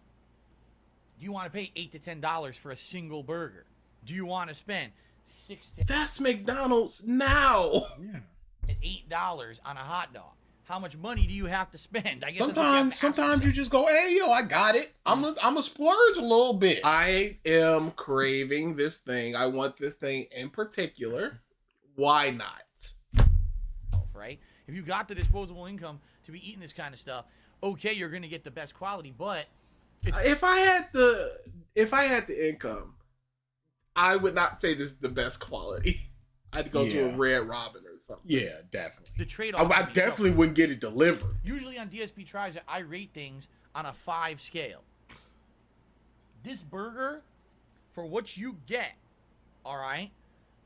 do you want to pay $8 to $10 for a single burger? Do you want to spend $6 to That's McDonald's now. Yeah. $8 on a hot dog? How much money do you have to spend? I guess sometimes you just go, hey, yo, I got it. I'm a splurge a little bit. I am craving this thing. I want this thing in particular. Why not? Right? If you got the disposable income to be eating this kind of stuff, okay, you're going to get the best quality, but if I had the income, I would not say this is the best quality. I'd go to a Red Robin or something. Yeah, definitely. The trade-off. I definitely wouldn't get it delivered. Usually on DSP Tries It, I rate things on a 5 scale. This burger, for what you get, all right,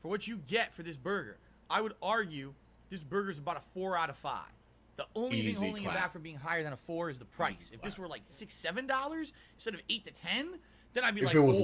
for what you get for this burger, I would argue this burger is about a 4 out of 5. The only thing holding it back from being higher than a 4 is the price. If this were like $6, $7 instead of $8 to $10, then I'd be like, if it was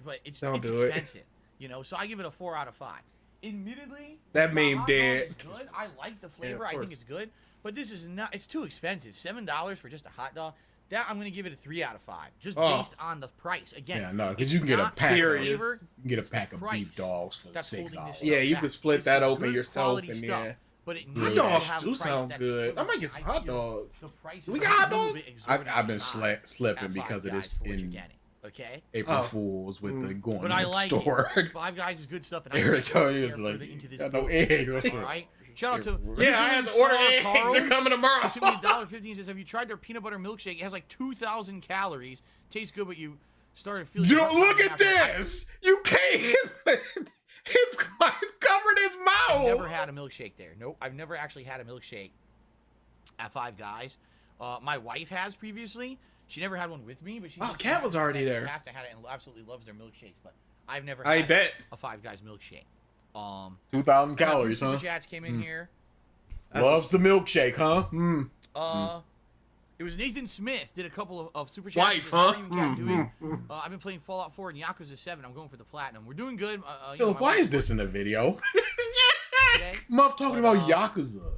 but it's expensive, you know. So I give it a 4 out of 5. Admittedly, that meme dead. Good. I like the flavor. I think it's good, but this is not. It's too expensive. $7 for just a hot dog. That I'm gonna give it a 3 out of 5, just based on the price. Again, yeah, no, because you can get a pack. You can get a pack of beef dogs for $6. Yeah, you can split that open yourself, and yeah. But hot dogs do sound good. I might get some hot dogs. We got hot dogs. I've been slipping because of this in April Fools with the going to the store. Five Guys is good stuff. And I tell you, like, got no eggs. All right. Shout out to I had to order eggs. They're coming tomorrow. To me, $1.15 says, have you tried their peanut butter milkshake? It has like 2,000 calories. Tastes good, but you started feeling. Look at this. You can't. It's covered his mouth. I've never had a milkshake there. Nope. I've never actually had a milkshake at Five Guys. My wife has previously. She never had one with me, but she. Kat was already there. Had it and absolutely loves their milkshakes, but I've never had a Five Guys milkshake. 2,000 calories, huh? Super chats came in here. Loves the milkshake, huh? It was Nathan Smith did a couple of super chats. Wife, huh? I've been playing Fallout 4 and Yakuza 7. I'm going for the platinum. We're doing good. Why is this in the video? Muff talking about Yakuza.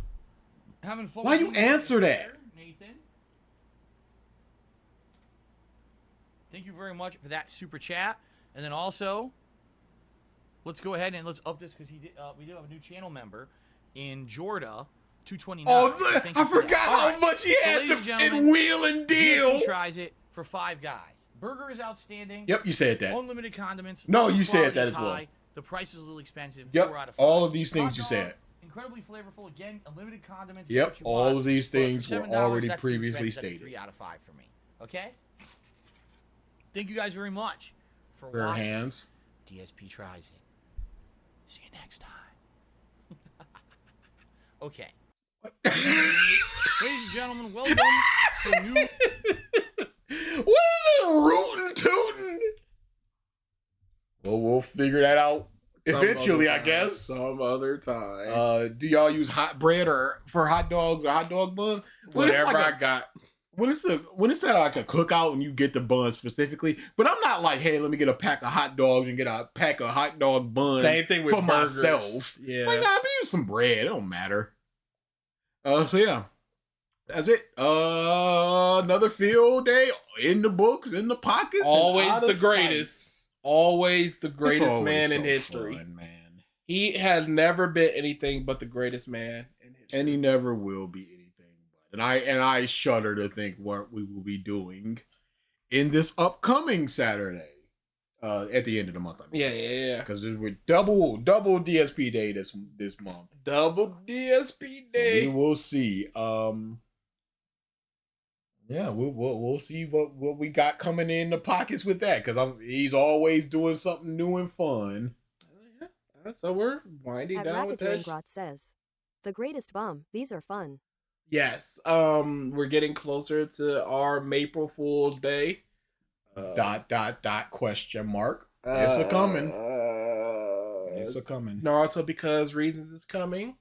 Having fun. Why you answer that? Nathan. Thank you very much for that super chat. And then also, let's go ahead and let's up this because we do have a new channel member in Jorda, 229. Oh, So I forgot how much he had to wheel and deal. DSP Tries It for 5 guys. Burger is outstanding. Yep, you said that. Unlimited condiments. No, The you said quality that is as well. high, The price is a little expensive. Yep, 4 out of 5. all of these things Hot you dog, said. Incredibly flavorful. Again, unlimited condiments. Yep, what you all want. of these But for things were $7, already that's too previously expensive. That's stated. 3 out of 5 for me. Okay? Thank you guys very much for Bare watching. hands. DSP Tries It. See you next time. Okay. Ladies and gentlemen, welcome to a new... Woo! Rootin' tootin'. Well, we'll figure that out eventually, I guess. Some other time. Do y'all use hot bread or for hot dogs or hot dog bun? Whatever I got. When it's at like a cookout and you get the bun specifically, but I'm not like, hey, let me get a pack of hot dogs and get a pack of hot dog bun. Same thing with for burgers. myself. Yeah. Like, nah, use some bread. It don't matter. So yeah. That's it. Another field day in the books, in the pockets. Always the greatest. Always the greatest always man in so history. fun, man. He has never been anything but the greatest man in history. And he never will be anything but. And I shudder to think what we will be doing in this upcoming Saturday. At the end of the month, I mean. Yeah. Because we're double DSP day this month. Double DSP day. So we will see. Yeah, we'll see what we got coming in the pockets with that. Because he's always doing something new and fun. So we're winding down with that. Grot says, "The greatest bum. These are fun." Yes. We're getting closer to our April Fool's Day. Question mark. It's a coming. It's a coming. Naruto Because Reasons is coming.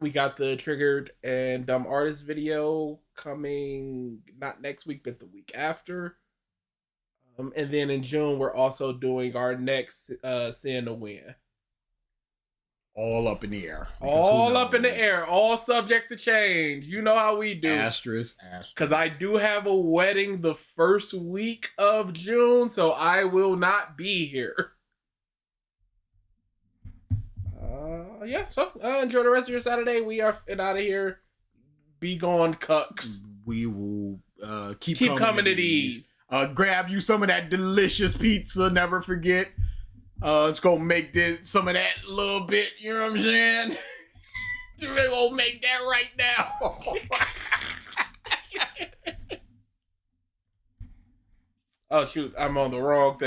We got the Triggered and Dumb Artist video coming not next week, but the week after. And then in June, we're also doing our next Sin to Win. All up in the air. All up in the air. All subject to change. You know how we do. Asterisk. Because I do have a wedding the first week of June, so I will not be here. Yeah, so enjoy the rest of your Saturday. We are out of here. Be gone, cucks. We will keep coming to these. Grab you some of that delicious pizza. Never forget. Let's go make some of that little bit. You know what I'm saying? We're gonna make that right now. Oh shoot, I'm on the wrong thing.